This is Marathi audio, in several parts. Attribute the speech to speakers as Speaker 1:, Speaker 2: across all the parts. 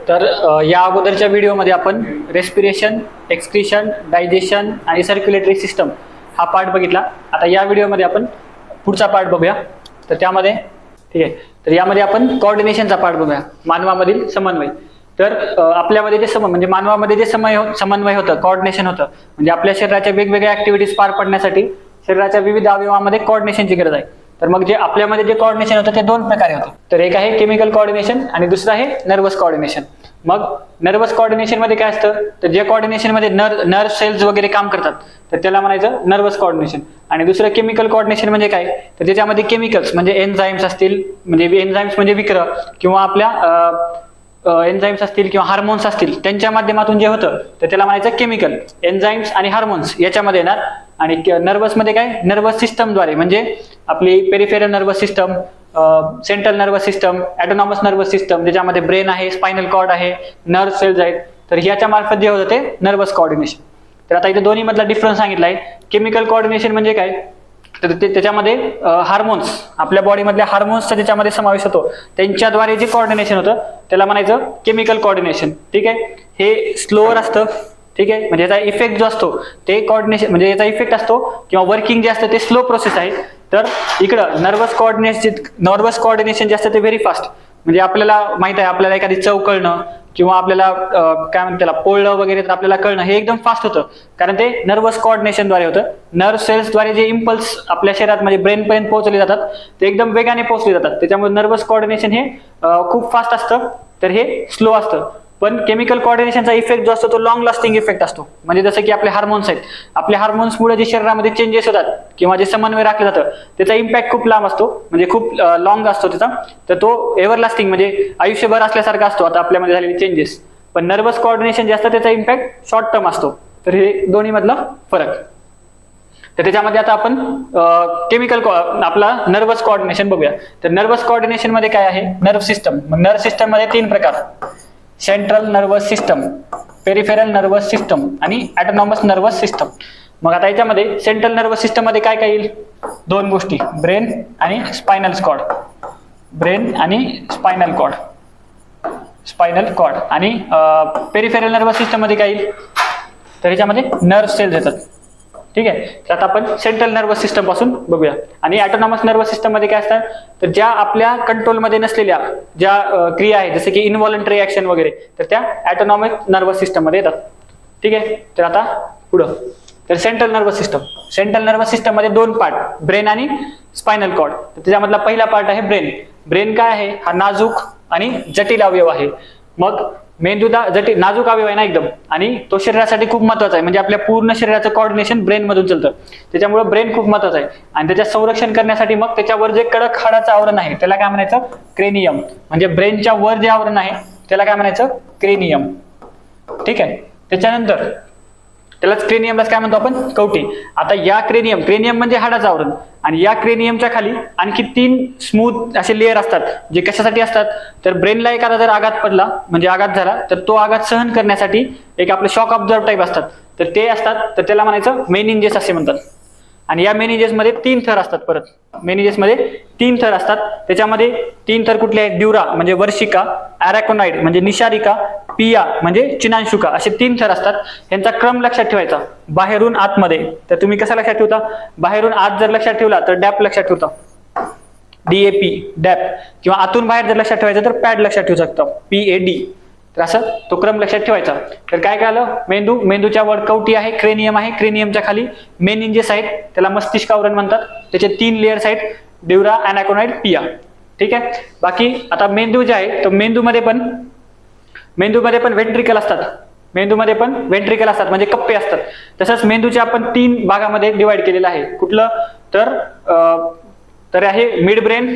Speaker 1: तर या अगोदरच्या व्हिडिओमध्ये आपण रेस्पिरेशन, एक्सक्रीशन, डायजेशन आणि सर्क्युलेटरी सिस्टम हा पार्ट बघितला. आता या व्हिडिओमध्ये आपण पुढचा पार्ट बघूया. तर त्यामध्ये ठीक आहे, तर यामध्ये आपण कोऑर्डिनेशनचा पार्ट बघूया, मानवामधील समन्वय. तर आपल्यामध्ये जे म्हणजे मानवामध्ये जे समन्वय होतं, कोऑर्डिनेशन होतं, म्हणजे आपल्या शरीराच्या वेगवेगळ्या ऍक्टिव्हिटीज पार पडण्यासाठी शरीराच्या विविध अवयवामध्ये कोऑर्डिनेशनची गरज आहे. तर मग जे आपल्यामध्ये जे कोऑर्डिनेशन होतं ते दोन प्रकारे होतं. तर एक आहे केमिकल कोऑर्डिनेशन आणि दुसरं आहे नर्वस कोऑर्डिनेशन. मग नर्वस कोऑर्डिनेशन मध्ये काय असतं, तर जे कोऑर्डिनेशन मध्ये नर्व सेल्स वगैरे काम करतात तर त्याला म्हणायचं नर्वस कोऑर्डिनेशन. आणि दुसरं केमिकल कोऑर्डिनेशन म्हणजे काय, तर त्याच्यामध्ये केमिकल्स म्हणजे एन्झाईम्स असतील, म्हणजे एन्झाईम्स म्हणजे विक्र किंवा आपल्या एन्झाईम्स असतील किंवा हार्मोन्स असतील त्यांच्या माध्यमातून जे होतं तर त्याला म्हणायचं केमिकल. एन्झाईम्स आणि हार्मोन्स याच्यामध्ये येणार. आणि नर्वस मध्ये काय, नर्वस सिस्टमद्वारे म्हणजे आपली peripheral nervous system, central nervous system, autonomous nervous system ज्याच्यामध्ये ब्रेन आहे, स्पायनल कॉर्ड आहे, नर्व सेल्स आहेत, तर याच्या मार्फत जे होतं ते नर्वस कोऑर्डिनेशन. तर आता इथे दोन्ही मधला डिफरन्स सांगितला आहे. केमिकल कोऑर्डिनेशन म्हणजे काय, तर त्याच्यामध्ये हार्मोन्स, आपल्या बॉडीमधल्या हार्मोन्सचा ज्याच्यामध्ये समावेश होतो त्यांच्याद्वारे जे कोऑर्डिनेशन होतं त्याला म्हणायचं केमिकल कोऑर्डिनेशन. ठीक आहे, हे स्लोअर असतं. ठीक आहे, म्हणजे याचा इफेक्ट जो असतो ते कोऑर्डिनेशन म्हणजे याचा इफेक्ट असतो किंवा वर्किंग जे असतं ते स्लो प्रोसेस आहे. तर इकडं नर्वस कोऑर्डिनेशन जे असतं ते व्हेरी फास्ट. म्हणजे आपल्याला माहित आहे, आपल्याला एखादी चव कळणं किंवा आपल्याला काय म्हणतात त्याला पोळलं वगैरे तर आपल्याला कळणं हे एकदम फास्ट होतं, कारण ते नर्वस कोऑर्डिनेशनद्वारे होतं. नर्व सेल्सद्वारे जे इम्पल्स आपल्या शरीरात म्हणजे ब्रेन पर्यंत पोहोचले जातात ते एकदम वेगाने पोहोचले जातात. त्याच्यामुळे नर्वस कोऑर्डिनेशन हे खूप फास्ट असतं, तर हे स्लो असतं. पण केमिकल कोऑर्डिनेशनचा इफेक्ट जो असतो तो लॉंग लास्टिंग इफेक्ट असतो. म्हणजे जसं की आपले हार्मोन्स आहेत, आपल्या हार्मोन्समुळे जे शरीरामध्ये चेंजेस होतात किंवा जे समन्वय राखलं जातं त्याचा इम्पॅक्ट खूप लांब असतो, म्हणजे खूप लॉंग असतो त्याचा. तर तो एव्हरलास्टिंग म्हणजे आयुष्यभर असल्यासारखा असतो आता आपल्यामध्ये झालेले चेंजेस. पण नर्वस कोऑर्डिनेशन जे असतं त्याचा इम्पॅक्ट शॉर्ट टर्म असतो. तर हे दोन्ही मधला फरक. तर त्याच्यामध्ये आता आपण केमिकल आपला नर्वस कोऑर्डिनेशन बघूया. तर नर्वस कोऑर्डिनेशन मध्ये काय आहे, नर्व सिस्टम. मग नर्व सिस्टम मध्ये तीन प्रकार: central nervous system, peripheral nervous system आणि ऑटोनॉमस नर्वस सिस्टम. मग आता याच्यामध्ये सेंट्रल नर्वस सिस्टम मध्ये काय काय येईल, दोन गोष्टी, ब्रेन आणि स्पायनल कॉर्ड. ब्रेन आणि स्पायनल कॉर्ड. आणि पेरिफेरल नर्वस सिस्टम मध्ये काय येईल, तर याच्यामध्ये नर्व सेल्स येतात. ठीक आहे, तर आता आपण सेंट्रल नर्वस सिस्टम पासून बघूया. आणि ऑटोनॉमस नर्वस सिस्टम मध्ये काय असतात, तर ज्या आपल्या कंट्रोलमध्ये नसलेल्या ज्या क्रिया आहेत जसे की इनव्हॉलंटरी ऍक्शन वगैरे, तर त्या ऑटोनॉमिक नर्वस सिस्टम मध्ये येतात. ठीक आहे, तर आता पुढं तर सेंट्रल नर्वस सिस्टम मध्ये दोन पार्ट, ब्रेन आणि स्पायनल कॉर्ड. तर त्याच्यामधला पहिला पार्ट आहे ब्रेन. ब्रेन काय आहे, हा नाजूक आणि जटिल अवयव आहे. मग मेंदूला नाजूक अवयव आहे ना एकदम, आणि तो शरीरासाठी खूप महत्वाचा आहे. म्हणजे आपल्या पूर्ण शरीराचं कोऑर्डिनेशन ब्रेन मधून चालतं. त्याच्यामुळे ब्रेन खूप महत्वाचा आहे. आणि त्याच्या संरक्षण करण्यासाठी मग त्याच्यावर जे कडक हाडाचं आवरण आहे त्याला काय म्हणायचं, क्रेनियम. म्हणजे ब्रेनच्या वर जे आवरण आहे त्याला काय म्हणायचं, क्रेनियम. ठीक आहे, त्याच्यानंतर त्यालाच क्रेनियमलाच काय म्हणतो आपण, कवटी. आता या क्रेनियम म्हणजे हाडाचं आवरण, आणि या क्रेनियमच्या खाली आणखी तीन स्मूथ असे लेअर असतात जे कशासाठी असतात, तर ब्रेनला एखादा जर आघात पडला म्हणजे आघात झाला तर तो आघात सहन करण्यासाठी एक आपले शॉक ऑब्झर्व टाईप असतात, तर ते असतात. तर त्याला म्हणायचं मेनिंजेस असे म्हणतात. आणि या मेनिंजेस मध्ये तीन थर असतात. परत मेनिंजेस मध्ये तीन थर असतात. त्याच्यामध्ये तीन थर कुठले आहेत, ड्युरा म्हणजे वर्षिका, अरॅकोनाइड म्हणजे निशारिका, पिया म्हणजे चिनांशुका, असे तीन थर असतात. यांचा क्रम लक्षात ठेवायचा बाहेरून आतमध्ये. तर तुम्ही कसा लक्षात ठेवता, बाहेरून आत जर लक्षात ठेवला तर डॅप लक्षात ठेवता, DAP डॅप. किंवा आतून बाहेर जर लक्षात ठेवायचं तर पॅड लक्षात ठेवू शकता, PAD. तर असं तो क्रम लक्षात ठेवायचा. तर काय झालं, मेंदूच्या वर कवटी आहे, क्रेनियम आहे, क्रेनियमच्या खाली मेनिंजेस आहेत, त्याला मस्तिष्क आवरण म्हणतात. त्याचे तीन लेयर्स आहेत, ड्युरा, अॅनाकोनाइड, पिया. ठीक आहे, बाकी आता मेंदू जे आहे तर मेंदूमध्ये पण व्हेंट्रिकल असतात. म्हणजे कप्पे असतात. तसंच मेंदूच्या आपण तीन भागामध्ये डिवाइड केलेलं आहे. कुठलं, तर आहे मिड ब्रेन,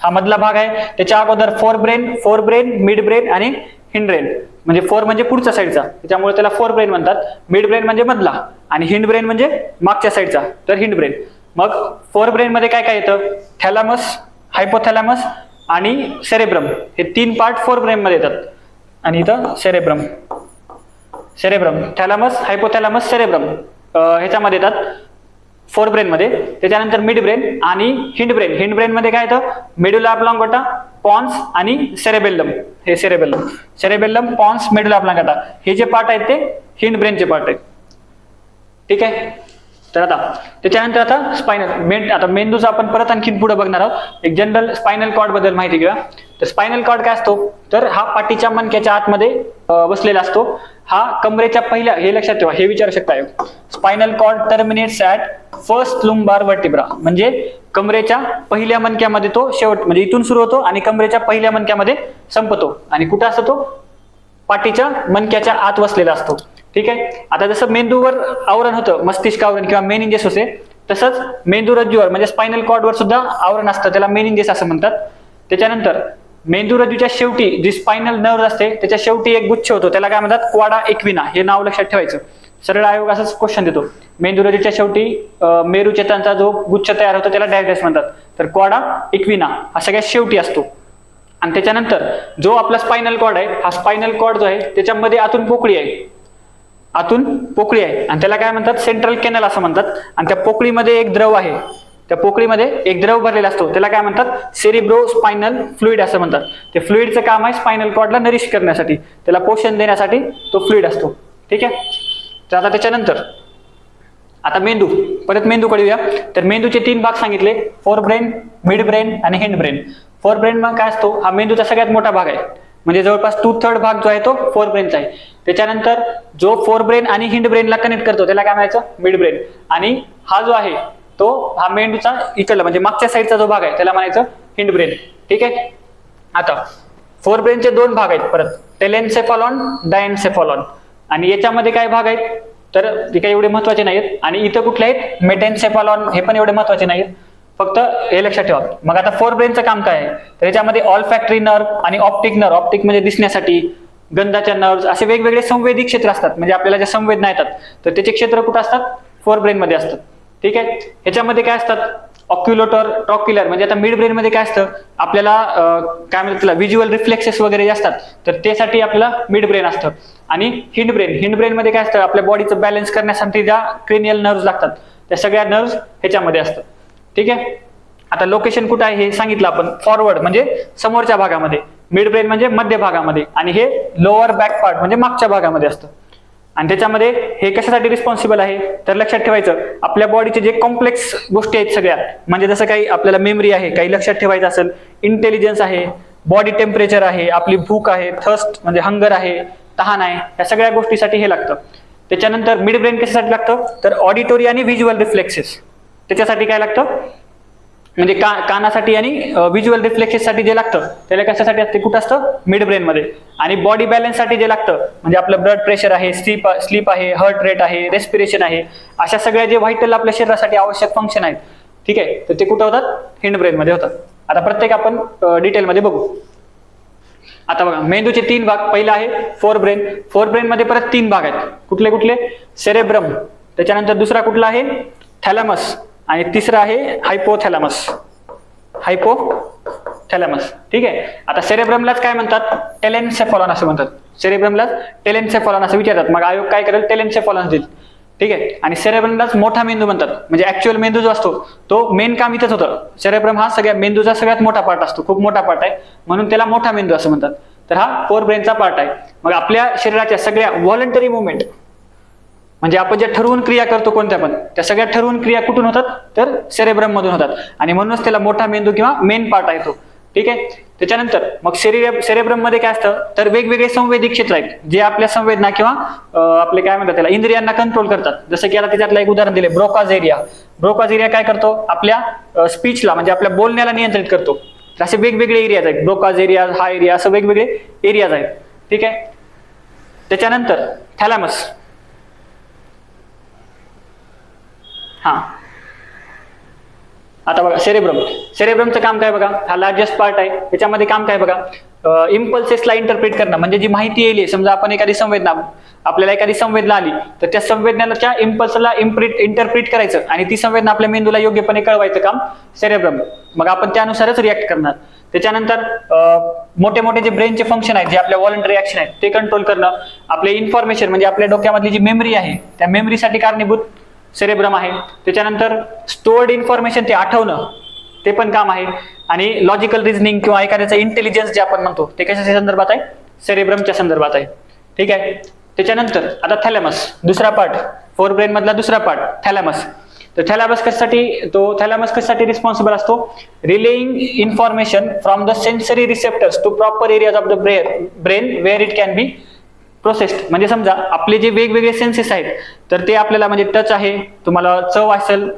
Speaker 1: हा मधला भाग आहे. त्याच्या अगोदर फोर ब्रेन, मिड ब्रेन आणि हिंड ब्रेन. म्हणजे फोर म्हणजे पुढच्या साईडचा, त्याच्यामुळे त्याला फोर ब्रेन म्हणतात. मिड ब्रेन म्हणजे मधला, आणि हिंड ब्रेन म्हणजे मागच्या साईडचा, तर हिंड ब्रेन. मग फोर ब्रेन मध्ये काय काय येतं, थॅलॅमस, हायपोथॅलॅमस आणि सेरेब्रम. हे तीन पार्ट फोर ब्रेन मध्ये येतात. आणि इथं सेरेब्रम, थॅलॅमस, हायपोथॅलॅमस, सेरेब्रम ह्याच्यामध्ये येतात फोर ब्रेन मध्ये. त्याच्यानंतर मिड ब्रेन आणि हिंड ब्रेन मध्ये काय येतं, मेडुला ऑब्लांगोटा, पॉन्स आणि सेरेबेलम. हे सेरेबेलम, पॉन्स, मेडुला ऑब्लांगाटा हे जे पार्ट आहेत ते हिंड ब्रेनचे पार्ट आहेत. ठीक आहे. तर आता त्याच्यानंतर आता स्पायनल आता मेंदूचा आपण परत आणखी पुढे बघणार आहोत. एक जनरल स्पायनल कॉर्ड बद्दल माहिती घेऊया. तर स्पायनल कॉर्ड काय असतो, तर हा पाठीच्या मणक्याच्या आतमध्ये बसलेला असतो. हा कमरेच्या पहिल्या, हे लक्षात ठेवा, हे विचारू शकता, spinal cord terminates at first lumbar vertebra, म्हणजे कमरेच्या पहिल्या मणक्यामध्ये तो शेवट, म्हणजे इथून सुरू होतो आणि कमरेच्या पहिल्या मणक्यामध्ये संपतो. आणि कुठं असतो तो, पाठीच्या मणक्याच्या आत बसलेला असतो. ठीक आहे. आता जसं मेंदूवर आवरण होतं, मस्तिष्क आवरण किंवा मेनिंजेस होते, तसंच मेंदूरज्जूवर म्हणजे स्पायनल कॉर्डवर सुद्धा आवरण असतं, त्याला मेनिंजेस असं म्हणतात. त्याच्यानंतर मेंदूरज्जूच्या शेवटी जी स्पायनल नर्व असते त्याच्या शेवटी एक गुच्छ होतो, त्याला काय म्हणतात, क्वाडा इक्विना. हे नाव लक्षात ठेवायचं. सरळ आयोग असंच क्वेश्चन देतो. मेंदूरज्जूच्या शेवटी मेरुचेतांचा जो गुच्छ तयार होतो त्याला डायग्रेस म्हणतात. तर क्वाडा इक्विना हा सगळ्यात शेवटी असतो. आणि त्याच्यानंतर जो आपला स्पायनल कॉर्ड आहे, हा स्पायनल कॉर्ड जो आहे त्याच्यामध्ये आतून पोकळी आहे आणि त्याला काय म्हणतात, सेंट्रल कॅनल असं म्हणतात. आणि त्या पोकळीमध्ये एक द्रव आहे, त्या पोकळीमध्ये एक द्रव भरलेला असतो, त्याला काय म्हणतात, सेरिब्रो स्पायनल फ्लुइड असं म्हणतात. ते फ्लुइडचं काम आहे स्पायनल कॉर्डला नरिश करण्यासाठी, त्याला पोषण देण्यासाठी तो फ्लुइड असतो. ठीक आहे. तर आता त्याच्यानंतर आता परत मेंदूकडे येऊया. तर मेंदूचे 3 भाग सांगितले, फोर ब्रेन, मिड ब्रेन आणि हिंड ब्रेन. फोर ब्रेन मग काय असतो, हा मेंदूचा सगळ्यात मोठा भाग आहे, म्हणजे जवळपास 2/3 भाग जो आहे तो फोर ब्रेनचा आहे. त्याच्यानंतर जो फोर ब्रेन आणि हिंड ब्रेनला कनेक्ट करतो त्याला काय म्हणायचं, मिड ब्रेन. आणि हा जो आहे तो हा मेंदूचा इकडला म्हणजे मागच्या साईडचा जो भाग आहे त्याला म्हणायचं हिंड ब्रेन. ठीक आहे. आता फोर ब्रेनचे 2 भाग आहेत परत, टेलेनसेफालॉन, डायनसेफालॉन. आणि याच्यामध्ये काय भाग आहेत, तर ते काही एवढे महत्वाचे नाहीत. आणि इथं कुठले आहेत, मेटेनसेफालॉन, हे पण एवढे महत्वाचे नाहीत, फक्त हे लक्षात ठेवा. मग आता फोर ब्रेनचं काम काय आहे, तर याच्यामध्ये ऑल्फॅक्टरी नर्व आणि ऑप्टिक नर्व, ऑप्टिक म्हणजे दिसण्यासाठी, गंधाच्या नर्व्स, असे वेगवेगळे संवेदी क्षेत्र असतात. म्हणजे आपल्याला ज्या संवेदना येतात तर त्याचे क्षेत्र कुठं असतात, फोर ब्रेन मध्ये असतात. ठीक आहे. ह्याच्यामध्ये काय असतात, ऑक्युलोटर, ट्रॉक्युलर, म्हणजे आता मिड ब्रेन मध्ये काय असतं, आपल्याला काय म्हणतात त्याला, व्हिज्युअल रिफ्लेक्सेस वगैरे जे असतात तर त्यासाठी आपल्याला मिड ब्रेन असतं. आणि हिंड ब्रेन मध्ये काय असतं, आपल्या बॉडीचं बॅलन्स करण्यासाठी ज्या क्रेनियल नर्व्स लागतात त्या सगळ्या नर्व्स ह्याच्यामध्ये असतात. ठीक आहे. आता लोकेशन कुठं आहे हे सांगितलं आपण, फॉरवर्ड म्हणजे समोरच्या भागामध्ये, मिड ब्रेन म्हणजे मध्य भागामध्ये, आणि हे लोअर बॅक पार्ट म्हणजे मागच्या भागामध्ये असतं. आणि त्याच्यामध्ये हे कशासाठी रिस्पॉन्सिबल आहे, तर लक्षात ठेवायचं, आपल्या बॉडीचे जे कॉम्प्लेक्स गोष्टी आहेत सगळ्या, म्हणजे जसं काही आपल्याला मेमरी आहे, काही लक्षात ठेवायचं असेल, इंटेलिजन्स आहे, बॉडी टेम्परेचर आहे, आपली भूक आहे, थर्स्ट म्हणजे हंगर आहे, तहान आहे, या सगळ्या गोष्टीसाठी हे लागतं. त्याच्यानंतर मिड ब्रेन कशासाठी लागतं, तर ऑडिटोरी आणि व्हिज्युअल रिफ्लेक्सेस, त्याच्यासाठी काय लागतं, म्हणजे कानासाठी आणि व्हिज्युअल रिफ्लेक्सेससाठी जे लागतं त्याला कशासाठी असते, कुठं असतं, मिड ब्रेन मध्ये. आणि बॉडी बॅलन्ससाठी जे लागतं, म्हणजे आपलं ब्लड प्रेशर आहे, स्लीप आहे, हार्ट रेट आहे, रेस्पिरेशन आहे, अशा सगळ्या जे व्हायटल आपल्या शरीरासाठी आवश्यक फंक्शन आहेत, ठीक आहे, तर ते कुठं होतात, हिंड ब्रेन मध्ये होतात. आता प्रत्येक आपण डिटेलमध्ये बघू. आता बघा, मेंदूचे 3 भाग, पहिला आहे फोर ब्रेन मध्ये परत 3 भाग आहेत. कुठले कुठले, सेरेब्रम, त्याच्यानंतर दुसरा कुठला आहे, थॅलॅमस, आणि तिसरा आहे हायपोथॅलॅमस. ठीक आहे. आता सेरेब्रमलाच काय म्हणतात, टेलेनसेफालॉन असं म्हणतात. सेरेब्रमलाच टेलेनसेफालॉन असं विचारतात, मग आयोग काय करेल, टेलेनसेफालॉन देईल. ठीक आहे. आणि सेरेब्रमलाच मोठा मेंदू म्हणतात, म्हणजे ऍक्च्युअल मेंदू जो असतो तो मेन काम इथंच होतं. सेरेब्रम हा सगळ्या मेंदूचा सगळ्यात मोठा पार्ट असतो, खूप मोठा पार्ट आहे, म्हणून त्याला मोठा मेंदू असं म्हणतात. तर हा फोर ब्रेनचा पार्ट आहे. मग आपल्या शरीराच्या सगळ्या व्हॉलंटरी मुवमेंट, म्हणजे आपण ज्या ठरवून क्रिया करतो कोणत्या पण, त्या सगळ्या ठरवून क्रिया कुठून होतात, तर सेरेब्रम मधून होतात. आणि म्हणूनच त्याला मोठा मेंदू किंवा मेन पार्ट आहे तो. ठीक आहे. त्याच्यानंतर मग सेरेब्रम मध्ये काय असतं, तर वेगवेगळे संवेदी क्षेत्र आहेत जे आपल्या संवेदना किंवा आपले काय म्हणतात त्याला, इंद्रियांना कंट्रोल करतात. जसं की आता त्याच्यातलं एक उदाहरण दिले, ब्रोकाज एरिया काय करतो, आपल्या स्पीचला म्हणजे आपल्या बोलण्याला नियंत्रित करतो. असे वेगवेगळे एरियाज आहेत, ब्रोकाज एरिया, हा एरिया, असं वेगवेगळे एरियाज आहेत. ठीक आहे. त्याच्यानंतर थॅलॅमस, आता बघा सेरेब्रमचं काम काय बघा, हा लार्जेस्ट पार्ट आहे. त्याच्यामध्ये काम काय बघा, इम्पल्सेसला इंटरप्रिट करणं, म्हणजे जी माहिती येईल, समजा आपण आपल्याला एखादी संवेदना आली तर त्या संवेदनाच्या इम्पल्सला इंटरप्रिट करायचं आणि ती संवेदना आपल्या मेंदूला योग्यपणे कळवायचं काम सेरेब्रम. मग आपण त्यानुसारच रिॲक्ट करणार. त्याच्यानंतर मोठे मोठे जे ब्रेनचे फंक्शन आहेत, जे आपल्या व्हॉलंटरी ऍक्शन आहेत ते कंट्रोल करणं, आपले इन्फॉर्मेशन म्हणजे आपल्या डोक्यामधली जी मेमरी आहे त्या मेमरीसाठी कारणीभूत सेरेब्रम आहे. त्याच्यानंतर स्टोअर्ड इन्फॉर्मेशन ते ते पण काम आहे. आणि लॉजिकल रिझनिंग किंवा एखाद्याचा इंटेलिजन्स जे आपण म्हणतो ते कशाच्या संदर्भात आहे, सेरेब्रमच्या संदर्भात आहे. ठीक आहे. त्याच्यानंतर आता थॅलॅमस, दुसरा पार्ट, फोर ब्रेन मधला दुसरा पार्ट थॅलॅमस. तर थॅलॅमस कशासाठी रिस्पॉन्सिबल असतो, relaying information from the sensory receptors to proper areas of the brain where it can be processed. म्हणजे समजा आपले जे वेगवेगळे सेन्सेस आहेत तर ते आपल्याला म्हणजे टच आहे, तुम्हाला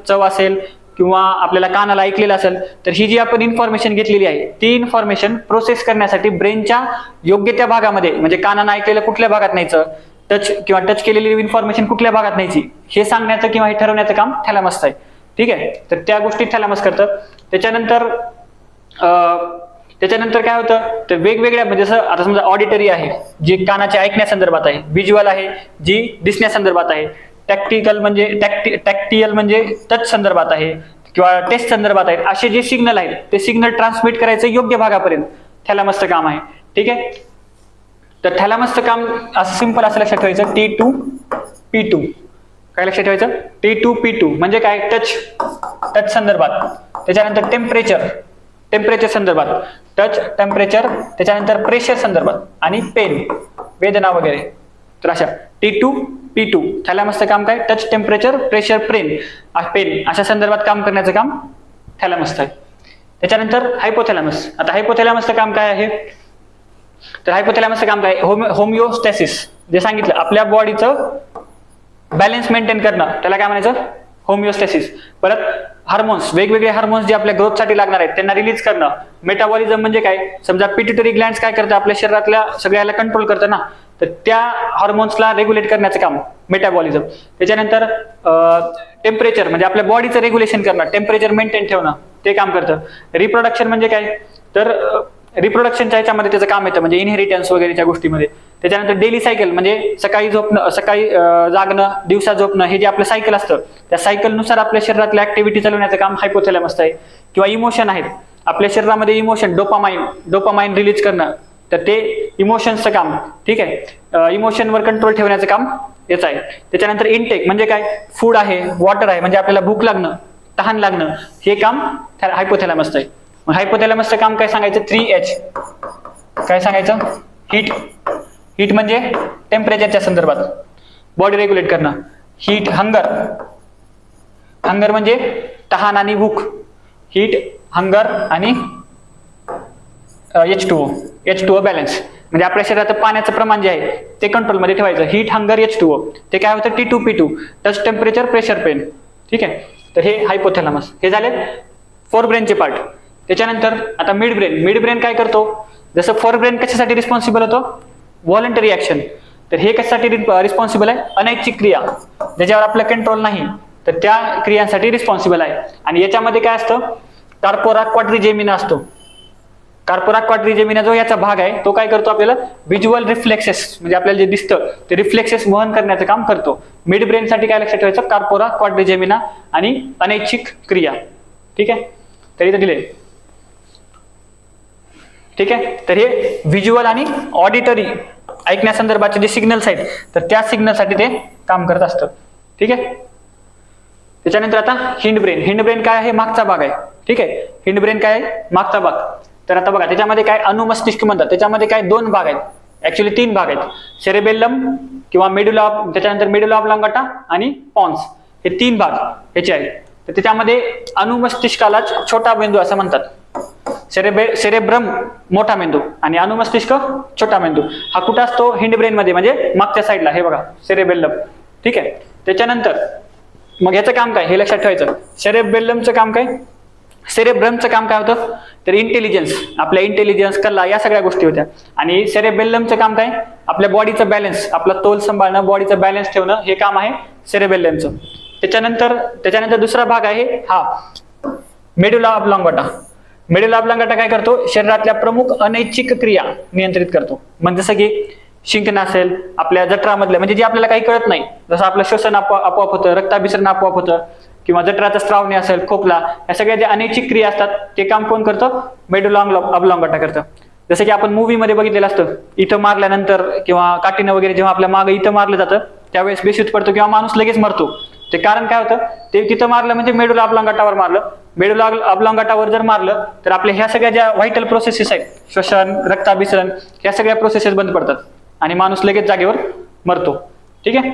Speaker 1: चव असेल किंवा आपल्याला कानाला ऐकलेलं असेल, तर ही जी आपण इन्फॉर्मेशन घेतलेली आहे ती इन्फॉर्मेशन प्रोसेस करण्यासाठी ब्रेनच्या योग्य त्या भागामध्ये, म्हणजे कानानं ऐकलेलं कुठल्या भागात न्यायचं, टच केलेली इन्फॉर्मेशन कुठल्या भागात न्यायची हे सांगण्याचं किंवा हे ठरवण्याचं काम थॅलॅमस आहे. ठीक आहे. तर त्या गोष्टी थॅलॅमस करतं. त्याच्यानंतर काय होतं, तर वेगवेगळ्या म्हणजे जसं आता समजा ऑडिटरी आहे जी कानाच्या ऐकण्यासंदर्भात आहे, व्हिज्युअल आहे जी दिसण्यासंदर्भात आहे, टॅक्टियल म्हणजे टच संदर्भात आहे किंवा टेस्ट संदर्भात आहेत. असे जे सिग्नल आहेत ते सिग्नल ट्रान्समिट करायचं योग्य भागापर्यंत थॅलॅमसचं काम आहे. ठीक आहे. तर थॅलॅमसचं काम असं सिंपल असं लक्षात ठेवायचं, T2P2. काय लक्षात ठेवायचं, T2P2 म्हणजे काय, टच संदर्भात. त्याच्यानंतर टेम्परेचर संदर्भात, टच, टेम्परेचर, त्याच्यानंतर प्रेशर संदर्भात आणि पेन, वेदना वगैरे. तर अशा T2P2 थॅलॅमसचं काम काय, टच, टेम्परेचर, प्रेशर, पेन अशा संदर्भात काम करण्याचं काम थॅलॅमसचं आहे. त्याच्यानंतर हायपोथॅलॅमस. आता हायपोथॅलॅमसचं काम काय आहे, तर हायपोथॅलॅमसचं काम काय, होमिओस्टॅसिस. जे सांगितलं आपल्या बॉडीचं बॅलन्स मेंटेन करणं त्याला काय म्हणायचं, होमिओस्टॅसिस. परत हार्मोन्स, वेगवेगळे हार्मोन्स जे आपल्या ग्रोथसाठी लागणार आहेत त्यांना रिलीज करणं. मेटाबॉलिझम म्हणजे काय, समजा पिट्युटरी ग्लँड्स काय करतं, आपल्या शरीरातल्या सगळ्याला कंट्रोल करतं ना, तर त्या हार्मोन्सला रेग्युलेट करण्याचं काम मेटाबॉलिझम. त्याच्यानंतर टेम्परेचर म्हणजे आपल्या बॉडीचं रेग्युलेशन करणं, टेम्परेचर मेंटेन ठेवणं ते काम करतं. रिप्रोडक्शन म्हणजे काय, तर रिप्रोडक्शनच्या ह्याच्यामध्ये त्याचं काम येतं, म्हणजे इनहेरिटन्स वगैरेच्या गोष्टीमध्ये. त्याच्यानंतर डेली सायकल म्हणजे सकाळी जागणं, दिवसा झोपणं, हे जे आपलं सायकल असतं त्या सायकलनुसार आपल्या शरीरातल्या ऍक्टिव्हिटी चालवण्याचं काम हायपोथॅलॅमसचं आहे. किंवा इमोशन आहेत आपल्या शरीरामध्ये, इमोशन, डोपामाइन रिलीज करणं, तर ते इमोशन्सचं काम. ठीक आहे. इमोशनवर कंट्रोल ठेवण्याचं काम याचं आहे. त्याच्यानंतर इनटेक म्हणजे काय, फूड आहे, वॉटर आहे, म्हणजे आपल्याला भूक लागणं, तहान लागणं, हे काम हायपोथॅलॅमसचं आहे. मग हायपोथॅलॅमसचं काम काय सांगायचं, 3H. काय सांगायचं, हीट म्हणजे टेम्परेचरच्या संदर्भात बॉडी रेग्युलेट करणं. हीट, हंगर म्हणजे तहान आणि भूक. हीट, हंगर आणि H2O बॅलन्स म्हणजे आपल्या शरीरात पाण्याचं प्रमाण जे आहे ते कंट्रोलमध्ये ठेवायचं. हीट, हंगर, H2O ते काय होतं, T2P2 touch, temperature, pressure, pen. ठीक आहे. तर हे हायपोथॅलॅमस. हे झाले फोर ब्रेनचे पार्ट. त्याच्यानंतर आता मिड ब्रेन काय करतो, जसं फोर ब्रेन कशासाठी रिस्पॉन्सिबल होतो, व्हॉलंटरी ऍक्शन. तर हे कशासाठी रिस्पॉन्सिबल आहे, अनैच्छिक क्रिया ज्याच्यावर आपला कंट्रोल नाही, तर त्या क्रियांसाठी रिस्पॉन्सिबल आहे. आणि याच्यामध्ये काय असतं, कार्पोरा क्वाड्रिजेमिना असतो. कार्पोरा क्वाड्रिजेमिना जो याचा भाग आहे तो काय करतो, आपल्याला व्हिज्युअल रिफ्लेक्सेस म्हणजे आपल्याला जे दिसतं ते रिफ्लेक्सेस वहन करण्याचं काम करतो. मिड ब्रेन साठी काय लक्षात ठेवायचं, कार्पोरा क्वाड्रिजेमिना आणि अनैच्छिक क्रिया. ठीक आहे. तर इथे दिले. ठीक आहे. तर हे व्हिज्युअल आणि ऑडिटरी ऐकण्यासंदर्भाचे जे सिग्नल्स आहेत तर त्या सिग्नलसाठी ते काम करत असतं. ठीक आहे. त्याच्यानंतर आता हिंड ब्रेन काय आहे, मागचा भाग आहे. ठीक आहे. हिंड ब्रेन काय आहे, मागचा भाग. तर आता बघा त्याच्यामध्ये काय, अनुमस्तिष्क म्हणतात, त्याच्यामध्ये काय 2 भाग आहेत, ऍक्च्युअली 3 भाग आहेत. सेरेबेलम किंवा मेडुला, त्याच्यानंतर मेडुला ऑब्लांगाटा आणि पॉन्स, हे 3 भाग ह्याचे आहेत. तर त्याच्यामध्ये अनुमस्तिष्काला छोटा मेंदू असं म्हणतात. सेरेब्रम मोठा मेंदू आणि अनुमस्तिष्क छोटा मेंदू. हा कुठं असतो, हिंड ब्रेन मध्ये, म्हणजे मागच्या साईडला, हे बघा सेरेबेलम. ठीक आहे. त्याच्यानंतर मग याचं काम काय हे लक्षात ठेवायचं. सेरेबेलमचं काम काय, सेरेब्रमचं काम काय होतं, तर इंटेलिजन्स, आपल्या इंटेलिजन्स, कला, या सगळ्या गोष्टी होत्या. आणि सेरेबेलमचं काम काय, आपल्या बॉडीचं बॅलन्स, आपला तोल सांभाळणं, बॉडीचं बॅलन्स ठेवणं, हे काम आहे सेरेबेलमचं. त्याच्यानंतर दुसरा भाग आहे हा मेडुला ऑब्लांगाटा. मेडुला ऑब्लांगाटा काय करतो, शरीरातल्या प्रमुख अनैच्छिक क्रिया नियंत्रित करतो. म्हणजे जसं की शिंकणं असेल, आपल्या जठरामधल्या, म्हणजे जे आपल्याला काही कळत नाही, जसं आपलं श्वसन आपोआप होतं, रक्ताभिसरण आपोआप होतं, किंवा जठराचं स्त्रावणे असेल, खोकला, या सगळ्या ज्या अनैच्छिक क्रिया असतात ते काम कोण करतं, मेडुला ऑब्लांगाटा करतं. जसं की आपण मूवी मध्ये बघितलेलं असतं, इथं मारल्यानंतर किंवा काठीनं वगैरे जेव्हा आपल्या मागे इथं मारलं जातं त्यावेळेस बेशुद्ध पडतो किंवा माणूस लगेच मरतो. ते कारण काय होतं, ते तिथं मारलं म्हणजे मेडुला ऑब्लांगाटावर मारलं. मेडुला ऑब्लॉंगाटावर जर मारलं तर आपल्या ह्या सगळ्या ज्या व्हायटल प्रोसेसेस आहेत, श्वसन, रक्ताभिसरण, ह्या सगळ्या प्रोसेसेस बंद पडतात आणि माणूस लगेच जागेवर मरतो. ठीक आहे.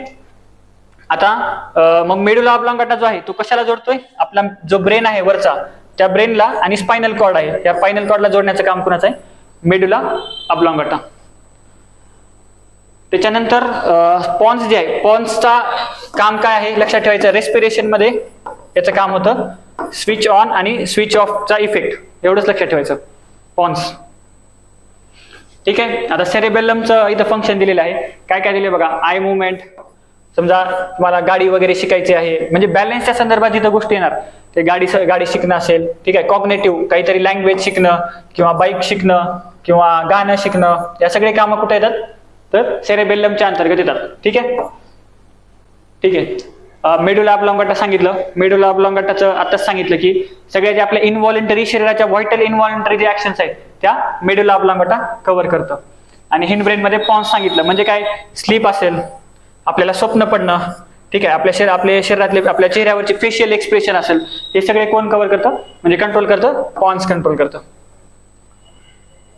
Speaker 1: आता मग मेडुला ऑब्लॉंगाटा जो आहे तो कशाला जोडतोय? आपला जो ब्रेन आहे वरचा, त्या ब्रेनला आणि स्पायनल कॉर्ड आहे, या स्पायनल कॉर्डला जोडण्याचं काम कोणाचं आहे? मेडुला ऑब्लॉंगाटा. त्याच्यानंतर पॉन्स जे आहे, पॉन्सचा काम काय आहे लक्षात ठेवायचं. रेस्पिरेशन मध्ये याचं काम होतं स्विच ऑन आणि स्विच ऑफचा इफेक्ट, एवढंच लक्षात ठेवायचं पॉन्स. ठीक आहे. आता सेरेबेलमचं इथं फंक्शन दिलेलं आहे. काय काय दिले बघा. आय मुवमेंट, समजा तुम्हाला गाडी वगैरे शिकायची आहे, म्हणजे बॅलन्सच्या संदर्भात जिथं गोष्टी येणार, ते गाडी शिकणं असेल, ठीक आहे, कॉग्नेटिव्ह काहीतरी लँग्वेज शिकणं किंवा बाईक शिकणं किंवा गाणं शिकणं, या सगळे कामं कुठे येतात? तर सेरेबेलमच्या अंतर्गत येतात. ठीक आहे. ठीक आहे. मेडुला ऑब्लॉंगाटा सांगितलं. मेडुला ऑब्लॉंगाटाचं आताच सांगितलं की सगळ्या ज्या आपल्या इनव्हॉलंटरी शरीराच्या व्हायटल इनव्हॉलंटरी जे ऍक्शन्स आहेत त्या मेडुला ऑब्लॉंगाटा कव्हर करतं. आणि हिंड ब्रेन मध्ये पॉन्स सांगितलं, म्हणजे काय? स्लीप असेल, आपल्याला स्वप्न पडणं, ठीक आहे, आपल्या शरीरातले आपल्या चेहऱ्यावरचे फेशियल एक्सप्रेशन असेल, हे सगळे कोण कव्हर करतं? म्हणजे कंट्रोल करतं, पॉन्स कंट्रोल करतं.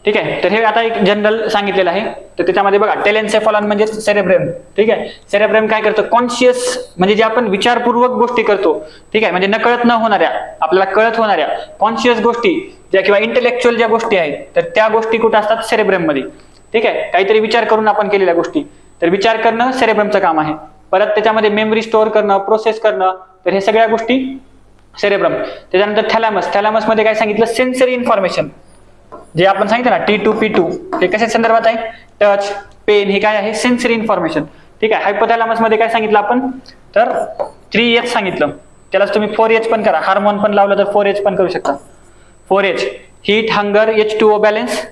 Speaker 1: ठीक आहे. तर हे आता एक जनरल सांगितलेलं आहे. तर त्याच्यामध्ये बघा टेलेन्सेफॉलॉन म्हणजे सेरेब्रम. ठीक आहे. सेरेब्रम काय करतं? कॉन्शियस, म्हणजे जे आपण विचारपूर्वक गोष्टी करतो, ठीक आहे, म्हणजे नकळत न होणाऱ्या, आपल्याला कळत होणाऱ्या कॉन्शियस गोष्टी ज्या किंवा इंटेलेक्च्युअल ज्या गोष्टी आहेत, तर त्या गोष्टी कुठे असतात? सेरेब्रम मध्ये. ठीक आहे. काहीतरी विचार करून आपण केलेल्या गोष्टी, तर विचार करणं सेरेब्रमचं काम आहे. परत त्याच्यामध्ये मेमरी स्टोअर करणं, प्रोसेस करणं, तर हे सगळ्या गोष्टी सेरेब्रम. त्याच्यानंतर थॅलॅमस. थॅलॅमस मध्ये काय सांगितलं? सेन्सरी इन्फॉर्मेशन, जे आपण सांगितलं ना T2 P2, ते कशा संदर्भात आहे? टच, पेन, हे काय आहे? Sensory information. ठीक आहे. हायपोथॅलॅमस मध्ये काय सांगितलं आपण? तर 3H सांगितलं. त्यालाच तुम्ही 4H पण करा, हार्मोन पण लावलं तर 4H पण करू शकता. 4H, heat, hunger, H2O balance.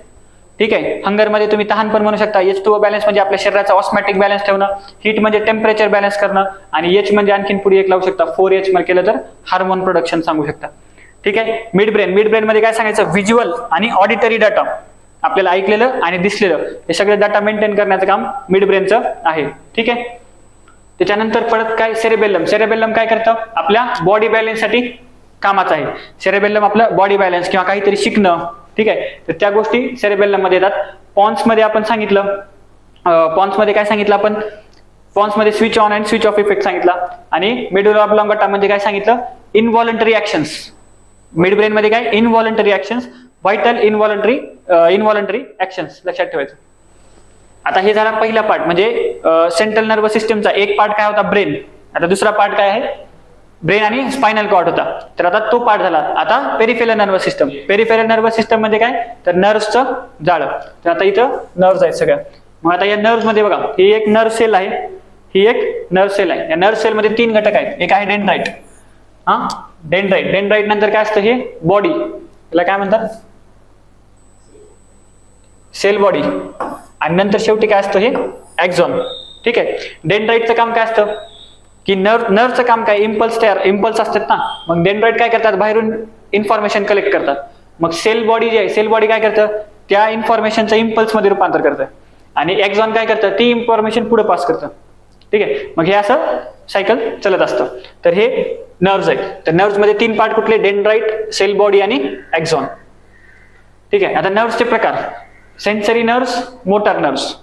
Speaker 1: ठीक आहे. हंगर मध्ये तुम्ही तहान पण म्हणू शकता. H2O बॅलन्स म्हणजे आपल्या शरीराचा ऑस्मॅटिक बॅलन्स ठेवणं. हीट म्हणजे टेम्परेचर बॅलन्स करणं. आणि H म्हणजे आणखीन पुढे एक लावू शकता, 4H मध्ये केलं तर हार्मोन प्रोडक्शन सांगू शकता. ठीक आहे. Mid brain. मिड ब्रेन मध्ये काय सांगायचं? व्हिज्युअल आणि ऑडिटरी डाटा, आपल्याला ऐकलेलं आणि दिसलेलं हे सगळे डाटा मेंटेन करण्याचं काम मिड ब्रेनचं आहे. ठीक आहे. त्याच्यानंतर परत काय? सेरेबेलम. सेरेबेलम काय करतं? आपल्या बॉडी बॅलन्ससाठी कामाचं आहे. सेरेबेलम आपलं बॉडी बॅलन्स किंवा काहीतरी शिकणं, ठीक आहे, तर त्या गोष्टी सेरेबेलम मध्ये येतात. पॉन्स मध्ये आपण सांगितलं, पॉन्स मध्ये काय सांगितलं आपण? पॉन्स मध्ये switch on and switch off effect सांगितला. आणि मेडुला ऑब्लॉंगाटा म्हणजे काय सांगितलं? इनव्हॉलंटरी ऍक्शन्स. मिड ब्रेन मध्ये काय? इनव्हॉलंटरी ऍक्शन्स, व्हायटल इनव्हॉलंटरी ऍक्शन्स लक्षात ठेवायचं. आता हे झाला पहिला पार्ट, म्हणजे सेंट्रल नर्वस सिस्टमचा एक पार्ट काय होता? ब्रेन. आता दुसरा पार्ट काय आहे? ब्रेन आणि स्पायनल कॉर्ड होता. तर आता तो पार्ट झाला. आता peripheral nervous system. Peripheral nervous system म्हणजे काय? तर नर्व्सचं जाळं. तर आता इथं नर्व्स आहेत सगळ्या. मग आता या नर्व्स मध्ये बघा, ही एक नर्व सेल आहे, ही एक नर्व सेल आहे. या नर्व सेल मध्ये 3 घटक आहेत. एक आहे डेंड्राइट. डेंड्राइट. डेंड्राइट नंतर काय असतं? हे बॉडी, याला काय म्हणतात? Cell body. आणि नंतर शेवटी काय असतं? हे ॲक्झॉन. ठीक आहे. डेंड्राइटचं काम काय असतं? की नर्वचं काम काय? इम्पल्स असतात ना. मग डेंड्राइट काय करतात? बाहेरून इन्फॉर्मेशन कलेक्ट करतात. मग सेल बॉडी जी आहे, सेल बॉडी काय करतं? त्या इन्फॉर्मेशनचं इम्पल्स मध्ये रूपांतर करतं. आणि ॲक्झॉन काय करतं? ती इन्फॉर्मेशन पुढे पास करतं. ठीक आहे. मग हे असं सायकल चलत असतं. तर हे नर्व्स आहेत. तर नर्व्स मध्ये 3 पार्ट कुठले? डेंड्राइट, सेल बॉडी आणि ॲक्झॉन. ठीक आहे. आता नर्व्सचे प्रकार: sensory nerves, motor nerves.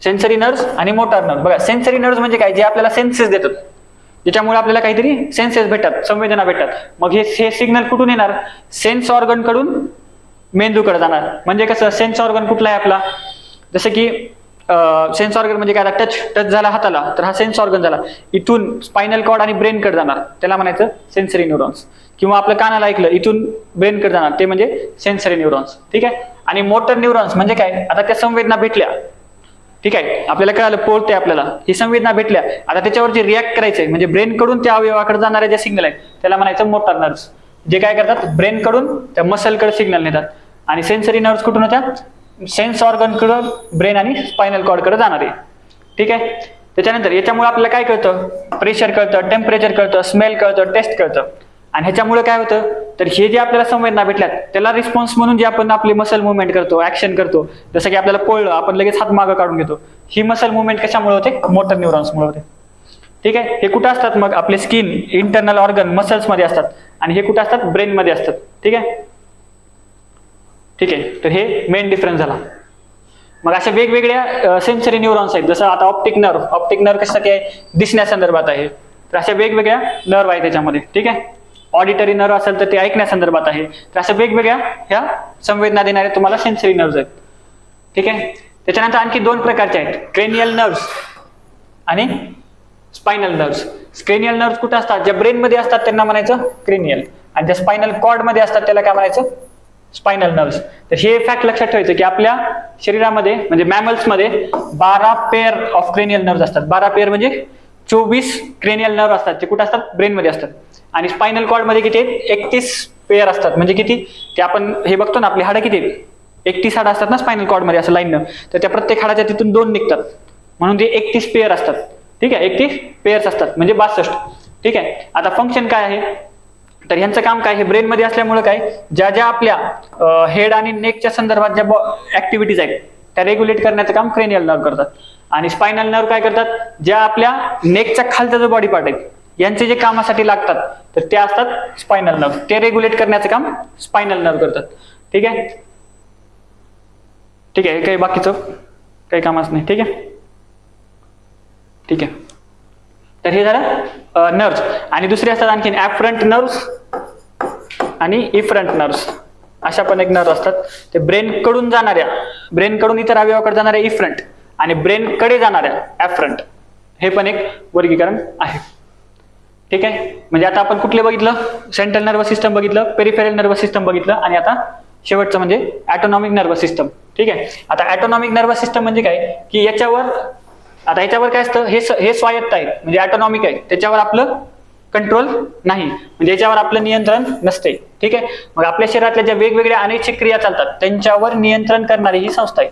Speaker 1: Sensory nerves आणि मोटार नर्व्स. बघा, सेन्सरी नर्व्स म्हणजे काय? जे आपल्याला सेन्सेस देतात, ज्याच्यामुळे आपल्याला काहीतरी सेन्सेस भेटतात, संवेदना भेटतात. मग हे सिग्नल कुठून येणार? सेन्स ऑर्गन कडून मेंदूकडे जाणार. म्हणजे कसं? सेन्स ऑर्गन कुठला आहे आपला? जसं की सेन्स ऑर्गन म्हणजे काय? टच झाला हाताला तर हा सेन्स ऑर्गन झाला. इथून स्पायनल कॉर्ड आणि ब्रेन कडे जाणार, त्याला म्हणायचं सेन्सरी न्यूरॉन्स. किंवा आपलं कानाला ऐकलं, इथून ब्रेन कडे जाणार, ते म्हणजे सेन्सरी न्यूरॉन्स. ठीक आहे. आणि मोटर न्यूरॉन्स म्हणजे काय? आता त्या संवेदना भेटल्या, ठीक आहे, आपल्याला कळालं, पोळते आपल्याला, ही संवेदना भेटल्या, आता त्याच्यावर जे रिॲक्ट करायचंय, म्हणजे ब्रेन कडून त्या अवयवाकडे जाणारे जे सिग्नल आहेत त्याला म्हणायचं मोटार नर्व्स. जे काय करतात? ब्रेन कडून त्या मसलकडे सिग्नल नेतात. आणि सेन्सरी नर्व्स कुठून होत्या? सेन्स ऑर्गन कडून ब्रेन आणि स्पायनल कॉर्ड कडे जाणारे. ठीक आहे. त्याच्यानंतर याच्यामुळे आपल्याला काय कळतं? प्रेशर कळतं, टेम्परेचर कळतं, स्मेल कळतं, टेस्ट कळतं. आणि ह्याच्यामुळे काय होतं? तर हे जे आपल्याला संवेदना भेटल्यात त्याला रिस्पॉन्स म्हणून जे आपण आपली मसल मुवमेंट करतो, ऍक्शन करतो, जसं की आपल्याला पळलं, आपण लगेच हात मागं काढून घेतो, ही मसल मुवमेंट कशामुळे होते? मोटर न्यूरॉन्समुळे होते. ठीक आहे. हे कुठं असतात मग आपले स्किन, इंटरनल ऑर्गन, मसल्स मध्ये असतात आणि हे कुठं असतात ब्रेन मध्ये असतात. ठीक आहे. ठीक आहे, तर हे मेन डिफरन्स झाला. मग अशा वेगवेगळ्या सेन्सरी न्यूरॉन्स आहेत. जसं आता ऑप्टिक नर्व कशासाठी आहे, दिसण्यासंदर्भात आहे. तर अशा वेगवेगळ्या नर्व आहे त्याच्यामध्ये. ठीक आहे. ऑडिटरी नर्व असेल तर ते ऐकण्यासंदर्भात आहे. तर अशा वेगवेगळ्या ह्या संवेदना देणाऱ्या तुम्हाला सेन्सरी नर्व्स आहेत. ठीक आहे. त्याच्यानंतर आणखी 2 प्रकारचे आहेत, क्रेनियल नर्व्स आणि स्पायनल नर्व्स. क्रेनियल नर्व्स कुठे असतात, ज्या ब्रेन मध्ये असतात त्यांना म्हणायचं क्रेनियल, आणि ज्या स्पायनल कॉर्ड मध्ये असतात त्याला काय म्हणायचं, स्पायनल नर्व्स. तर हे फॅक्ट लक्षात ठेवायचं की आपल्या शरीरामध्ये म्हणजे मॅमल्स मध्ये 12 पेअर ऑफ क्रेनियल नर्व्स असतात. 12 पेअर म्हणजे 24 क्रेनियल नर्व असतात, जे कुठे असतात, ब्रेन मध्ये असतात. आणि स्पायनल कॉर्ड मध्ये किती आहेत, 31 पेअर असतात. म्हणजे किती, ते आपण हे बघतो ना, आपली हाडं किती आहेत, 31 हाडं असतात ना स्पायनल कॉर्ड मध्ये असं लाईननं. तर त्या प्रत्येक हाडाच्या तिथून 2 निघतात, म्हणून ते 31 पेअर असतात. ठीक आहे, 31 पेअर्स असतात म्हणजे 62. ठीक आहे. आता फंक्शन काय आहे, तर ह्यांचं काम काय, हे ब्रेन मध्ये असल्यामुळे काय, ज्या ज्या आपल्या हेड आणि नेकच्या संदर्भात ज्या ऍक्टिव्हिटीज आहेत त्या रेग्युलेट करण्याचं काम क्रेनियल नर्व करतात. आणि स्पायनल नर्व काय करतात, ज्या आपल्या नेकच्या खालचा जो बॉडी पार्ट आहे यांचे जे कामासाठी लागतात तर ते असतात स्पायनल नर्व. ते रेग्युलेट करण्याचं काम स्पायनल नर्व करतात. ठीक आहे. ठीक आहे, काही बाकीचं काही कामच नाही. ठीक आहे. ठीक आहे. तर हे झालं नर्व्स. आणि दुसरे असतात आणखीन ऍफरंट नर्व्स आणि इफरंट नर्व्स. अशा पण एक नर्व असतात. ते ब्रेन कडून इतर अवयवाकडे जाणाऱ्या इफरंट आणि ब्रेन कडे जाणाऱ्या ऍफरंट, हे पण एक वर्गीकरण आहे. ठीक आहे. म्हणजे आता आपण कुठले बघितलं, सेंट्रल नर्वस सिस्टम बघितलं, पेरिफेरल नर्वस सिस्टम बघितलं, आणि आता शेवटचं म्हणजे ऑटोनॉमिक नर्वस सिस्टम. ठीक आहे. आता ऑटोनॉमिक नर्वस सिस्टम म्हणजे काय, की याच्यावर काय असतं, हे स्वायत्त आहे म्हणजे ऑटोनॉमिक आहे, त्याच्यावर आपलं कंट्रोल नाही, म्हणजे याच्यावर आपलं नियंत्रण नसते. ठीक आहे. मग आपल्या शरीरातल्या ज्या वेगवेगळ्या अनैच्छिक क्रिया चालतात त्यांच्यावर नियंत्रण करणारी ही संस्था आहे.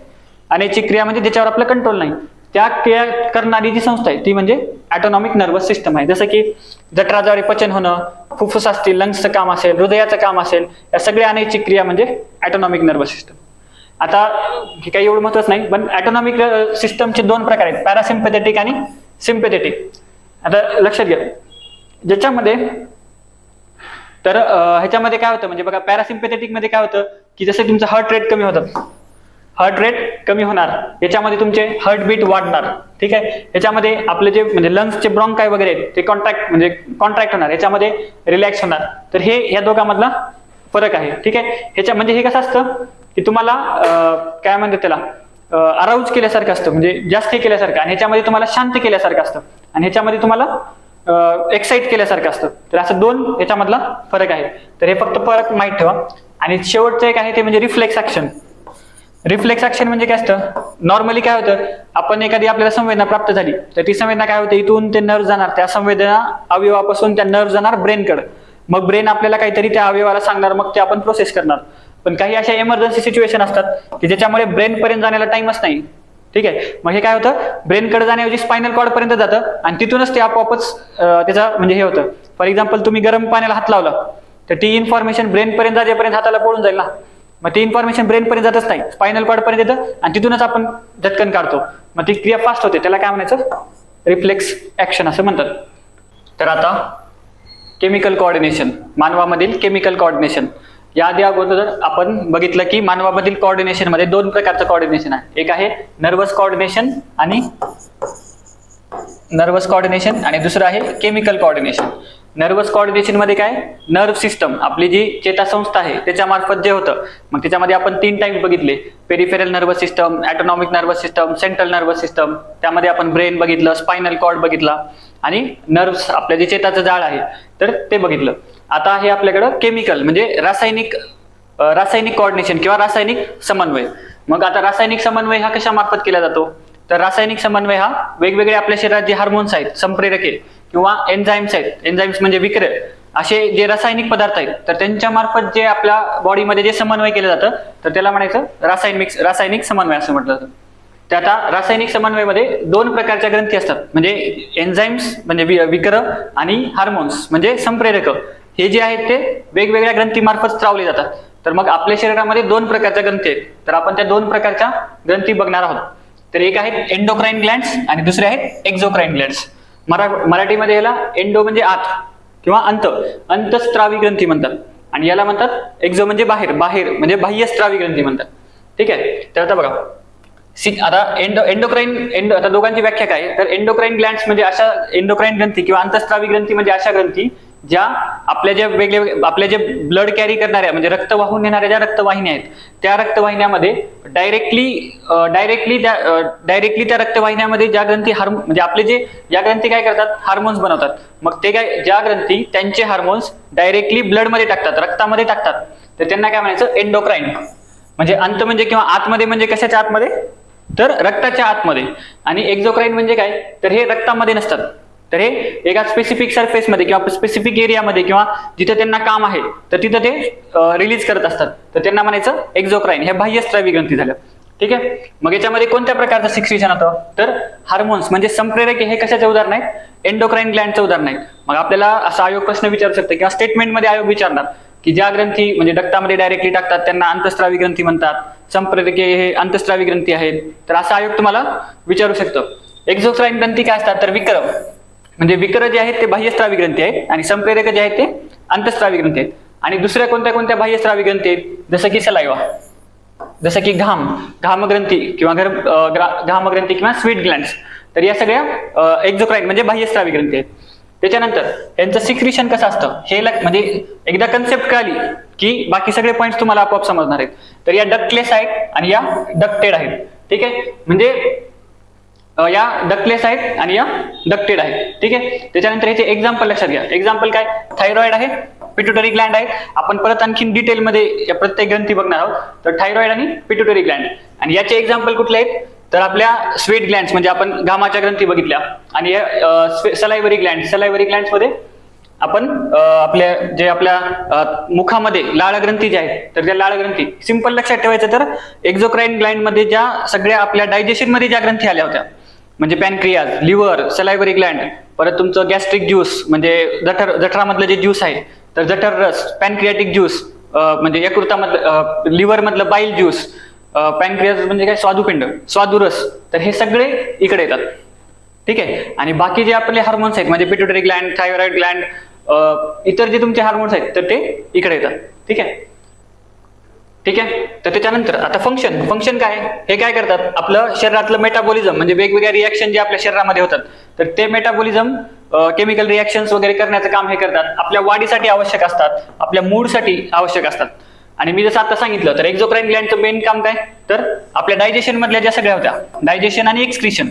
Speaker 1: अनैच्छिक क्रिया म्हणजे ज्याच्यावर आपलं कंट्रोल नाही, त्या क्रिया करणारी जी संस्था आहे ती म्हणजे ऑटोनॉमिक नर्वस सिस्टम आहे. जसं की जठराद्वारे पचन होणं, फुफ्फुस असतील, लंग्सचं काम असेल, हृदयाचं काम असेल, या सगळ्या अनैच्छिक क्रिया म्हणजे ऑटोनॉमिक नर्वस सिस्टम. आता हे काही एवढं महत्त्वाचं नाही, पण ऑटोनॉमिक सिस्टमचे 2 प्रकार आहेत, पॅरासिम्पॅथेटिक आणि सिम्पॅथेटिक. आता लक्षात घ्या, ज्याच्यामध्ये तर ह्याच्यामध्ये काय होतं म्हणजे बघा, पॅरासिम्पॅथेटिक मध्ये काय होतं की जसं तुमचं हार्ट रेट कमी होतं, हार्ट रेट कमी होणार, याच्यामध्ये तुमचे हार्टबीट वाढणार. ठीक आहे. याच्यामध्ये आपले जे म्हणजे लंग्सचे ब्रॉन्काय वगैरे ते कॉन्ट्रॅक्ट होणार, याच्यामध्ये रिलॅक्स होणार. तर हे ह्या दोघांमधला फरक आहे. ठीक आहे. ह्याच्या म्हणजे हे कसं असतं की तुम्हाला काय म्हणतात त्याला, अराउज केल्यासारखं असतं, म्हणजे जास्त केल्यासारखं, आणि ह्याच्यामध्ये तुम्हाला शांत केल्यासारखं असतं, आणि ह्याच्यामध्ये तुम्हाला एक्साइट केल्यासारखं असतं. तर असं 2 याच्यामधला फरक आहे. तर हे फक्त फरक माहित ठेवा. आणि शेवटचं एक आहे ते म्हणजे रिफ्लेक्स ऍक्शन. रिफ्लेक्स ऍक्शन म्हणजे काय असतं, नॉर्मली काय होतं, आपण एखादी आपल्याला संवेदना प्राप्त झाली तर ती संवेदना काय होते, इथून ते नर्व जाणार, त्या संवेदना अवयवापासून त्या नर्व जाणार ब्रेनकडे, मग ब्रेन आपल्याला काहीतरी त्या अवयवाला सांगणार, मग ते आपण प्रोसेस करणार. पण काही अशा इमर्जन्सी सिच्युएशन असतात की ज्याच्यामुळे ब्रेन पर्यंत जाण्याला टाइमच नाही. ठीक आहे. मग हे काय होतं, ब्रेनकडे जाण्याऐवजी स्पायनल कॉर्ड पर्यंत जातं, आणि तिथूनच ते आपोआपच त्याचा म्हणजे हे होतं. फॉर एक्झाम्पल, तुम्ही गरम पाण्याला हात लावला तर ती इन्फॉर्मेशन ब्रेन पर्यंत जाजेपर्यंत हाताला पळून जाईल ना, मग ती इन्फॉर्मेशन ब्रेन पर्यंत जातच नाही, स्पायनल कॉर्ड पर्यंत येतं, आणि तिथूनच आपण झटकन काढतो. मग ती क्रिया फास्ट होते, त्याला काय म्हणायचं, रिफ्लेक्स ऍक्शन असं म्हणतात. तर आता केमिकल कोऑर्डिनेशन, मानवामधील केमिकल कोऑर्डिनेशन. याआधी अगोदर आपण बघितलं की मानवामधील कोऑर्डिनेशन मध्ये 2 प्रकारचं कोऑर्डिनेशन आहे. एक आहे नर्वस कोऑर्डिनेशन आणि दुसरं आहे केमिकल कोऑर्डिनेशन. नर्वस कोऑर्डिनेशन मध्ये काय, नर्व सिस्टम आपली जी चेतासंस्था आहे त्याच्या मार्फत जे होतं, मग त्याच्यामध्ये आपण 3 टाइप बघितले, peripheral nervous system, autonomic nervous system, central nervous system. त्यामध्ये आपण ब्रेन बघितलं, स्पायनल कॉर्ड बघितला, आणि नर्व्स आपल्या जे चेताचं जाळ आहे तर ते बघितलं. आता हे आपल्याकडं केमिकल म्हणजे रासायनिक कोऑर्डिनेशन किंवा रासायनिक समन्वय. मग आता रासायनिक समन्वय हा कशा मार्फत केला जातो, तर रासायनिक समन्वय हा वेगवेगळे आपल्या शरीरात जे हार्मोन्स आहेत, संप्रेरके किंवा एन्झाईम्स आहेत, एन्झाईम्स म्हणजे विक्रय, असे जे रासायनिक पदार्थ आहेत तर त्यांच्या मार्फत जे आपल्या बॉडीमध्ये जे समन्वय केलं जातं तर त्याला म्हणायचं रासायनिक समन्वय असं म्हटलं जातं. तर आता रासायनिक समन्वयामध्ये 2 प्रकारच्या ग्रंथी असतात, म्हणजे एन्झाईम्स म्हणजे विकर आणि हार्मोन्स म्हणजे संप्रेरक. हे जे आहेत ते वेगवेगळ्या ग्रंथीमार्फत स्त्रावले जातात. तर मग आपल्या शरीरामध्ये 2 प्रकारच्या ग्रंथी आहेत, तर आपण त्या 2 प्रकारच्या ग्रंथी बघणार आहोत. तर एक आहेत एंडोक्राइन ग्लँड्स आणि दुसरे आहेत एक्झोक्राइन ग्लँड्स. मराठीमध्ये याला एंडो म्हणजे आत किंवा अंतस्त्रावी ग्रंथी म्हणतात, आणि याला म्हणतात एक्झो म्हणजे बाहेर म्हणजे बाह्यस्त्रावी ग्रंथी म्हणतात. ठीक आहे. तर आता बघा आता एंडोक्राईन आता दोघांची व्याख्या काय, तर एंडोक्राईन ग्लँड्स म्हणजे अशा एंडोक्राईन ग्रंथी किंवा अंतस्त्रावी ग्रंथी म्हणजे अशा ग्रंथी ज्या आपल्या जे ब्लड कॅरी करणाऱ्या म्हणजे रक्त वाहून नेणाऱ्या ज्या रक्तवाहिन्या आहेत त्या रक्तवाहिन्यामध्ये डायरेक्टली त्या रक्तवाहिन्यामध्ये ज्या ग्रंथी म्हणजे आपले ज्या ग्रंथी काय करतात, हार्मोन्स बनवतात. मग ते काय, ज्या ग्रंथी त्यांचे हार्मोन्स डायरेक्टली ब्लडमध्ये टाकतात, रक्तामध्ये टाकतात, तर त्यांना काय म्हणायचं, एंडोक्राईन. म्हणजे अंत म्हणजे किंवा आतमध्ये म्हणजे कशाच्या आतमध्ये, तर रक्ताच्या आतमध्ये. आणि एक्झोक्राईन म्हणजे काय, तर हे रक्तामध्ये नसतात, तर हे एका स्पेसिफिक सरफेसमध्ये किंवा स्पेसिफिक एरियामध्ये किंवा जिथे त्यांना काम आहे तर तिथं ते रिलीज करत असतात, तर त्यांना म्हणायचं एक्झोक्राईन. हे बाह्यस्त्रावी ग्रंथी झालं. ठीक आहे. मग याच्यामध्ये कोणत्या प्रकारचं सिक्रेशन होतं, तर हार्मोन्स म्हणजे संप्रेरक हे कशाचे उदाहरण आहेत, एंडोक्राईन ग्लँडचं उदाहरण आहेत. मग आपल्याला असा आयोग प्रश्न विचारू शकतो किंवा स्टेटमेंटमध्ये आयोग विचारणार की ज्या ग्रंथी म्हणजे रक्तामध्ये डायरेक्टली टाकतात त्यांना अंतस्त्रावी ग्रंथी म्हणतात, संप्रेरके हे अंतस्त्रावी ग्रंथी आहेत. तर असा आयोग तुम्हाला विचारू शकतो. एक्झोक्राईन ग्रंथी काय असतात, तर विकर म्हणजे विकर जे आहेत ते बाह्यस्त्रावी ग्रंथी आहेत आणि संप्रेरक जे आहेत ते अंतस्त्रावी ग्रंथी आहेत. आणि दुसऱ्या कोणत्या बाह्यस्त्रावी ग्रंथी आहेत, जसं की सलाइवा, जसं की घामग्रंथी किंवा घामग्रंथी किंवा स्वीट ग्लँड्स. तर या सगळ्या एक्झोक्राईन म्हणजे बाह्यस्त्रावी ग्रंथी आहेत. त्याच्यानंतर यांचं सिक्रिशन कसं असतं हे म्हणजे एकदा कन्सेप्ट कळली की बाकी सगळे पॉईंट्स तुम्हाला आपोआप समजणार आहेत. तर या डक्टलेस आहेत आणि या डक्टेड आहेत. ठीक आहे. म्हणजे या डक्टलेस आहेत आणि या डक्टेड आहेत. ठीक आहे. त्याच्यानंतर याचे एक्झाम्पल लक्षात घ्या. एक्झाम्पल काय, थायरॉइड आहे, पिट्युटरी ग्लँड आहे. आपण परत आणखीन डिटेलमध्ये या प्रत्येक ग्रंथी बघणार आहोत. तर थायरॉइड आणि पिट्युटरी ग्लँड. आणि याचे एक्झाम्पल कुठले आहेत, तर आपल्या स्वीट ग्लँड्स म्हणजे आपण घामाच्या ग्रंथी बघितल्या. आणि सलायव्हरी ग्लँड्स मध्ये आपण आपल्या मुखामध्ये लाळ ग्रंथी ज्या आहेत तर त्या लाळ ग्रंथी सिंपल लक्षात ठेवायचं. तर एक्झोक्राईन ग्लँड मध्ये ज्या सगळ्या आपल्या डायजेशन मध्ये ज्या ग्रंथी आल्या होत्या म्हणजे पॅनक्रियाज, लिव्हर, सलायव्हरी ग्लँड, परत तुमचं गॅस्ट्रिक ज्यूस म्हणजे जठरामधलं जे ज्यूस आहे तर जठर रस, पॅनक्रियाटिक ज्यूस म्हणजे यकृतामधलं, लिव्हर मधलं बाईल ज्यूस, पॅनक्रियाज म्हणजे काय, स्वादुपिंड, स्वादुरस, तर हे सगळे इकडे येतात. ठीक आहे. आणि बाकी जे आपले हार्मोन्स आहेत म्हणजे पिट्युटरी ग्लँड, थायरॉइड ग्लँड, इतर जे तुमचे हार्मोन्स आहेत तर ते इकडे येतात. ठीक आहे. ठीक आहे. तर त्याच्यानंतर आता फंक्शन काय, हे काय करतात, आपलं शरीरातलं मेटाबॉलिझम म्हणजे वेगवेगळ्या रिॲक्शन जे आपल्या शरीरामध्ये होतात तर ते मेटाबॉलिझम केमिकल रिॲक्शन्स वगैरे करण्याचं काम हे करतात. आपल्या वाढीसाठी आवश्यक असतात, आपल्या मूडसाठी आवश्यक असतात. आणि मी जसं आता सांगितलं तर एक्झोक्राईन ग्लँडचं मेन काम काय, तर आपल्या डायजेशन मधल्या ज्या सगळ्या होत्या, डायजेशन आणि एक्सक्रिशन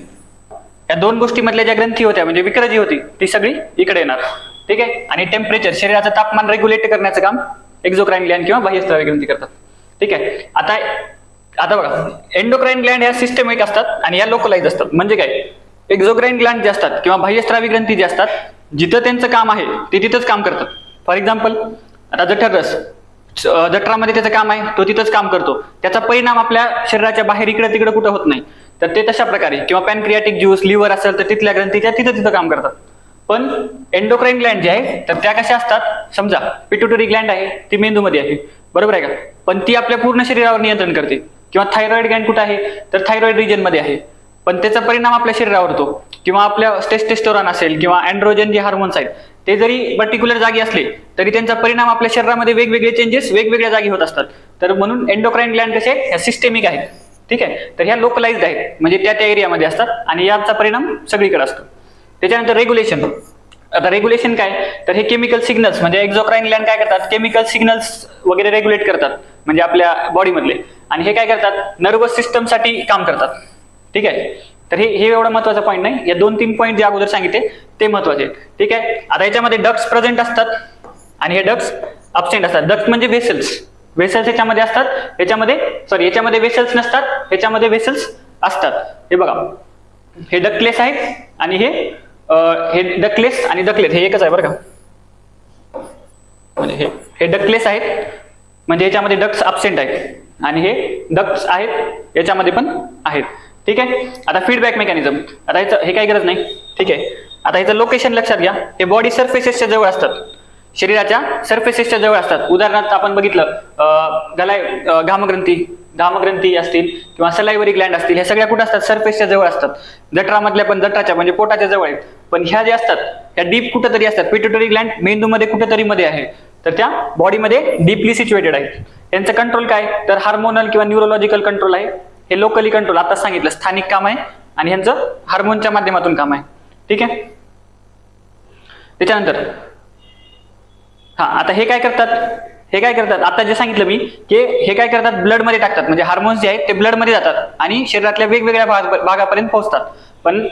Speaker 1: या दोन गोष्टी मधल्या ज्या ग्रंथी होत्या म्हणजे विकर जी होती ती सगळी इकडे येणार. ठीक आहे. आणि टेम्परेचर, शरीराचं तापमान रेग्युलेट करण्याचं काम एक्झोक्राईन ग्लँड किंवा बाह्यस्त्रावी ग्रंथी करतात. ठीक आहे. आता बघा, एंडोक्राईन ग्लँड या सिस्टमिक असतात आणि या लोकलाइज असतात. म्हणजे काय, एक्झोक्राईन ग्लँड जे असतात किंवा बाह्यस्त्रावी ग्रंथी जे असतात जिथं त्यांचं काम आहे ते तिथंच काम करतात. फॉर एक्झाम्पल आता जठररस, जठरामध्ये त्याचं काम आहे तो तिथंच काम करतो, त्याचा परिणाम आपल्या शरीराच्या बाहेर इकडे तिकडे कुठं होत नाही. तर ते तशा प्रकारे किंवा पॅनक्रियाटिक ज्यूस, लिव्हर असेल तर तिथल्या ग्रंथीच्या तिथं काम करतात. पण एंडोक्राईन ग्लँड जे आहे तर त्या कशा असतात, समजा पिट्युटरी ग्लँड आहे ती मेंदूमध्ये आहे, बरोबर आहे का, पण ती आपल्या पूर्ण शरीरावर नियंत्रण करते. किंवा थायरॉइड ग्लँड कुठे आहे, तर थायरॉइड रिजन मध्ये आहे, पण त्याचा परिणाम आपल्या शरीरावर होतो. किंवा आपल्या टेस्टोस्टेरॉन असेल किंवा अँड्रोजन जे हार्मोन्स आहेत ते जरी पर्टिक्युलर जागी असले तरी त्यांचा परिणाम आपल्या शरीरामध्ये वेगवेगळे चेंजेस वेगवेगळ्या जागी होत असतात. तर म्हणून एंडोक्राईन ग्लँड कसे आहेत, सिस्टेमिक आहेत. ठीक आहे. तर ह्या लोकलाइज्ड आहेत म्हणजे त्या एरियामध्ये असतात आणि याचा परिणाम सगळीकडे असतो. त्याच्यानंतर रेग्युलेशन. आता रेग्युलेशन काय, तर हे केमिकल सिग्नल्स म्हणजे एक्झोक्राईन ग्लँड काय करतात, केमिकल सिग्नल्स वगैरे रेग्युलेट करतात म्हणजे आपल्या बॉडीमधले. आणि हे काय करतात, नर्वस सिस्टमसाठी काम करतात. ठीक आहे. तर हे एवढा महत्वाचा पॉईंट नाही, या 2-3 पॉईंट जे अगोदर सांगितले ते महत्वाचे. ठीक आहे. आता याच्यामध्ये डक्ट्स प्रेझेंट असतात आणि हे डक्ट्स अब्सेंट असतात. डक्ट म्हणजे वेसल्स याच्यामध्ये असतात, याच्यामध्ये वेसल्स नसतात, याच्यामध्ये वेसल्स असतात. हे बघा, हे डक्टलेस आहेत आणि हे डक्टलेस आणि डक्टलेस हे एकच आहे बरं का. म्हणजे हे डक्टलेस आहेत म्हणजे याच्यामध्ये डक्ट्स अब्सेंट आहेत आणि हे डक्ट्स आहेत याच्यामध्ये पण आहेत. ठीक आहे. आता फीडबॅक मेकॅनिझम, आता हे काही गरज नाही. ठीक आहे. आता ह्याचं लोकेशन लक्षात घ्या, हे बॉडी सरफेसेसच्या जवळ असतात, शरीराच्या सरफेसेसच्या जवळ असतात. उदाहरणार्थ आपण बघितलं घामग्रंथी घामग्रंथी असतील किंवा सलायवरी ग्लँड असतील, ह्या सगळ्या कुठं असतात? सरफेसच्या जवळ असतात. जठरामधल्या पण जठराच्या म्हणजे पोटाच्या जवळ आहेत. पण ह्या ज्या असतात ह्या डीप कुठंतरी असतात. पिट्युटरी ग्लँड मेंदूमध्ये कुठेतरी मध्ये आहे, तर त्या बॉडीमध्ये डीपली सिच्युएटेड आहेत. यांचं कंट्रोल काय? तर हार्मोनल किंवा न्यूरोलॉजिकल कंट्रोल आहे. हे लोकली कंट्रोल आता सांगितलं, स्थानिक काम आहे आणि ह्यांचं हार्मोनच्या माध्यमातून काम आहे. ठीक आहे. त्याच्यानंतर आता हे काय करतात आता जे सांगितलं मी की हे काय करतात? ब्लड मध्ये टाकतात. म्हणजे हार्मोन्स जे आहेत ते ब्लड मध्ये जातात आणि शरीरातल्या वेगवेगळ्या भागापर्यंत पोहोचतात. पण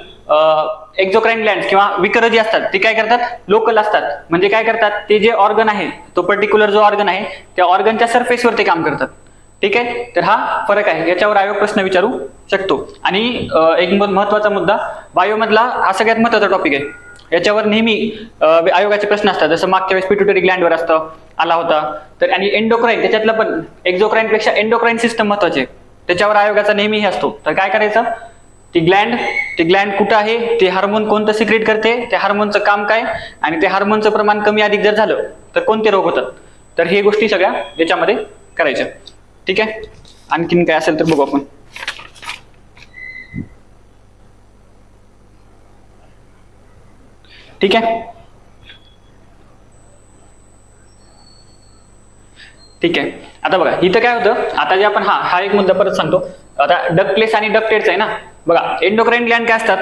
Speaker 1: एक्झोक्राईन ग्लँड किंवा विकर जे असतात ते काय करतात? लोकल असतात. म्हणजे काय करतात? ते जे ऑर्गन आहे, तो पर्टिक्युलर जो ऑर्गन आहे त्या ऑर्गनच्या सरफेसवर ते काम करतात. ठीक आहे. तर हा फरक आहे. याच्यावर आयोग प्रश्न विचारू शकतो. आणि एक महत्वाचा मुद्दा, बायोमधला हा सगळ्यात महत्वाचा टॉपिक आहे. याच्यावर नेहमी आयोगाचे प्रश्न असतात. जसं मागच्या वेळेस पिट्युटरी ग्लँडवर आला होता. तर आणि एंडोक्राईन, त्याच्यातलं पण एक्झोक्राईन पेक्षा एंडोक्राईन सिस्टम महत्वाचे, त्याच्यावर आयोगाचा नेहमी हे असतो. तर काय करायचं? ती ग्लँड कुठं आहे, ते हार्मोन कोणतं सिक्रेट करते, त्या हार्मोनचं काम काय, आणि ते हार्मोनचं प्रमाण कमी अधिक जर झालं तर कोणते रोग होतात. तर हे गोष्टी सगळ्या याच्यामध्ये करायच्या. ठीक आहे. आणखीन काय असेल तर बघू आपण. ठीक आहे. ठीक आहे. आता बघा इथं काय होतं, आता जे आपण हा एक मुद्दा परत सांगतो. आता डक्टलेस आणि डक्टेट्स आहे ना. बघा एंडोक्राईन ग्लँड काय असतात?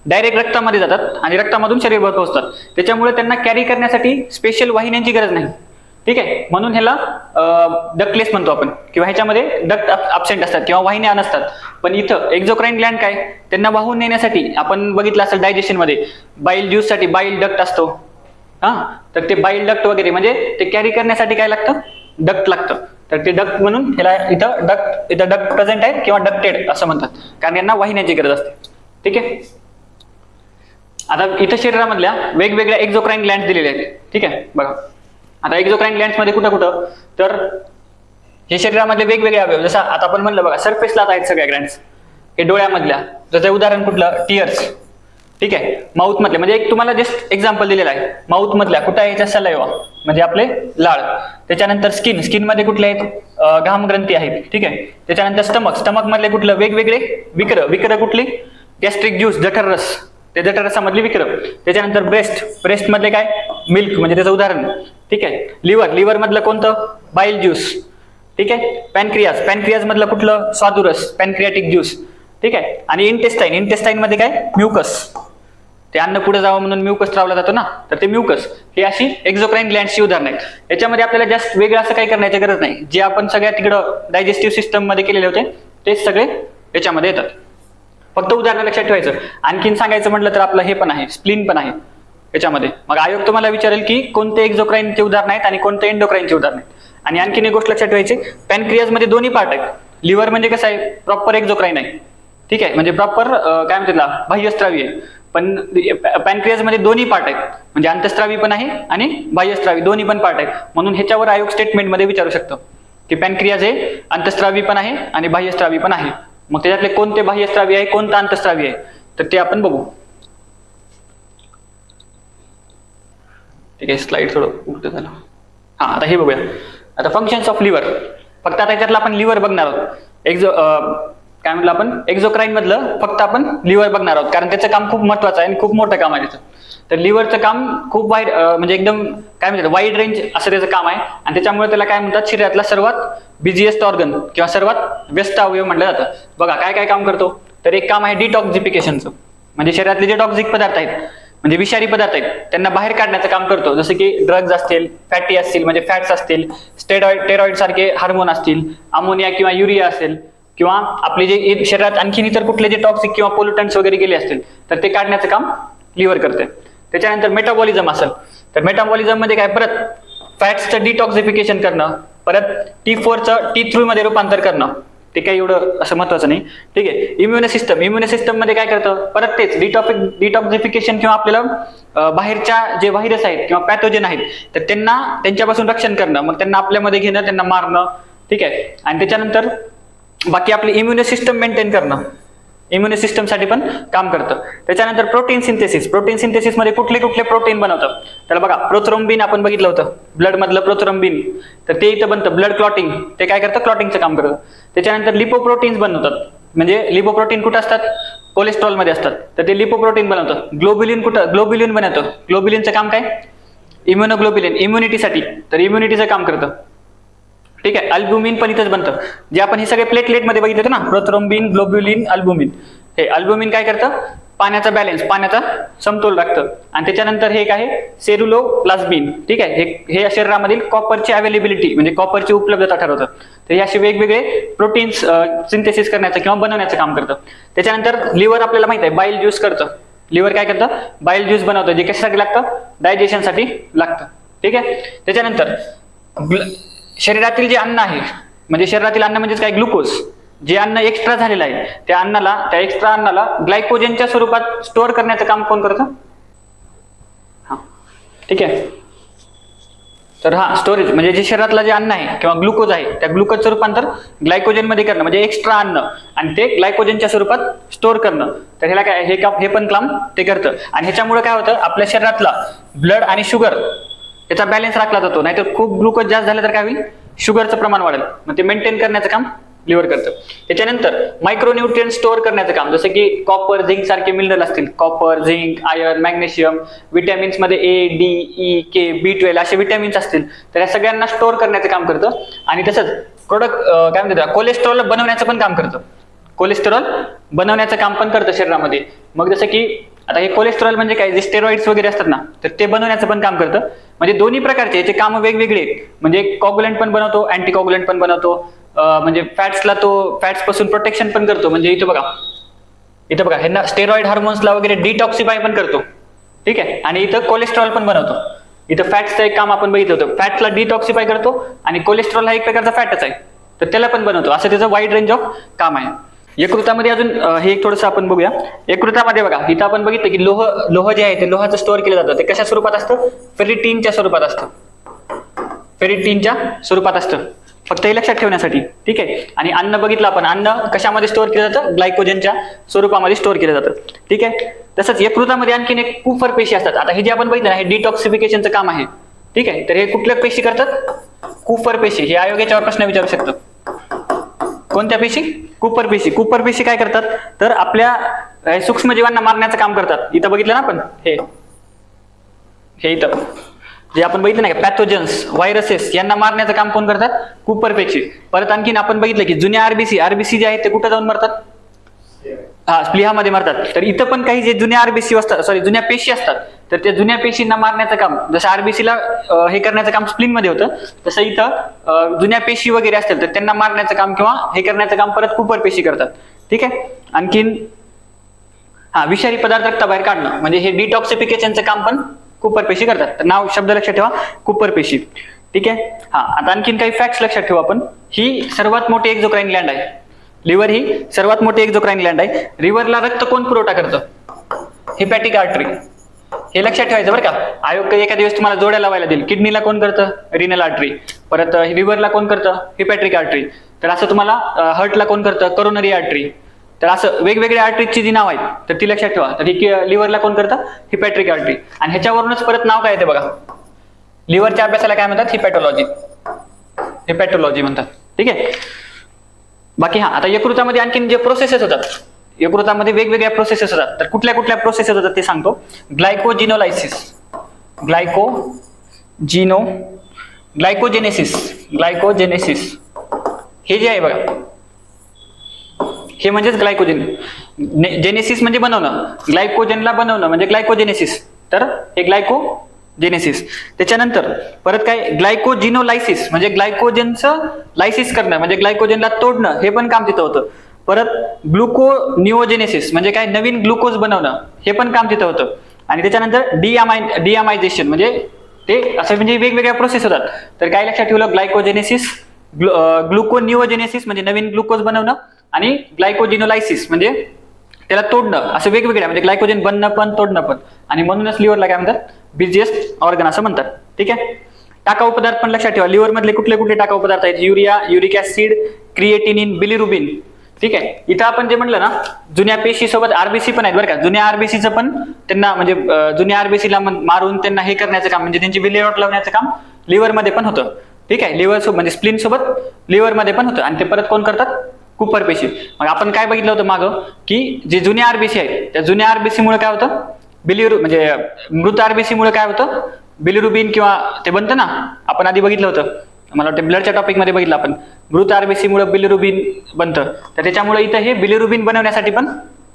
Speaker 1: डायरेक्ट रक्तामध्ये जातात आणि रक्तामधून शरीरभर पोहोचतात. त्याच्यामुळे त्यांना कॅरी करण्यासाठी स्पेशल वाहिन्यांची गरज नाही. ठीक आहे. म्हणून ह्याला डक्टलेस म्हणतो आपण, किंवा ह्याच्यामध्ये डक्ट अब्सेंट असतात किंवा वाहिन्या नसतात. पण इथं एक्झोक्राईन ग्लँड काय, त्यांना वाहून नेण्यासाठी आपण बघितलं असेल डायजेशन मध्ये बाईल ज्यूस साठी बाईल डक्ट असतो. तर ते बाईल डक्ट वगैरे म्हणजे ते कॅरी करण्यासाठी काय लागतं? डक्ट लागतं. तर ते डक्ट म्हणून ह्याला इथं डक्ट प्रेझेंट आहेत किंवा डक्टेड असं म्हणतात, कारण यांना वाहिन्याची गरज असते. ठीक आहे. आता इथं शरीरामधल्या वेगवेगळ्या एक्झोक्राईन ग्लँड दिलेले आहेत. ठीक आहे. बघा आता एक्झोक्राईन ग्लँड्स मध्ये कुठं तर हे शरीरामधले वेगवेगळे अवयव, जसं आता आपण म्हणलं बघा सरफेसला आहेत सगळ्या ग्लँड्स. हे डोळ्यामधल्या, जसं उदाहरण कुठलं? टिअर्स. ठीक आहे. माउथ मधले, म्हणजे एक तुम्हाला जस्ट एक्झाम्पल दिलेलं आहे. माउथ मधल्या कुठं आहे? याच्या सलायवा म्हणजे आपले लाळ. त्याच्यानंतर स्किन मध्ये कुठले आहेत? घामग्रंथी आहेत. ठीक आहे. त्याच्यानंतर स्टमक मधले कुठलं? वेगवेगळे विकर कुठली? गॅस्ट्रिक ज्यूस, जठररस, ते जठररसामधली विकर. त्याच्यानंतर ब्रेस्ट मधले काय? मिल्क म्हणजे त्याचं उदाहरण. ठीक आहे. लिव्हर मधलं कोणतं? बाईल ज्यूस. ठीक आहे. पॅनक्रियाज मधलं कुठलं? स्वादुरस, पॅनक्रियाटिक ज्यूस. ठीक आहे. आणि इंटेस्टाईन मध्ये काय? म्युकस. ते अन्न पुढे जावं म्हणून म्युकस लावला जातो ना, तर ते म्युकस. हे अशी एक्झोक्राईन ग्लँडची उदाहरणं आहेत. याच्यामध्ये आपल्याला जास्त वेगळं असं काही करण्याची गरज नाही. जे आपण सगळ्या तिकडं डायजेस्टिव्ह सिस्टम मध्ये केलेले होते तेच सगळे याच्यामध्ये येतात. फक्त उदाहरण लक्षात ठेवायचं. आणखीन सांगायचं म्हटलं तर आपलं हे पण आहे, स्प्लीन पण आहे याच्यामध्ये. मग आयोग तुम्हाला विचारेल की कोणते एक्झोक्राईनचे उदाहरण आहेत आणि कोणते एंडोक्राईनचे उदाहरण आहेत. आणि आणखीन एक गोष्ट लक्षात ठेवायची, पॅनक्रियाज मध्ये दोन्ही पार्ट आहेत. लिव्हर म्हणजे कसं आहे? प्रॉपर एक्झोक्राईन आहे. ठीक आहे. म्हणजे प्रॉपर काय म्हणतात ना, बाह्यस्त्रावी आहे. पण पॅनक्रियाज मध्ये दोन्ही पार्ट आहेत, म्हणजे अंतस्त्रावी पण आहे आणि बाह्यस्त्रावी दोन्ही पण पार्ट आहेत. म्हणून ह्याच्यावर आयोग स्टेटमेंट मध्ये विचारू शकतो की पॅनक्रियाज हे अंतस्त्रावी पण आहे आणि बाह्यस्त्रावी पण आहे. मग त्याच्यातले कोणते बाह्यस्त्रावी आहे, कोणता अंतस्त्रावी आहे, तर ते आपण बघू. ठीक आहे. स्लाइड थोडं उलट झालं. आता हे बघूया. आता फंक्शन्स ऑफ लिव्हर. फक्त आता याच्यातलं आपण लिव्हर बघणार आहोत. काय म्हटलं आपण? एक्झोक्राईन मधलं फक्त आपण लिव्हर बघणार आहोत, कारण त्याचं काम खूप महत्वाचं आहे आणि खूप मोठं काम आहे त्याचं. तर लिव्हरचं काम खूप वाईड, म्हणजे एकदम काय म्हणतात वाईड रेंज असं त्याचं काम आहे. आणि त्याच्यामुळे त्याला काय म्हणतात? शरीरातला सर्वात बिझिएस्ट ऑर्गन किंवा सर्वात व्यस्त अवयव म्हटलं जातं. बघा काय काय काम करतो. तर एक काम आहे डिटॉक्सिफिकेशनचं, म्हणजे शरीरातले जे टॉक्सिक पदार्थ आहेत, म्हणजे विषारी पदार्थ आहेत, त्यांना बाहेर काढण्याचं काम करतो. जसं की ड्रग्ज असतील, फॅटी असतील म्हणजे फॅट्स असतील, टेरॉइड सारखे हार्मोन असतील, अमोनिया किंवा युरिया असेल, किंवा आपले जे शरीरात आणखीन इतर कुठले जे टॉक्सिक किंवा पोल्युटंट्स वगैरे गेले असतील तर ते काढण्याचं काम लिव्हर करते. त्याच्यानंतर मेटाबॉलिझम असेल, तर मेटाबॉलिझम मध्ये काय? परत फॅट्सचं डिटॉक्सिफिकेशन करणं, परत T4चं T3 मध्ये रूपांतर करणं. ते काही एवढं असं महत्वाचं नाही. ठीक आहे. इम्युन सिस्टम मध्ये काय करतं? परत तेच डिटॉक्सिफिकेशन किंवा आपल्याला बाहेरच्या जे व्हायरस आहेत किंवा पॅथोजन आहेत तर त्यांच्यापासून रक्षण करणं, मग त्यांना आपल्यामध्ये घेणं, त्यांना मारणं. ठीक आहे. आणि त्याच्यानंतर बाकी आपली इम्युन सिस्टम मेंटेन करणं. इम्युनी सिस्टमसाठी पण काम करतं. त्याच्यानंतर प्रोटीन सिंथेसिस मध्ये कुठले कुठले प्रोटीन बनवतं, तर बघा प्रोथ्रोम्बिन आपण बघितलं होतं, ब्लड मधलं प्रोथ्रोम्बिन, तर ते इथं बनतं. ब्लड क्लॉटिंग, ते काय करतं, क्लॉटिंगचं काम करतं. त्याच्यानंतर लिपोप्रोटीन्स बनवतात, म्हणजे लिपोप्रोटीन कुठं असतात, कोलेस्ट्रॉल मध्ये असतात, तर ते लिपोप्रोटीन बनवतात. ग्लोब्युलिन कुठं, ग्लोब्युलिन बनवतं. ग्लोब्युलिनचं काम काय, इम्युनोग्लोब्युलिन, इम्युनिटीसाठी, तर इम्युनिटीचं काम करतं. ठीक आहे. अल्ब्युमिन पण इथंच बनतं, जे आपण हे सगळे प्लेटलेट मध्ये बघितलं होतं ना, प्रोथ्रोम्बिन, ग्लोब्युलिन, अल्ब्युमिन. हे अल्ब्युमिन काय करतं, पाण्याचा बॅलन्स, पाण्याचा समतोल राखतं. आणि त्याच्यानंतर हे काय आहे, सेरुलोप्लाझ्मिन. ठीक आहे. हे शरीरामधील कॉपरची अवेलेबिलिटी, म्हणजे कॉपरची उपलब्धता ठरवतं. तर हे असे वेगवेगळे प्रोटीन्स सिंथेसिस करण्याचं किंवा बनवण्याचं काम करतं. त्याच्यानंतर लिव्हर आपल्याला माहित आहे बाईल ज्यूस करतं. लिव्हर काय करतं, बाईल ज्यूस बनवतं, जे कशासाठी लागतं, डायजेशनसाठी लागतं. ठीक आहे. त्याच्यानंतर शरीरातील जे अन्न आहे, म्हणजे शरीरातील अन्न म्हणजेच काय, ग्लुकोज, जे अन्न एक्स्ट्रा झालेलं आहे त्या एक्स्ट्रा अन्नाला ग्लायकोजनच्या स्वरूपात स्टोअर करण्याचं काम कोण करतं, ठीक आहे. तर स्टोरेज म्हणजे जे शरीरातलं जे अन्न आहे किंवा ग्लुकोज आहे, त्या ग्लुकोजचं रूपांतर ग्लायकोजन मध्ये करणं, म्हणजे एक्स्ट्रा अन्न आणि ते ग्लायकोजनच्या स्वरूपात स्टोअर करणं. तर ह्याला काय, हे पण काम ते करतं. आणि ह्याच्यामुळे काय होतं, आपल्या शरीरातला ब्लड आणि शुगर याचा बॅलन्स राखला जातो. नाहीतर खूप ग्लुकोज जास्त झालं तर काय होईल, शुगरचं प्रमाण वाढेल. मग ते मेंटेन करण्याचं काम लिव्हर करतं. त्याच्यानंतर मायक्रोन्यूट्रिएंट स्टोअर करण्याचं काम, जसं की कॉपर, झिंक सारखे मिनरल असतील, copper, zinc, iron, magnesium, vitamins मध्ये ए, डी, ई, के, B12 असे विटॅमिन्स असतील, तर या सगळ्यांना स्टोअर करण्याचं काम करतं. आणि तसंच प्रोडक्ट काय म्हणतात, कोलेस्ट्रॉल बनवण्याचं पण काम करतं. कोलेस्ट्रॉल बनवण्याचं काम पण करतं शरीरामध्ये. मग जसं की आता हे कोलेस्ट्रॉल म्हणजे काय, जे स्टेरॉइड्स वगैरे असतात ना, तर ते बनवण्याचं पण काम करतं. म्हणजे दोन्ही प्रकारचे याचे काम वेगवेगळे आहेत. म्हणजे कॉग्युलंट पण बनवतो, अँटी कॉग्युलंट पण बनवतो. म्हणजे फॅट्सला तो फॅट्स पासून प्रोटेक्शन पण करतो. म्हणजे इथं बघा ह्यांना स्टेरॉइड हार्मोन्सला वगैरे डिटॉक्सिफाय पण करतो. ठीक आहे. आणि इथं कोलेस्ट्रॉल पण बनवतो. इथं फॅट्सचं एक काम आपण बघितलं होतं, फॅट्सला डिटॉक्सिफाय करतो आणि कोलेस्ट्रॉल हा एक प्रकारचा फॅटच आहे, तर त्याला पण बनवतो. असं त्याचं वाईड रेंज ऑफ काम आहे. यकृतामध्ये अजून हे एक थोडंसं आपण बघूया. यकृतामध्ये बघा, इथं आपण बघितलं की लोह जे आहे ते लोहाचं स्टोअर केलं जातं. ते कशा स्वरूपात असतं, फेरिटीनच्या स्वरूपात असतं. फेरिटीनच्या स्वरूपात असतं, फक्त हे लक्षात ठेवण्यासाठी. ठीक आहे. आणि अन्न बघितलं आपण, अन्न कशामध्ये स्टोअर केलं जातं, ग्लायकोजनच्या स्वरूपामध्ये स्टोअर केलं जातं. ठीक आहे. तसंच यकृतामध्ये आणखीन एक कुफर पेशी असतात. आता हे जे आपण बघितलं ना, हे डिटॉक्सिफिकेशनचं काम आहे. ठीक आहे. तर हे कुठल्या पेशी करतात, कुफर पेशी. हे आयोग याच्यावर प्रश्न विचारू शकतो. कोणत्या पेशी, कुपर पेशी. कुपर पेशी काय करतात, तर आपल्या सूक्ष्मजीवांना मारण्याचं काम करतात. इथं बघितलं ना आपण, हे इथं जे आपण बघितलं नाही का, पॅथोजन्स, व्हायरसेस यांना मारण्याचं काम कोण करतात, कुपर पेशी. परत आणखीन आपण बघितलं की जुन्या आरबीसी जे आहेत ते कुठं जाऊन मरतात, स्प्लिहामध्ये मरतात. तर इथं पण काही जे जुन्या जुन्या पेशी असतात, तर त्या जुन्या पेशींना मारण्याचं काम, जसं आरबीसीला हे करण्याचं काम स्प्लिनमध्ये होतं, तसं इथं जुन्या पेशी वगैरे असतील तर त्यांना मारण्याचं काम किंवा हे करण्याचं काम परत कुपर पेशी करतात. ठीक आहे. आणखीन विषारी पदार्थ रक्ताबाहेर काढणं, म्हणजे हे डिटॉक्सिफिकेशनचं काम पण कुपर पेशी करतात. तर नाव शब्द लक्षात ठेवा, कुपर पेशी. ठीक आहे. आता आणखीन काही फॅक्ट्स लक्षात ठेवा आपण. ही सर्वात मोठी एक्झोक्राईन ग्लँड आहे. लिव्हर ही सर्वात मोठी एक्झोक्राईन ग्लँड आहे. लिव्हरला रक्त कोण पुरवठा करतं, हिपॅटिक आर्टरी. हे लक्षात ठेवायचं बरं का. आयोग एखाद्या दिवस तुम्हाला जोड्या लावायला देईल. किडनीला कोण करतं, रिनल आर्टरी. परत लिव्हरला कोण करतं, हिपॅट्रिक आर्टरी. तर असं तुम्हाला हार्टला कोण करतं, करोनरी आर्टरी. तर असं वेगवेगळ्या आर्टरीची जी नाव आहेत तर ती लक्षात ठेवा. तर ही लिव्हरला कोण करतं, हिपॅट्रिक आर्टरी. आणि ह्याच्यावरूनच परत नाव काय येते बघा, लिव्हरच्या अभ्यासाला काय म्हणतात, हिपॅटोलॉजी म्हणतात. ठीक आहे. बाकी आता यकृतामध्ये आणखीन जे प्रोसेसेस होतात, यकृतामध्ये वेगवेगळ्या प्रोसेसेस होतात. तर कुठल्या कुठल्या प्रोसेसेस होतात ते सांगतो. ग्लायकोजेनेसिस हे जे आहे बघा, हे म्हणजेच ग्लायकोजन. जेनेसिस म्हणजे बनवणं, ग्लायकोजनला बनवणं म्हणजे ग्लायकोजेनेसिस. तर हे ग्लायकोजेनेसिस. त्याच्यानंतर परत काय, ग्लायकोजिनोलायसिस म्हणजे ग्लायकोजनचं लायसिस करणं, म्हणजे ग्लायकोजनला तोडणं, हे पण काम तिथं होतं. परत ग्लुकोनिओजेनेसिस म्हणजे काय, नवीन ग्लुकोज बनवणं, हे पण काम तिथं होतं. आणि त्याच्यानंतर डियामायझेशन म्हणजे ते असं म्हणजे वेगवेगळ्या प्रोसेस होतात. तर काय लक्षात ठेवलं, ग्लायकोजेनेसिस, ग्लुकोनिओजेनेसिस म्हणजे नवीन ग्लुकोज बनवणं, आणि ग्लायकोजिनोलायसिस म्हणजे त्याला तोडणं. असं वेगवेगळ्या, म्हणजे ग्लायकोजन बनणं पण तोडणं पण. आणि म्हणूनच लिव्हरला काय म्हणतात, बिझिएस्ट ऑर्गन असं म्हणतात. ठीक आहे. टाकाऊ पदार्थ पण लक्षात ठेवा. लिव्हर मधले कुठले कुठले टाकाऊ पदार्थ आहेत, urea, uric acid, creatinine, bilirubin. ठीक आहे. इथं आपण जे म्हणलं ना, जुन्या पेशी सोबत आरबीसी पण आहेत बरं का. जुन्या आरबीसीचं पण त्यांना म्हणजे जुन्या आरबीसीला मारून त्यांना हे करण्याचं काम म्हणजे त्यांची विल्हेवाट लावण्याचं काम लिव्हरमध्ये पण होतं. ठीक आहे. लिव्हर सोबत म्हणजे स्प्लीन सोबत लिव्हरमध्ये पण होतं आणि ते परत कोण करतात? कुपर पेशी. मग आपण काय बघितलं होतं मागं की जे जुन्या आरबीसी आहेत त्या जुन्या आरबीसी मुळे काय होतं? म्हणजे मृत आरबीसी मुळे काय होतं? बिलिरुबिन किंवा ते बनतं ना, आपण आधी बघितलं होतं, मला वाटतं ब्लडच्या टॉपिक मध्ये बघितलं आपण, मृत आरबीसी मुळे बिलिरुबिन बनतं. तर त्याच्यामुळे इथं हे बिलिरुबिन बनवण्यासाठी पण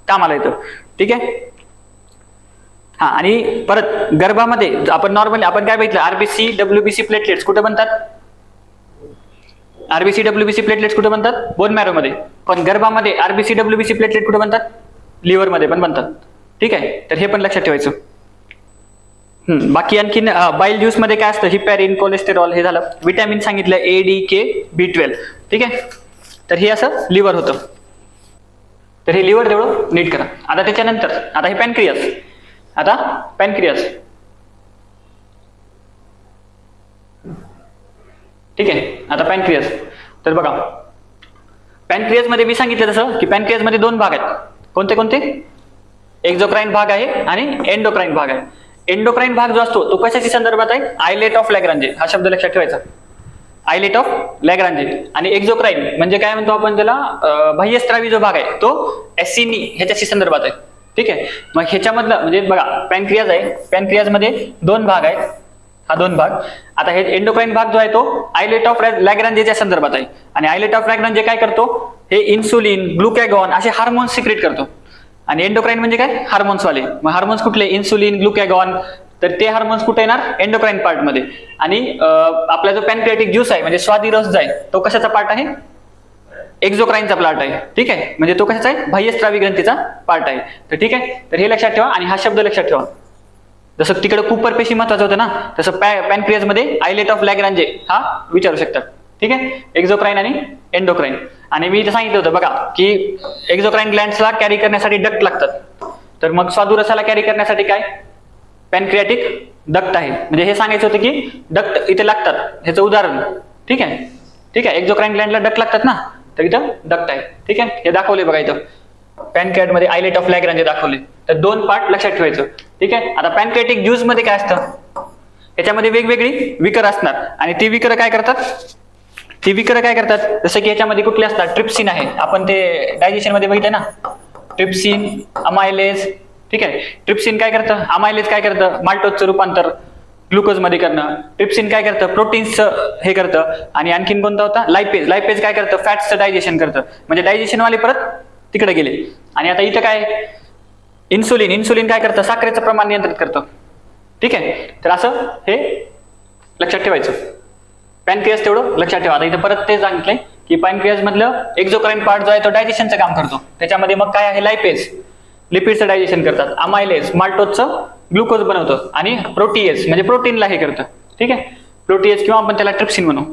Speaker 1: कामाला येतं. ठीक आहे. हा, आणि परत गर्भामध्ये आपण नॉर्मली आपण काय बघितलं? आरबीसी डब्ल्यूबीसी प्लेटलेट्स कुठे बनतात? आरबीसी डब्ल्यूबीसी प्लेटलेट्स कुठे बनतात? बोन मॅरो मध्ये. पण गर्भामध्ये आरबीसी डब्ल्यूबीसी प्लेटलेट कुठे बनतात? लिव्हर मध्ये पण बनतात. ठीक आहे. तर हे पण लक्षात ठेवायचं. बाकी आणखीन बाईल ज्यूस मध्ये काय असतं? हिपॅरिन, कोलेस्टेरॉल, हे झालं. विटॅमिन सांगितलं A, D, K, B12. ठीक आहे. तर हे असं लिव्हर होतं. तर हे लिव्हर तेवढं नीट करा. आता त्याच्यानंतर आता हे पॅनक्रियास. आता पॅनक्रियास. ठीक आहे. आता पॅनक्रियास. तर बघा, पॅनक्रियास मध्ये मी सांगितलं तसं की पॅनक्रियास मध्ये दोन भाग आहेत. कोणते कोणते? एक्झोक्राईन भाग आहे आणि एंडोक्राईन भाग आहे. एंडोक्राईन भाग जो असतो तो कशाच्या संदर्भात आहे? आयलेट ऑफ लॅग्रांजे हा शब्द लक्षात ठेवायचा. आयलेट ऑफ लॅग्रांजे. आणि एक्झोक्राईन म्हणजे काय म्हणतो आपण त्याला? बाह्यस्त्रावी जो भाग आहे तो एसिनी ह्याच्याशी संदर्भात आहे. ठीक आहे. मग ह्याच्यामधलं म्हणजे बघा, पॅनक्रियाज आहे. पॅनक्रियाज मध्ये दोन भाग आहेत. हा दोन भाग. आता हे एंडोक्राईन भाग जो आहे तो आयलेट ऑफ लॅग्रांजेच्या संदर्भात आहे. आणि आयलेट ऑफ लॅग्रांजे काय करतो? हे इन्सुलिन, ग्लुकॅगॉन असे हार्मोन्स सिक्रेट करतो. आणि एंडोक्राईन म्हणजे काय? हार्मोन्स वाले. मग हार्मोन्स कुठले? Insulin, glucagon. तर ते हार्मोन्स कुठे येणार? एंडोक्राईन पार्ट मध्ये. आणि आपला जो पॅनक्रियाटिक ज्यूस आहे म्हणजे स्वादी रस जो आहे तो कशाचा पार्ट आहे? एक्झोक्राईनचा पार्ट आहे. ठीक आहे. म्हणजे तो कशाचा आहे? बाह्यस्त्रावी ग्रंथीचा पार्ट आहे. तर ठीक आहे. तर हे लक्षात ठेवा आणि हा शब्द लक्षात ठेवा. जसं तिकडे कुपर पेशी महत्वाचं होतं ना, तसं पॅनक्रियाज मध्ये आयलेट ऑफ लॅग्रांजे हा विचारू शकतात. ठीक आहे. एक्झोक्राईन आणि एंडोक्राईन. आणि मी इथे सांगितलं होतं बघा की एक्झोक्राईन ग्लँड्सला कॅरी करण्यासाठी डक्ट लागतात. तर मग स्वादुरसाला कॅरी करण्यासाठी काय? पॅनक्रियाटिक डक्ट आहे. म्हणजे हे सांगायचं होतं की डक्ट इथे लागतात, ह्याचं उदाहरण. ठीक आहे. ठीक आहे. एक्झोक्राईन ग्लँडला डक्ट लागतात ना, तर इथं डक्ट आहे. ठीक आहे. हे दाखवले बघा इथं पॅनक्रियाट मध्ये आयलेट ऑफ लॅग्रांजे दाखवले. तर दोन पार्ट लक्षात ठेवायचं. ठीक आहे. आता पॅनक्रियाटिक ज्यूस मध्ये काय असतं? याच्यामध्ये वेगवेगळी विकर असणार आणि ती विकर काय करतात? जसं की याच्यामध्ये कुठले असतात? ट्रिप्सिन आहे. आपण ते डायजेशन मध्ये बघितलं ना, ट्रिप्सिन, अमायलेज. ठीक आहे. ट्रिप्सिन काय करतं? अमायलेज काय करतं? माल्टोजचं रूपांतर ग्लुकोज मध्ये करणं. ट्रिप्सिन काय करतं? प्रोटीन्सचं हे करतं. आणि आणखीन कोणता होता? लायपेज. लायपेज काय करतं? फॅट्सचं डायजेशन करतं. म्हणजे डायजेशन वाले परत तिकडे गेले. आणि आता इथं काय? इन्सुलिन. इन्सुलिन काय करतं? साखरेचं प्रमाण नियंत्रित करतं. ठीक आहे. तर असं हे लक्षात ठेवायचं. पॅनक्रियाज तेवढं लक्षात ठेवा. आता इथं परत ते सांगितलंय की पॅनक्रियाज मधलं एक्झोक्राईन पार्ट जो आहे तो डायजेशनचं काम करतो. त्याच्यामध्ये मग काय आहे? लायपेज लिपिडचं डायजेशन करतात. अमायलेज माल्टोजचं ग्लुकोज बनवतं. आणि प्रोटीएज म्हणजे प्रोटीनला हे करतं. ठीक आहे. प्रोटीएज किंवा आपण त्याला ट्रिप्सिन म्हणू.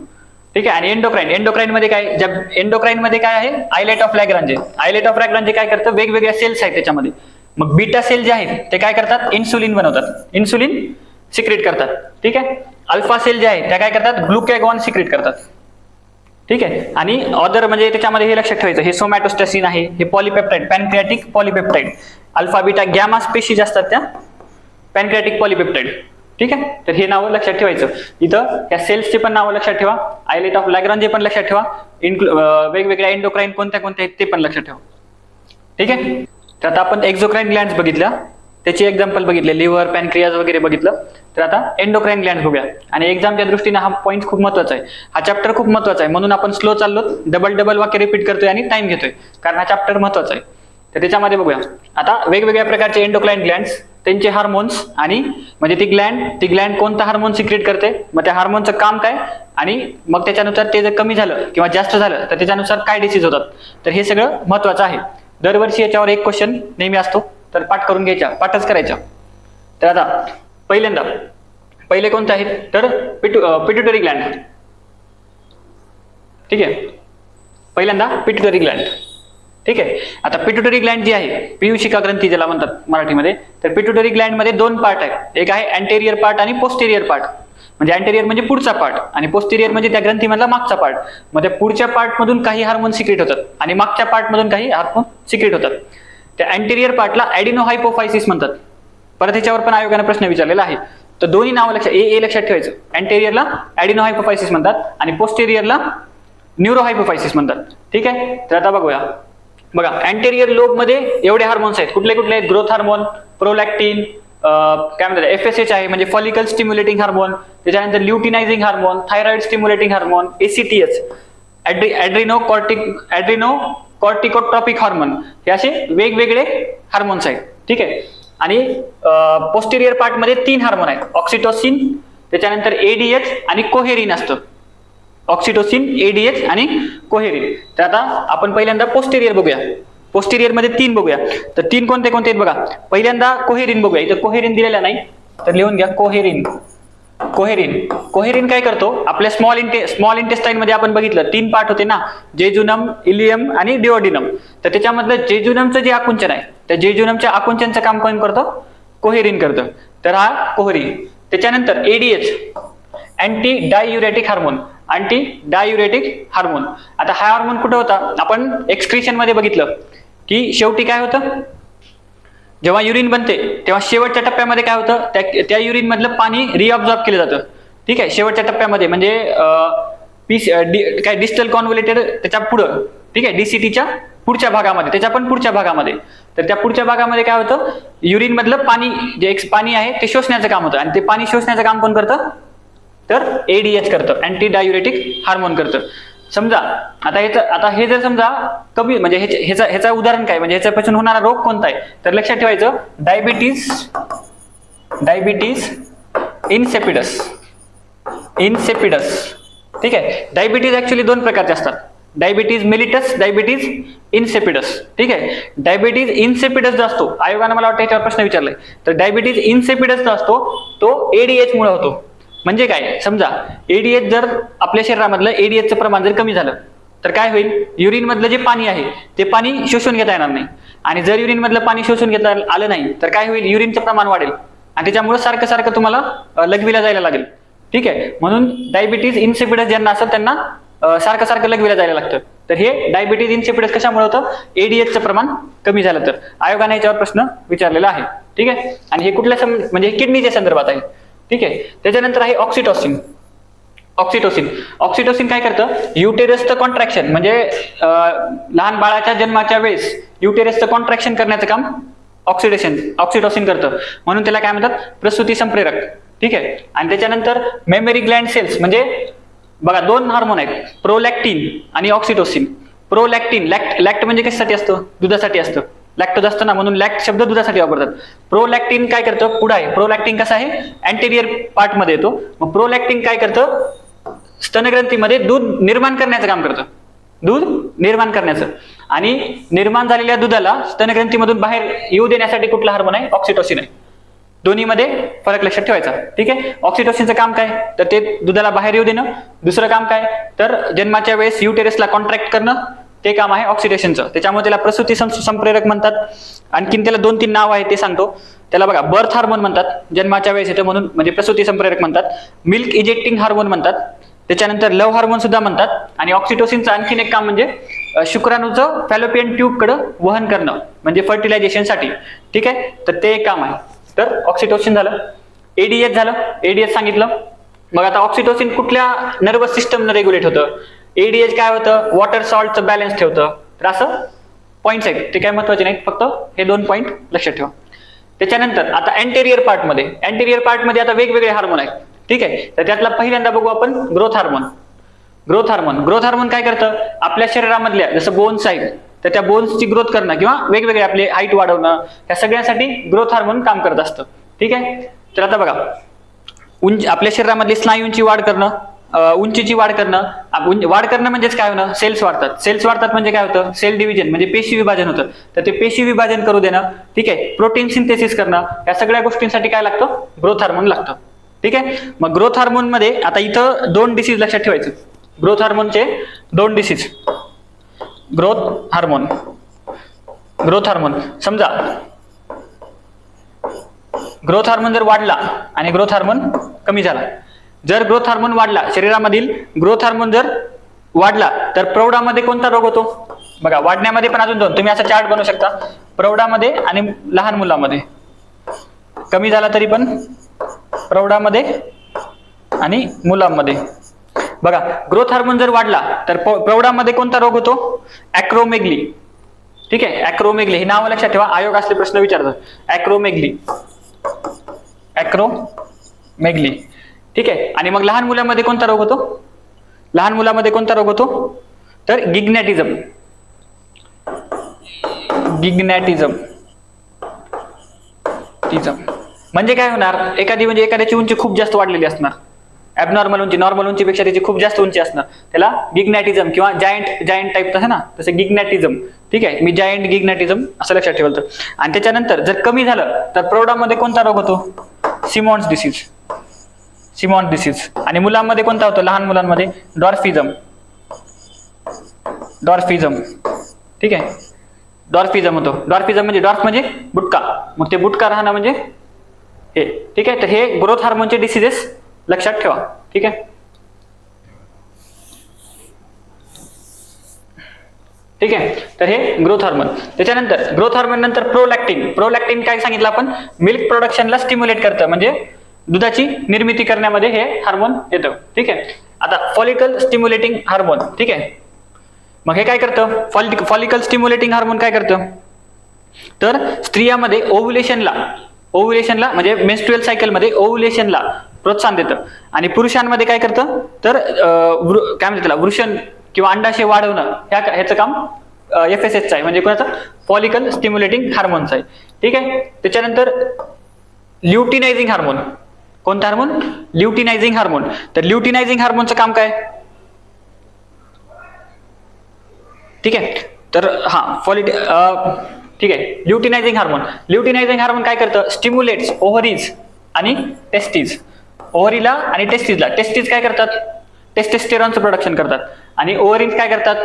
Speaker 1: ठीक आहे. आणि एंडोक्राईन मध्ये काय? एंडोक्राईन मध्ये काय आहे? आयलेट ऑफ लॅग्रांजे. आयलेट ऑफ लॅग्रांजे काय करतं? वेगवेगळ्या सेल्स आहेत त्याच्यामध्ये. मग बीटा सेल जे आहेत ते काय करतात? इन्सुलिन बनवतात. इन्सुलिन सिक्रेट करतात. ठीक आहे. अल्फा सेल जे आहेत त्या काय करतात? ग्लुकॅगॉन सिक्रेट करतात. ठीक आहे. आणि अदर म्हणजे त्याच्यामध्ये हे लक्षात ठेवायचं, हे सोमॅटोस्टॅसिन आहे, हे polypeptide, pancreatic polypeptide. Alpha beta gamma species असतात त्या पॅनक्रियाटिक पॉलिपेप्टाइड. ठीक आहे. तर हे नावं लक्षात ठेवायचं. इथं त्या सेल्सचे पण नावं लक्षात ठेवा. आयलेट ऑफ लॅग्रांजे पण लक्षात ठेवा. वेगवेगळ्या एंडोक्राईन कोणत्या कोणत्या आहेत ते पण लक्षात ठेवा. ठीक आहे. तर आता आपण एक्झोक्राईन ग्लँड्स बघितल्या, त्याची एक्झाम्पल बघितले, लिव्हर, पॅनक्रियाज वगैरे बघितलं. तर आता एंडोक्राईन ग्लँड्स बघूया. आणि एक्झामच्या दृष्टीने हा पॉईंट खूप महत्वाचा आहे. हा चॅप्टर खूप महत्वाचा आहे म्हणून आपण स्लो चाललो, डबल वाक्य रिपीट करतोय आणि टाइम घेतोय, कारण हा चॅप्टर महत्वाचा आहे. तर त्याच्यामध्ये बघूया आता वेगवेगळ्या प्रकारचे एंडोक्राईन ग्लँड्स, त्यांचे हार्मोन्स, आणि म्हणजे ती ग्लँड कोणता हार्मोन सिक्रेट करते, मग त्या हार्मोनचं काम काय, आणि मग त्याच्यानुसार ते जर कमी झालं किंवा जास्त झालं तर त्याच्यानुसार काय डिसीज होतात. तर हे सगळं महत्वाचं आहे. दरवर्षी याच्यावर एक क्वेश्चन नेहमी असतो, तर पाठ करून घ्यायचा, पाठच करायचा. तर आता पहिले कोणते आहेत, तर पिट्युटरी ग्लँड. ठीक आहे. पहिल्यांदा पिट्युटरी ग्लँड. ठीक आहे. आता पिट्युटरी ग्लँड जी आहे, पीयूषिका ग्रंथी ज्याला म्हणतात मराठीमध्ये, तर पिट्युटरी ग्लँड मध्ये दोन पार्ट आहेत. एक आहे अँटेरियर पार्ट आणि पोस्टेरियर पार्ट. म्हणजे अँटेरियर म्हणजे पुढचा पार्ट आणि पोस्टेरियर म्हणजे त्या ग्रंथीमधला मागचा पार्ट. मग त्या पुढच्या पार्टमधून काही हार्मोन सिक्रेट होतात आणि मागच्या पार्टमधून काही हार्मोन सिक्रेट होतात. त्या अँटेरियर पार्टला ॲडिनोहायपोफायसिस म्हणतात. परत ह्याच्यावर पण आयोगाने प्रश्न विचारलेला आहे. तर दोन्ही नाव लक्षात ए लक्षात ठेवायचं. अँटेरियरला ॲडिनोहायपोफायसिस म्हणतात आणि पोस्टेरियरला न्यूरोहायपोफायसिस म्हणतात. ठीक आहे. तर आता बघूया. बघा अँटेरियर लोब मध्ये एवढे हार्मोन्स आहेत. कुठले कुठले आहेत? ग्रोथ हार्मोन, प्रोलॅक्टिन, काय म्हणतात FSH आहे म्हणजे फॉलिकल स्टिम्युलेटिंग हार्मोन, त्याच्यानंतर luteinizing hormone, thyroid stimulating hormone, ACTH, adrenocorticotropic hormone, हे असे वेगवेगळे हार्मोन्स आहेत. ठीक आहे. आणि पोस्टेरियर पार्ट मध्ये 3 हार्मोन आहेत. ऑक्सिटोसिन, त्याच्यानंतर ADH आणि कोहेरिन असतं. ऑक्सिटोसिन, ADH आणि कोहेरिन. तर आता आपण पहिल्यांदा पोस्टेरियर बघूया. पोस्टेरियर मध्ये 3 बघूया. तर 3 कोणते कोणते आहेत बघा. पहिल्यांदा कोहेरिन बघूया. इथं कोहेरिन दिलेला नाही तर लिहून घ्या. कोहेरिन काय करतो? आपल्या स्मॉल इंटेस्टाईन मध्ये आपण बघितलं 3 पार्ट होते ना, जेजुनम, इलियम आणि डिओडिनम. तर त्याच्यामधलं जेजुनमचं जे आकुंचन आहे त्या जेजुनमच्या आकुंचनचं काम कोण करतं? कोहेरिन करतं. तर हा कोहेरिन. त्याच्यानंतर ADH, अँटी डाययुरेटिक हार्मोन. आता हा हार्मोन कुठं होता? आपण एक्सक्रिशन मध्ये बघितलं की शेवटी काय होतं? जेव्हा युरिन बनते तेव्हा शेवटच्या टप्प्यामध्ये काय होतं? त्या युरिन मधलं पाणी रिअब्झॉर्ब केलं जातं. ठीक आहे. शेवटच्या टप्प्यामध्ये म्हणजे काय डिस्टल कॉन्व्होल्युटेड त्याच्या पुढं. ठीक आहे. DCTच्या पुढच्या भागामध्ये, त्याच्या पण पुढच्या भागामध्ये. तर त्या पुढच्या भागामध्ये काय होतं? युरिन मधलं पाणी जे पाणी आहे ते शोषण्याचं काम होतं आणि ते पाणी शोषण्याचं काम कोण करतं? तर ADH करतं, अँटी डायुरेटिक हार्मोन करतं. समजा आता हे जर समजा कमी म्हणजे ह्याचं उदाहरण काय म्हणजे ह्याच्यापासून होणारा रोग कोणता आहे? तर लक्षात ठेवायचं डायबिटीज इन्सेपिडस. ठीक आहे. डायबिटीज ऍक्च्युली 2 प्रकारचे असतात. Diabetes mellitus, diabetes insipidus. ठीक आहे. डायबिटीज इन्सेपिडस जो असतो, आयोगाने मला वाटतं याच्यावर प्रश्न विचारलाय. तर डायबिटीज इन्सेपिडस जो असतो तो ADH मुळे होतो. म्हणजे काय? समजा ADH जर आपल्या शरीरामधलं ADHचं प्रमाण जर कमी झालं तर काय होईल? युरिन मधलं जे पाणी आहे ते पाणी शोषून घेता येणार नाही आणि जर युरिन मधलं पाणी शोषून घेता आलं नाही तर काय होईल? युरिनचं प्रमाण वाढेल आणि त्याच्यामुळे सारखं तुम्हाला लघवीला जायला लागेल. ठीक आहे. म्हणून डायबिटीज इन्सिपिडस ज्यांना असतं त्यांना सारखं लघवीला जायला लागतं. तर हे डायबिटीज इन्सिपिडस कशामुळे होतं? ADHचं प्रमाण कमी झालं तर. आयोगाने याच्यावर प्रश्न विचारलेला आहे. ठीक आहे. आणि हे कुठल्या म्हणजे किडनीच्या संदर्भात आहे. ठीक आहे. त्याच्यानंतर आहे ऑक्सिटोसिन काय करतं? युटेरसचं कॉन्ट्रॅक्शन म्हणजे लहान बाळाच्या जन्माच्या वेळेस युटेरसचं कॉन्ट्रॅक्शन करण्याचं काम ऑक्सिटोसिन करतं. म्हणून त्याला काय म्हणतात? प्रसूती संप्रेरक. ठीक आहे. आणि त्याच्यानंतर मेमरी ग्लँड सेल्स म्हणजे बघा 2 हार्मोन आहेत, प्रोलॅक्टिन आणि ऑक्सिटोसिन. प्रोलॅक्टिन लॅक्ट म्हणजे कशासाठी असतं? दुधासाठी असतं. लॅक्टोज असतं ना, म्हणून लॅक्ट शब्द दुधासाठी वापरतात. प्रोलॅक्टिन काय करतं? पुढे आहे. प्रोलॅक्टिन कसं आहे? अँटेरियर पार्ट मध्ये येतो. मग प्रोलॅक्टिन काय करतं? स्तनग्रंथीमध्ये दूध निर्माण करण्याचं काम करतं. आणि निर्माण झालेल्या दुधाला स्तनग्रंथीमधून बाहेर येऊ देण्यासाठी कुठला हार्मोन आहे? ऑक्सिटोसिन आहे. दोन्हीमध्ये फरक लक्षात ठेवायचा. ठीक आहे. ऑक्सिटोसिनचं काम काय? तर ते दुधाला बाहेर येऊ देणं. दुसरं काम काय? तर जन्माच्या वेळेस युटेरसला कॉन्ट्रॅक्ट करणं. ते काम आहे ऑक्सिडेशनचं. त्याच्यामुळे त्याला प्रसूती संप्रेरक म्हणतात. आणखीन त्याला 2-3 नाव आहे ते सांगतो. त्याला बघा बर्थ हार्मोन म्हणतात, जन्माच्या वेळेस येतं म्हणून म्हणजे प्रसूती संप्रेरक म्हणतात. मिल्क इजेक्टिंग हार्मोन म्हणतात. त्याच्यानंतर लव्ह हार्मोन सुद्धा म्हणतात. आणि ऑक्सिटोसिनचं आणखीन एक काम म्हणजे शुक्राणूचं फॅलोपियन ट्यूब कडे वहन करणं म्हणजे फर्टिलायझेशनसाठी. ठीक आहे. तर ते एक काम आहे. तर ऑक्सिटोसिन झालं. ADH झालं. ADH सांगितलं. मग आता ऑक्सिटोसिन कुठल्या नर्वस सिस्टमनं रेग्युलेट होतं? ADH काय होतं? वॉटर सॉल्टचं बॅलन्स ठेवतं. तर असं पॉईंट्स आहेत, ते काय महत्वाचे नाहीत, फक्त हे 2 पॉईंट लक्षात ठेवा. त्याच्यानंतर आता अँटेरियर पार्टमध्ये आता वेगवेगळे हार्मोन आहेत. ठीक आहे. तर त्यातला पहिल्यांदा बघू आपण ग्रोथ हार्मोन काय करतं? आपल्या शरीरामधल्या जसं बोन्स आहेत तर त्या बोन्सची ग्रोथ करणं किंवा वेगवेगळे आपले हाईट वाढवणं या सगळ्यासाठी ग्रोथ हार्मोन काम करत असतं. ठीक आहे. तर आता बघा आपल्या शरीरामधली स्नायूंची वाढ करणं, उंचीची वाढ करणं म्हणजेच काय होणं? सेल्स वाढतात म्हणजे काय होतं? सेल डिव्हिजन म्हणजे पेशी विभाजन होतं. तर ते पेशी विभाजन करू देणं. ठीक आहे. प्रोटीन सिंथेसिस करणं, या सगळ्या गोष्टींसाठी काय लागतं? ग्रोथ हार्मोन लागतं. ठीक आहे. मग ग्रोथ हार्मोन मध्ये आता इथं 2 डिसीज लक्षात ठेवायचं. ग्रोथ हार्मोनचे 2 डिसीज. ग्रोथ हार्मोन समजा ग्रोथ हार्मोन जर वाढला आणि ग्रोथ हार्मोन कमी झाला जर ग्रोथ हार्मोन वाढला, शरीरामधील ग्रोथ हार्मोन जर वाढला तर प्रौढामध्ये कोणता रोग होतो? बघा, वाढण्यामध्ये पण अजून दोन, तुम्ही असा चार्ट बनवू शकता, प्रौढामध्ये आणि लहान मुलामध्ये. कमी झाला तरी पण प्रौढामध्ये आणि मुलांमध्ये. बघा, ग्रोथ हार्मोन जर वाढला तर प्रौढामध्ये कोणता रोग होतो? ॲक्रोमेगली. ठीक आहे, ॲक्रोमेगली हे नाव लक्षात ठेवा, आयोग असले प्रश्न विचारतात. ॲक्रोमेगली, ॲक्रोमेगली. ठीक आहे. आणि मग लहान मुलांमध्ये कोणता रोग होतो? लहान मुलांमध्ये कोणता रोग होतो? तर गिग्नॅटिझम. गिग्नॅटिझम म्हणजे काय होणार? एखाद्याची उंची खूप जास्त वाढलेली असणार, ॲबनॉर्मल उंची, नॉर्मल उंचीपेक्षा त्याची खूप जास्त उंची असणार, त्याला गिग्नॅटिझम किंवा जायंट टाईप तसं ना, तसं गिग्नॅटिझम. ठीक आहे, मी जायंट गिग्नॅटिझम असं लक्षात ठेवलं. आणि त्याच्यानंतर जर कमी झालं तर प्रौढामध्ये कोणता रोग होतो? Simons disease. Simons disease. आणि मुलांमध्ये कोणता होतो? लहान मुलांमध्ये डॉर्फिझम. डॉर्फिझम. ठीक आहे, डॉर्फिझम होतो. डॉर्फिझम म्हणजे डॉर्फ म्हणजे बुटका, मग ते बुटका राहणं म्हणजे हे. ठीक आहे, तर हे ग्रोथ हार्मोनचे डिसीजेस लक्षात ठेवा. ठीक आहे. ठीक आहे, तर हे ग्रोथ हार्मोन. त्याच्यानंतर ग्रोथ हार्मोन नंतर प्रोलॅक्टिन. प्रोलॅक्टिन काय सांगितलं आपण? मिल्क प्रोडक्शनला स्टिम्युलेट करतं, म्हणजे दुधाची निर्मिती करण्यामध्ये हे हार्मोन येतं. ठीक आहे. आता फॉलिकल स्टिम्युलेटिंग हार्मोन. ठीक आहे, मग हे काय करतं? फॉलिकल स्टिम्युलेटिंग हार्मोन काय करतं? तर स्त्रियामध्ये ओव्युलेशनला म्हणजे मेन्स्ट्रुअल सायकलमध्ये ओव्युलेशनला प्रोत्साहन देतं. आणि पुरुषांमध्ये काय करतं? तर काय म्हणतात त्याला, वृषण किंवा अंडाशय वाढवणं ह्याचं काम FSH आहे, म्हणजे कोणाचं? फॉलिकल स्टिम्युलेटिंग हार्मोनचं आहे. ठीक आहे. त्याच्यानंतर ल्युटिनायझिंग हार्मोन. कोणतं हार्मोन? Luteinising hormone. तर ल्युटिनायझिंग हार्मोनचं काम काय? ठीक आहे, तर ठीक आहे, ल्युटिनायझिंग हार्मोन काय करतं? स्टिम्युलेट्स ओव्हरीज आणि टेस्टीज. ओव्हरीला आणि टेस्टीजला. टेस्टीज काय करतात? टेस्टेस्टेरॉनचं प्रोडक्शन करतात. आणि ओव्हरीज काय करतात?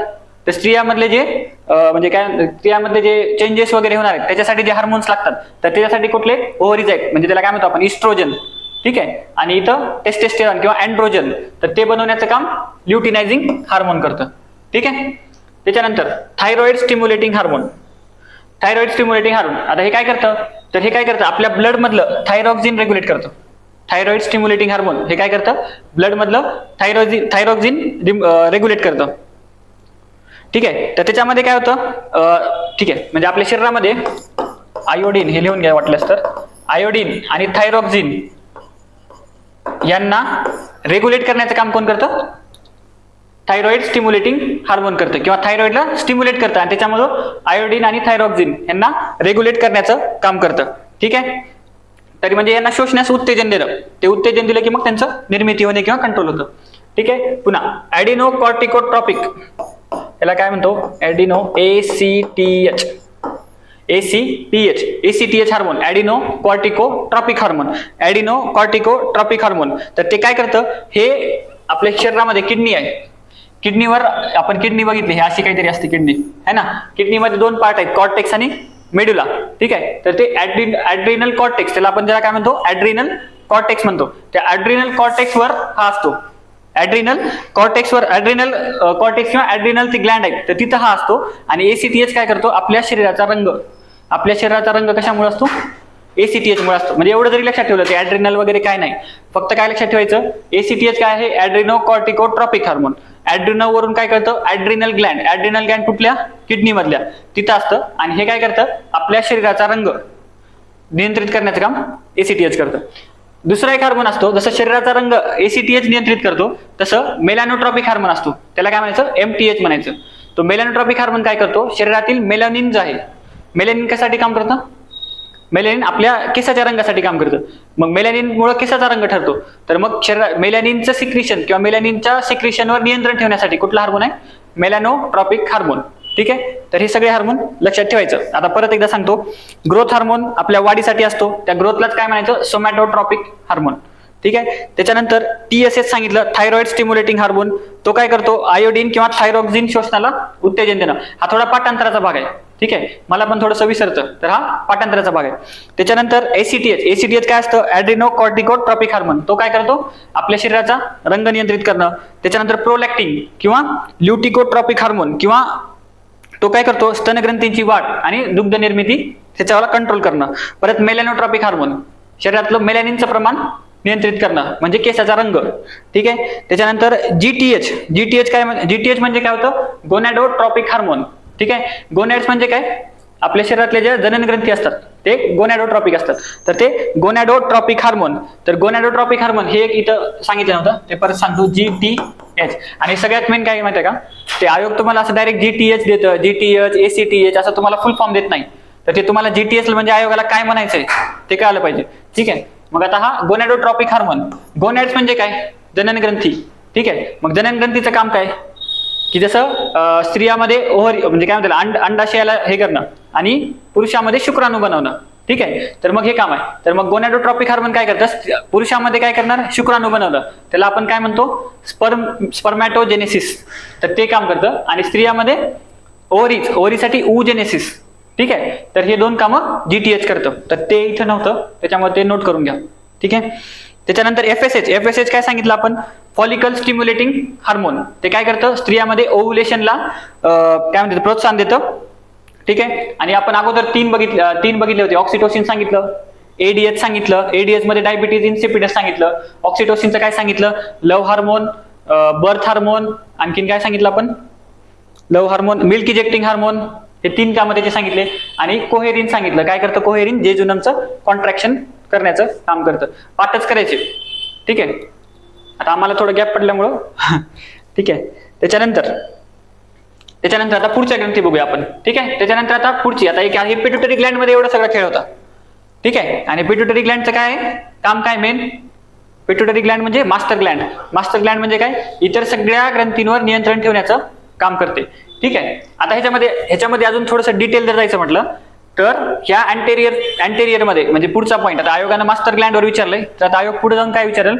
Speaker 1: तर स्त्रियामधले जे चेंजेस वगैरे होणार आहेत त्याच्यासाठी जे हार्मोन्स लागतात, तर त्याच्यासाठी कुठले? ओव्हरीज आहेत, म्हणजे त्याला काय म्हणतो आपण? इस्ट्रोजन. ठीक आहे, आणि इथं टेस्टेस्टेरॉन किंवा अँड्रोजन, तर ते बनवण्याचं काम ल्युटिनायझिंग हार्मोन करतं. ठीक आहे. त्याच्यानंतर थायरॉइड स्टिम्युलेटिंग हार्मोन. आता हे काय करतं? तर हे काय करतं? आपल्या ब्लड मधलं थायरॉक्सिन रेग्युलेट करतं. थायरॉइड स्टिम्युलेटिंग हार्मोन हे काय करतं? ब्लड मधलं थायरॉक्सिन रेग्युलेट करतं. ठीक आहे, तर त्याच्यामध्ये काय होतं? ठीक आहे, म्हणजे आपल्या शरीरामध्ये आयोडीन, हे लिहून घ्या वाटल्यास तर, आयोडीन आणि थायरॉक्सिन यांना रेग्युलेट करण्याचं काम कोण करतं? थायरॉइड स्टिम्युलेटिंग हार्मोन करतं, किंवा थायरॉइडला स्टिम्युलेट करतं, आणि त्याच्यामुळे आयोडीन आणि थायरॉक्सिन यांना रेग्युलेट करण्याचं काम करतं. ठीक आहे. तरी म्हणजे यांना शोषण्यास उत्तेजन दिलं, ते उत्तेजन दिलं की मग त्यांचं निर्मिती होणे किंवा कंट्रोल होतं. ठीक आहे. पुन्हा ॲडिनो कॉर्टिकोट्रॉपिक, याला काय म्हणतो? ॲडिनो ACTH हार्मोन, ॲडिनो कॉर्टिकोट्रॉपिक हार्मोन. तर ते काय करतं? हे आपल्या शरीरामध्ये किडनी आहे, किडनीवर आपण किडनी बघितली, हे अशी काहीतरी असते किडनी, है ना. किडनीमध्ये दोन पार्ट आहेत, कॉर्टेक्स आणि मेडुला. ठीक आहे, तर ते ॲड्रिनल कॉर्टेक्स, त्याला आपण ज्याला काय म्हणतो? ॲड्रिनल कॉर्टेक्स म्हणतो. त्या ॲड्रिनल कॉर्टेक्सवर हा असतो. ॲड्रिनल कॉर्टेक्स किंवा ॲड्रिनल ती ग्लँड आहे, तर तिथं हा असतो. आणि ACTH काय करतो? आपल्या शरीराचा रंग कशामुळे असतो? ACTH मुळे असतो. म्हणजे एवढं जरी लक्षात ठेवलं, ते ॲड्रिनल वगैरे काय नाही, फक्त काय लक्षात ठेवायचं? ACTH काय आहे? ॲड्रिनो कॉर्टिकोट्रॉपिक हार्मोन. ॲड्रिनो वरून काय करतं? ॲड्रिनल ग्लँड कुठल्या? किडनी मधल्या, तिथं असतं. आणि हे काय करतं? आपल्या शरीराचा रंग नियंत्रित करण्याचं काम ACTH करतं. दुसरा एक हार्मोन असतो, जसं शरीराचा रंग ACTH नियंत्रित करतो, तसं मेलॅनोट्रॉपिक हार्मोन असतो, त्याला काय म्हणायचं? MTH म्हणायचं. तो मेलॅनोट्रॉपिक हार्मोन काय करतो? शरीरातील मेलॅनिन जे आहे, मेलॅनिन कशासाठी काम करतं? मेलॅनिन आपल्या केसाच्या रंगासाठी काम करतं. मग मेलॅनिनमुळे केसाचा रंग ठरतो. तर मग मेलॅनिनचं सिक्रिशन किंवा मेलॅनिनच्या सिक्रिशनवर नियंत्रण ठेवण्यासाठी कुठला हार्मोन आहे? मेलॅनोट्रॉपिक हार्मोन. ठीक आहे, तर हे सगळे हार्मोन लक्षात ठेवायचं. आता परत एकदा सांगतो, ग्रोथ हार्मोन आपल्या वाढीसाठी असतो, त्या ग्रोथलाच काय म्हणायचं? सोमॅटोट्रॉपिक हार्मोन. ठीक आहे. त्याच्यानंतर TSH सांगितलं, थायरॉइड स्टिम्युलेटिंग हार्मोन. तो काय करतो, आयोडीन किंवा थायरॉक्सिन शोषणाला उत्तेजन देणं. हा थोडा पाठांतराचा भाग आहे. ठीक आहे, मला पण थोडंसं विसरतं, तर हा पाठांतराचा भाग आहे. त्याच्यानंतर ACTH काय असतं, ॲड्रिनोकॉर्टिकोट्रॉपिक हार्मोन. तो काय करतो, आपल्या शरीराचा रंग नियंत्रित करणं. त्याच्यानंतर प्रोलॅक्टिन किंवा ल्युटिकोट्रॉपिक हार्मोन, किंवा तो काय करतो, स्तनग्रंथींची वाढ आणि दुग्ध निर्मिती त्याच्यावर कंट्रोल करणं. परत मेलॅनोट्रॉपिक हार्मोन, शरीरातलं मेलॅनिनचं प्रमाण नियंत्रित करणं, म्हणजे केसाचा रंग. ठीक आहे. त्याच्यानंतर GTH म्हणजे काय होतं, गोनॅडोट्रॉपिक हार्मोन. ठीक आहे. गोनॅड्स म्हणजे काय, आपल्या शरीरातले जे जनन ग्रंथी असतात ते गोनॅडोट्रॉपिक असतात, तर ते गोनॅडोट्रॉपिक हार्मोन. तर गोनॅडोट्रॉपिक हार्मोन हे एक इथं सांगितलं नव्हतं, ते परत सांगतो, GTH. आणि सगळ्यात मेन काय माहिती आहे का, ते आयोग तुम्हाला असं डायरेक्ट GTH देतं, GTH ACTH असं तुम्हाला फुल फॉर्म देत नाही. तर ते तुम्हाला GTH म्हणजे आयोगाला काय म्हणायचंय ते कळलं पाहिजे. ठीक आहे. मग आता हा गोनॅडोट्रॉपिक हार्मोन, गोनॅड्स म्हणजे काय, जनन ग्रंथी. ठीक आहे. मग जनन ग्रंथीचं काम काय, की जसं स्त्रियामध्ये ओव्हरी म्हणजे काय म्हणतात, अंडाशयाला हे करणं आणि पुरुषामध्ये शुक्राणू बनवणं. ठीक आहे. तर मग हे काम आहे. तर मग गोनॅडोट्रॉपिक हार्मोन काय करतं, पुरुषामध्ये काय करणार, शुक्राणू बनवलं, त्याला आपण काय म्हणतो, स्पर्मॅटोजेनेसिस. तर ते काम करतं. आणि स्त्रियामध्ये ओव्हरीसाठी oogenesis. ठीक आहे. तर हे दोन कामं GTH करतं. तर ते इथं नव्हतं, त्याच्यामुळे ते नोट करून घ्या. ठीक आहे. त्याच्यानंतर FSH काय सांगितलं आपण, फॉलिकल स्टिम्युलेटिंग हार्मोन. ते काय करतं, स्त्रियामध्ये ओव्हुलेशनला काय म्हणतात, प्रोत्साहन देतं. ठीक आहे. आणि आपण अगोदर तीन बघितले होते. ऑक्सिटोसिन सांगितलं, ADH सांगितलं, ADH मध्ये डायबिटीज इन्सिपिडस सांगितलं, ऑक्सिटोसिनचं काय सांगितलं, लव्ह हार्मोन, बर्थ हार्मोन, आणखीन काय सांगितलं आपण, love hormone, milk ejecting hormone. हे 3 कामं त्याचे सांगितले. आणि कोहेरिन सांगितलं, काय करतं कोहेरिन, जेजुनमचं कॉन्ट्रॅक्शन करण्याचं काम करतं. पाठच करायचे. ठीक आहे. आता आम्हाला थोडं गॅप पडल्यामुळं ठीक आहे. त्याच्यानंतर आता पुढच्या ग्रंथी बघूया आपण. ठीक आहे. त्याच्यानंतर आता पुढची आता एक आहे पिट्युटरी ग्लँड मध्ये एवढा सगळा खेळ होता. ठीक आहे. आणि पिट्युटरी ग्लँडचं काय काम, काय मेन, पिट्युटरी ग्लँड म्हणजे मास्टर ग्लँड. मास्टर ग्लँड म्हणजे काय, इतर सगळ्या ग्रंथींवर नियंत्रण ठेवण्याचं काम करते. ठीक आहे. आता ह्याच्यामध्ये अजून थोडंसं डिटेल जर जायचं म्हटलं तर ह्या अँटेरियर मध्ये म्हणजे पुढचा पॉईंट, आता आयोगानं मास्टर ग्लँडवर विचारलंय, तर आता आयोग पुढे जाऊन काय विचारेल,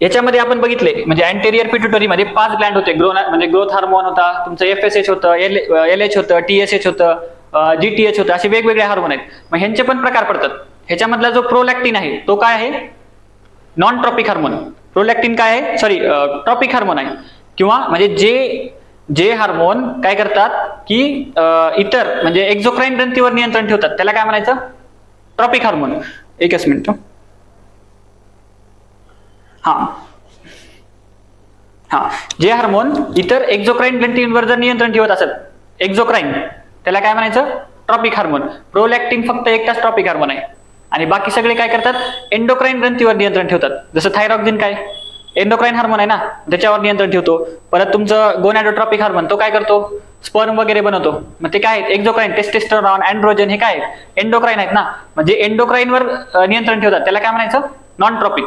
Speaker 1: याच्यामध्ये आपण बघितले म्हणजे अँटेरियर पिट्युटरी मध्ये 5 ग्लँड होते. म्हणजे ग्रोथ हार्मोन होता, तुमचं FSH होतं, LH होतं, TSH होतं, GTH होतं, असे वेगवेगळे हार्मोन आहेत. मग ह्यांचे पण प्रकार पडतात. ह्याच्यामधला जो प्रोलॅक्टिन आहे तो काय आहे, नॉन ट्रॉपिक हार्मोन. प्रोलॅक्टिन काय आहे, ट्रॉपिक हार्मोन आहे. किंवा म्हणजे जे हार्मोन काय करतात की इतर म्हणजे एक्झोक्राईन ग्रंथीवर नियंत्रण ठेवतात, त्याला काय म्हणायचं, ट्रॉपिक हार्मोन. एकच मिनिट. जे हार्मोन इतर एक्झोक्राईन ग्रंथींवर जर नियंत्रण ठेवत असेल, एक्झोक्राईन, त्याला काय म्हणायचं, ट्रॉपिक हार्मोन. प्रोलॅक्टिन फक्त एकटाच ट्रॉपिक हार्मोन आहे. आणि बाकी सगळे काय करतात, एंडोक्राईन ग्रंथीवर नियंत्रण ठेवतात. जसं थायरॉक्सिन काय एंडोक्राईन हार्मोन आहे ना, त्याच्यावर नियंत्रण ठेवतो. परत तुमचं गोनॅडोट्रॉपिक हार्मोन तो काय करतो, स्पर्म वगैरे बनवतो. मग ते काय आहेत, एक्झोक्राईन, टेस्टोस्टेरॉन, अँड्रोजन, हे काय आहेत, एंडोक्राईन आहेत ना. म्हणजे एंडोक्राईनवर नियंत्रण ठेवतात, त्याला काय म्हणायचं, नॉन ट्रॉपिक.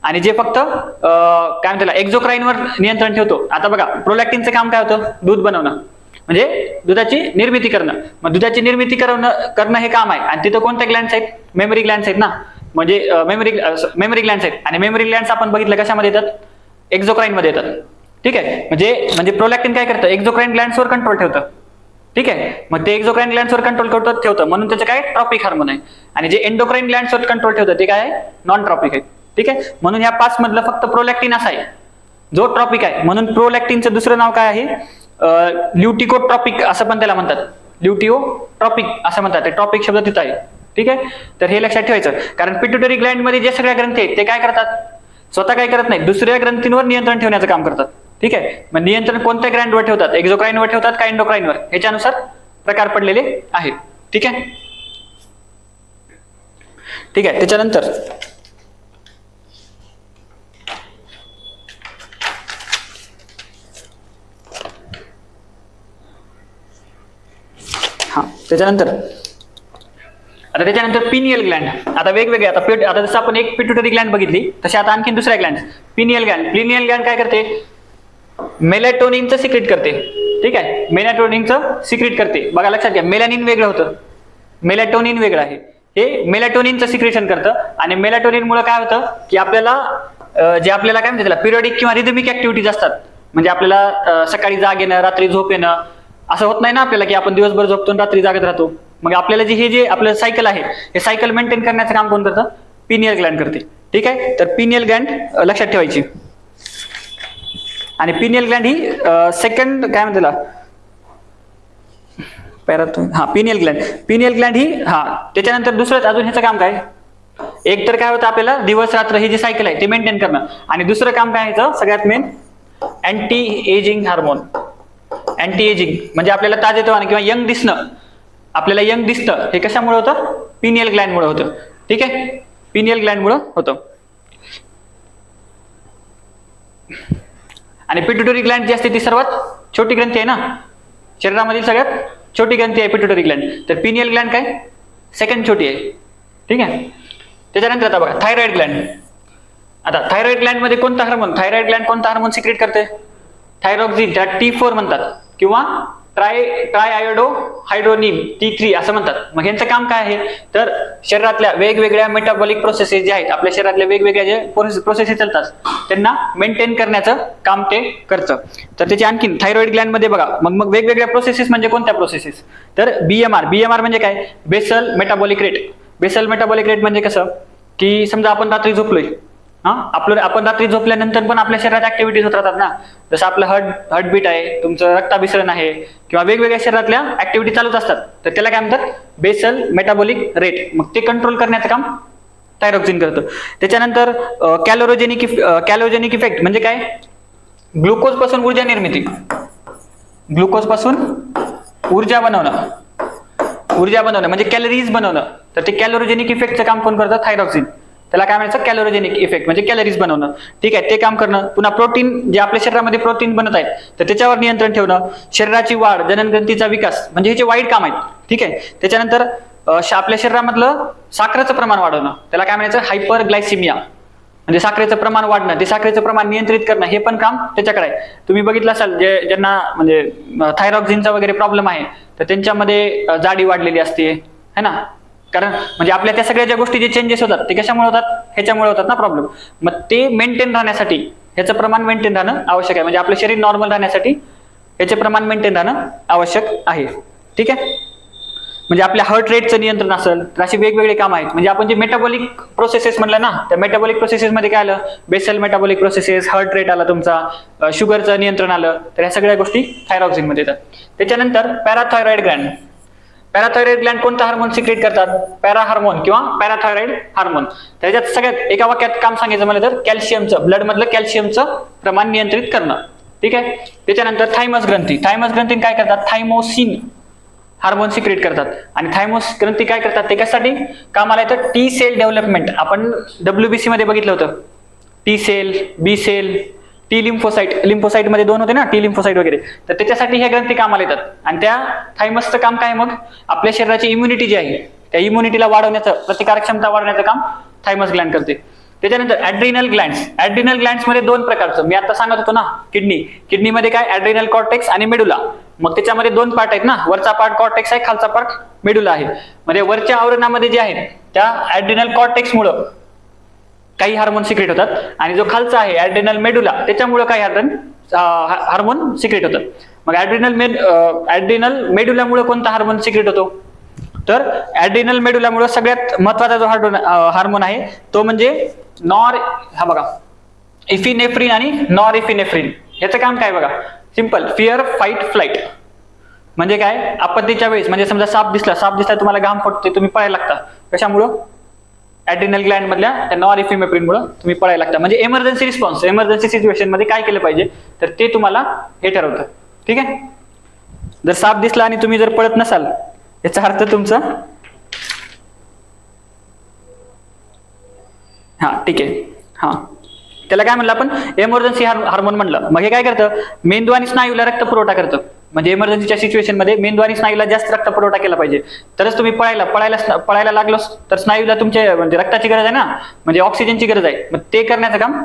Speaker 1: आणि जे फक्त काय म्हणतात एक्झोक्राईनवर नियंत्रण ठेवतो. आता बघा प्रोलॅक्टिनचं काम काय होतं, दूध बनवणं, म्हणजे दुधाची निर्मिती करणं. मग दुधाची निर्मिती करणं हे काम आहे. आणि तिथं कोणत्या ग्लँड्स आहेत, मेमरी ग्लँड्स आहेत ना. म्हणजे मेमरी ग्लँड्स आहेत. आणि मेमरी ग्लँड्स आपण बघितलं कशामध्ये येतात, एक्झोक्राईन मध्ये येतात. ठीक आहे. म्हणजे प्रोलॅक्टिन काय करतं, एक्झोक्राईन ग्लँड्सवर कंट्रोल ठेवतं. ठीक आहे. मग ते एक्झोक्राईन ग्लँड्सवर कंट्रोल ठेवतं, म्हणून त्याचं काय, ट्रॉपिक हार्मोन आहे. आणि जे एंडोक्राईन ग्लँड्सवर कंट्रोल ठेवतं ते काय आहे, नॉन ट्रॉपिक आहे. ठीक आहे. म्हणून ह्या 5 मधलं फक्त प्रोलॅक्टिन असा आहे जो ट्रॉपिक आहे. म्हणून प्रोलॅक्टिनचं दुसरं नाव काय आहे, ल्युटिकोट्रॉपिक असं पण त्याला म्हणतात. ल्युटिओट्रॉपिक असं म्हणतात, ते ट्रॉपिक शब्द तिथं आहे. ठीक आहे. तर हे लक्षात ठेवायचं, कारण पिट्युटरी ग्लँड मध्ये जे सगळ्या ग्रंथी आहेत ते काय करतात, स्वतः काय करत नाही, दुसऱ्या ग्रंथींवर नियंत्रण ठेवण्याचं काम करतात. ठीक आहे. मग नियंत्रण कोणत्या ग्लँडवर ठेवतात, एक्झोक्राईनवर ठेवतात का एंडोक्राईनवर, ह्याच्यानुसार प्रकार पडलेले आहेत. ठीक आहे. ठीक आहे. त्याच्यानंतर त्याच्यानंतर पिनियल ग्लँड. आता वेगवेगळे, आता जसं आपण एक पिट्युटरी ग्लँड बघितली, तसे आता आणखी दुसऱ्या ग्लँड, पिनियल ग्लँड काय करते, मेलॅटोनिनचं सिक्रेट करते. ठीक आहे. मेलॅटोनिनचं सिक्रेट करते. बघा लक्षात घ्या, मेलॅनिन वेगळं होतं, मेलॅटोनिन वेगळं आहे. हे मेलाटोनिनचं सिक्रेशन करतं आणि मेलाटोनिनमुळे काय होतं की आपल्याला जे आपल्याला काय म्हणतात त्याला पिरियडिक किंवा रिदमिक ऍक्टिव्हिटीज असतात, म्हणजे आपल्याला सकाळी जाग येणं, रात्री झोप येणं, असं होत नाही ना आपल्याला की आपण दिवसभर झोपतो आणि रात्री जागत राहतो. मग आपल्याला जे आपलं सायकल आहे हे सायकल मेंटेन करण्याचं काम कोण करतं? पिनियल ग्लँड करते. ठीक आहे, तर पिनियल ग्लँड लक्षात ठेवायची. आणि पिनियल ग्लँड ही सेकंड काय म्हणते पिनियल ग्लँड ही त्याच्यानंतर दुसरं अजून ह्याचं काम काय? एक तर काय होतं आपल्याला दिवस रात्र ही जी सायकल आहे ते मेंटेन करणं, आणि दुसरं काम काय आहे सगळ्यात main anti ageing hormone. Anti ageing म्हणजे आपल्याला ताजेतवाने किंवा यंग दिसणं, आपल्याला यंग दिसतं हे कशामुळे होतं? पिनियल ग्लँडमुळे होतं. ठीक आहे, पिनियल ग्लँडमुळे होतं. आणि पिट्युटरी ग्लँड जी असते ती सर्वात छोटी ग्रंथी आहे ना शरीरामधील, सगळ्यात छोटी ग्रंथी आहे पिट्युटरी ग्लँड. तर पिनियल ग्लँड काय? सेकंड छोटी आहे. ठीक आहे, त्याच्यानंतर आता बघा थायरॉइड ग्लँड. आता थायरॉइड ग्लँड मध्ये कोणता हार्मोन सिक्रेट करते? थायरॉक्सिन, त्याला T4 म्हणतात किंवा ट्रायआयोडो हायड्रोनिम T3 असं म्हणतात. मग यांचं काम काय आहे? तर शरीरातल्या वेगवेगळ्या मेटाबॉलिक प्रोसेसेस जे आहेत, आपल्या शरीरातल्या वेगवेगळ्या जे प्रोसेसेस चालतात त्यांना मेंटेन करण्याचं काम ते करतं. तर त्याची आणखीन थायरॉइड ग्लँड मध्ये बघा मग वेगवेगळ्या प्रोसेसेस म्हणजे कोणत्या प्रोसेसेस? तर बीएमआर म्हणजे काय? Basal metabolic rate. Basal metabolic rate म्हणजे कसं की समजा आपण रात्री झोपलोय, आपण रात्री झोपल्यानंतर पण आपल्या शरीरात ऍक्टिव्हिटीज होत राहतात ना, जसं आपलं हार्टबीट आहे, तुमचं रक्ताभिसरण आहे किंवा वेगवेगळ्या शरीरातल्या ऍक्टिव्हिटी चालूच असतात, तर त्याला काय म्हणतात? Basal metabolic rate. मग ते कंट्रोल करण्याचं काम थायरॉक्सिन करतं. त्याच्यानंतर कॅलोजेनिक इफेक्ट म्हणजे काय? ग्लुकोज पासून ऊर्जा निर्मिती, ग्लुकोज पासून ऊर्जा बनवणं म्हणजे कॅलरीज बनवणं. तर ते कॅलोजेनिक इफेक्टचं काम कोण करतं? थायरॉक्सिन. त्याला काय म्हणायचं? कॅलोजेनिक इफेक्ट म्हणजे कॅलरीज बनवणं. ठीक आहे, ते काम करणं. पुन्हा प्रोटीन, जे आपल्या शरीरामध्ये प्रोटीन बनत आहेत तर त्याच्यावर नियंत्रण ठेवणं. शरीराची वाढ, जननग्रंथीचा विकास म्हणजे हे जे वाईट काम आहेत. ठीक आहे, त्याच्यानंतर आपल्या शरीरामधलं साखरेचं प्रमाण वाढवणं, त्याला काय म्हणायचं? हायपरग्लायसिमिया म्हणजे साखरेचं प्रमाण वाढणं, ते साखरेचं प्रमाण नियंत्रित करणं, हे पण काम त्याच्याकडे आहे. तुम्ही बघितलं असाल ज्यांना म्हणजे थायरॉक्सिनचा वगैरे प्रॉब्लेम आहे तर त्यांच्यामध्ये जाडी वाढलेली असते है ना, कारण म्हणजे आपल्या त्या सगळ्या ज्या गोष्टी जे चेंजेस होतात ते कशामुळे होतात? ह्याच्यामुळे होतात ना प्रॉब्लेम. मग ते मेंटेन राहण्यासाठी ह्याचं प्रमाण मेंटेन राहणं आवश्यक आहे, म्हणजे आपलं शरीर नॉर्मल राहण्यासाठी ह्याचे प्रमाण मेंटेन राहणं आवश्यक आहे. ठीक आहे, म्हणजे आपल्या हार्ट रेटचं नियंत्रण असेल तर अशी वेगवेगळे काम आहेत. म्हणजे आपण जे मेटाबॉलिक प्रोसेसेस म्हणलं ना, त्या मेटाबॉलिक प्रोसेसेस मध्ये काय आलं? Basal metabolic processes, heart rate आला तुमचा, शुगरचं नियंत्रण आलं, तर ह्या सगळ्या गोष्टी थायरॉक्सिन मध्ये येतात. त्याच्यानंतर पॅराथायरॉइड ग्लँड. पॅराथायरॉइड ग्लँड कोणता हार्मोन सिक्रेट करतात? पॅरा हार्मोन किंवा पॅराथायरॉइड हार्मोन. त्याच्यात सगळ्यात एका वाक्यात काम सांगायचं मला तर कॅल्शियमचं, ब्लड मधलं कॅल्शियमचं प्रमाण नियंत्रित करणं. ठीक आहे, त्याच्यानंतर थायमस ग्रंथी. थायमस ग्रंथी काय करतात? थायमोसिन हार्मोन सिक्रेट करतात. आणि थायमोस ग्रंथी काय करतात? ते कशासाठी कामाला येतं? T cell development. आपण WBC मध्ये बघितलं होतं, T cell, B cell, T lymphocyte मध्ये दोन होते ना, टी लिम्फोसाइट वगैरे, तर त्याच्यासाठी हे ग्रंथी कामाला येतात. आणि त्या थायमसचं काम काय? मग आपल्या शरीराची इम्युनिटी जी आहे त्या इम्युनिटीला वाढवण्याचं, प्रतिकारक क्षमता वाढवण्याचं काम थायमस ग्लँड करते. त्याच्यानंतर ऍड्रिनल ग्लँड्स मध्ये दोन प्रकारचं मी आता सांगत होतो ना, किडनीमध्ये काय? ऍड्रिनल कॉर्टेक्स आणि मेडुला. मग त्याच्यामध्ये दोन पार्ट आहेत ना, वरचा पार्ट कॉर्टेक्स आहे, खालचा पार्ट मेडुला आहे. म्हणजे वरच्या आवरणामध्ये जे आहेत त्या ऍड्रिनल कॉर्टेक्समुळं काही हार्मोन सिक्रेट होतात, आणि जो खालचा आहे ऍड्रिनल मेडुला त्याच्यामुळे काही हार्मोन सिक्रेट होतात. मग ऍड्रिनल मेडुलामुळे कोणता हार्मोन सिक्रेट होतो? तर ऍड्रिनल मेडुलामुळे सगळ्यात महत्वाचा जो हार्मोन आहे तो म्हणजे इफिनेफ्रिन आणि नॉरइफिनेफ्रिन. याचं काम काय बघा? Simple, fear fight flight. म्हणजे काय? आपत्तीच्या वेळेस, म्हणजे समजा साप दिसला तुम्हाला घाम फुटते, तुम्ही पळायला लागता. कशामुळं? ऍड्रिनल ग्लँड मधल्या त्या नॉरइफिनेफ्रिनमुळे तुम्ही पळायला लागता. म्हणजे इमर्जन्सी रिस्पॉन्स, इमर्जन्सी सिच्युएशन मध्ये काय केलं पाहिजे तर ते तुम्हाला हे ठरवतं. ठीक आहे, जर साप दिसला आणि तुम्ही जर पळत नसाल याचा अर्थ तुमचं ठीक आहे, त्याला काय म्हणलं आपण? इमर्जन्सी हार्मोन म्हणलं. मग हे काय करतं? मेंदू आणि स्नायूला रक्त पुरवठा करतं. म्हणजे इमर्जन्सीच्या सिच्युएशन मध्ये मेंदू आणि स्नायूला जास्त रक्त पुरवठा केला पाहिजे, तरच तुम्ही पळायला लागलो तर स्नायूला तुमचे म्हणजे रक्ताची गरज आहे ना, म्हणजे ऑक्सिजनची गरज आहे. मग ते करण्याचं काम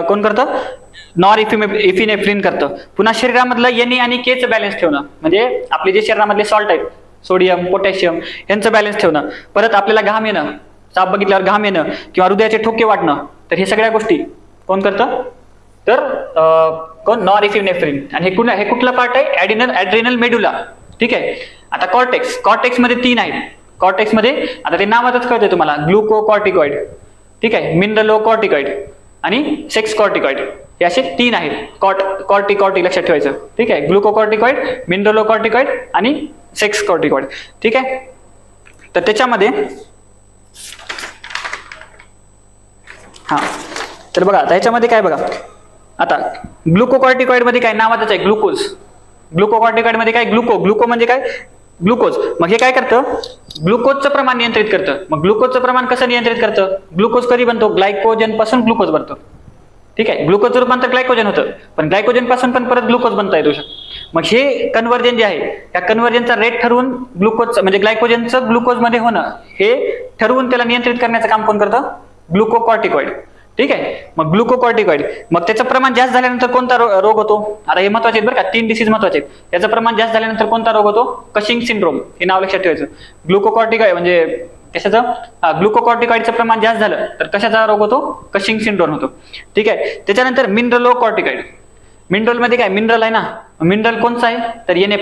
Speaker 1: कोण करतं? नॉरइफिनेफ्रिन करतं. पुन्हा शरीरामधलं Na आणि K चं बॅलन्स ठेवणं, म्हणजे आपले जे शरीरामधले सॉल्ट आहेत सोडियम, पोटॅशियम यांचं बॅलन्स ठेवणं, परत आपल्याला घाम येणं, ताप बघितल्यावर घाम येणं किंवा हृदयाचे ठोके वाढणं, तर हे सगळ्या गोष्टी कोण करतं? तर कोण? नॉरएपिनेफ्रिन. आणि हे कुठला पार्ट आहे? Adrenal medulla. ठीक आहे. आता कॉर्टेक्स मध्ये 3 आहेत. कॉर्टेक्स मध्ये आता ते नावातच कळतंय तुम्हाला, ग्लुकोकॉर्टिकॉइड, ठीक आहे, मिनरलोकॉर्टिकॉइड आणि सेक्स कॉर्टिकॉइड, हे असे 3 आहेत. कॉर्टिकॉइड लक्षात ठेवायचं. ठीक आहे. ग्लुकोकॉर्टिकॉइड, मिनरलोकॉर्टिकॉइड आणि सेक्स कॉर्टिकॉइड. ठीक आहे. तर त्याच्यामध्ये तर बघा आता ह्याच्यामध्ये काय बघा, आता ग्लुकोकॉर्टिकॉइड मध्ये काय नावातच आहे, ग्लुकोज. ग्लुकोकॉर्टिकॉइड मध्ये काय? ग्लुको म्हणजे काय? ग्लुकोज. मग हे काय करतं? ग्लुकोजचं प्रमाण नियंत्रित करतं. मग ग्लुकोजचं प्रमाण कसं नियंत्रित करतं? ग्लुकोज कधी बनतो? ग्लायकोजन पासून ग्लुकोज बनतो. ठीक आहे. ग्लुकोजचं रूपांतर ग्लायकोजन होतं, पण ग्लायकोजन पासून पण परत ग्लुकोज बनता येतो. मग हे कन्व्हर्जन जे आहे, त्या कन्व्हर्जनचा रेट ठरवून ग्लुकोज म्हणजे ग्लायकोजनचं ग्लुकोज मध्ये होणं हे ठरवून त्याला नियंत्रित करण्याचं काम कोण करतं? ग्लुकोकॉर्टिकॉइड. ठीक आहे. मग ग्लुकोकॉर्टिकॉइड, मग त्याचं प्रमाण जास्त झाल्यानंतर कोणता रोग होतो? आता हे महत्वाचे आहेत बरं का, 3 डिसीज महत्वाचे आहेत. याचं प्रमाण जास्त झाल्यानंतर कोणता रोग होतो? Cushing syndrome. हे नाव लक्षात ठेवायचं. ग्लुकोकॉर्टिकॉइड म्हणजे कशाचं? ग्लुकोकॉर्टिकॉइडचं प्रमाण जास्त झालं तर कशाचा रोग होतो? कशिंग सिंड्रोम होतो. ठीक आहे. त्याच्यानंतर मिनरलोकॉर्टिकॉइड. मिनरल मध्ये काय? मिनरल आहे ना, मिनरल कोणचं आहे? तर Na+.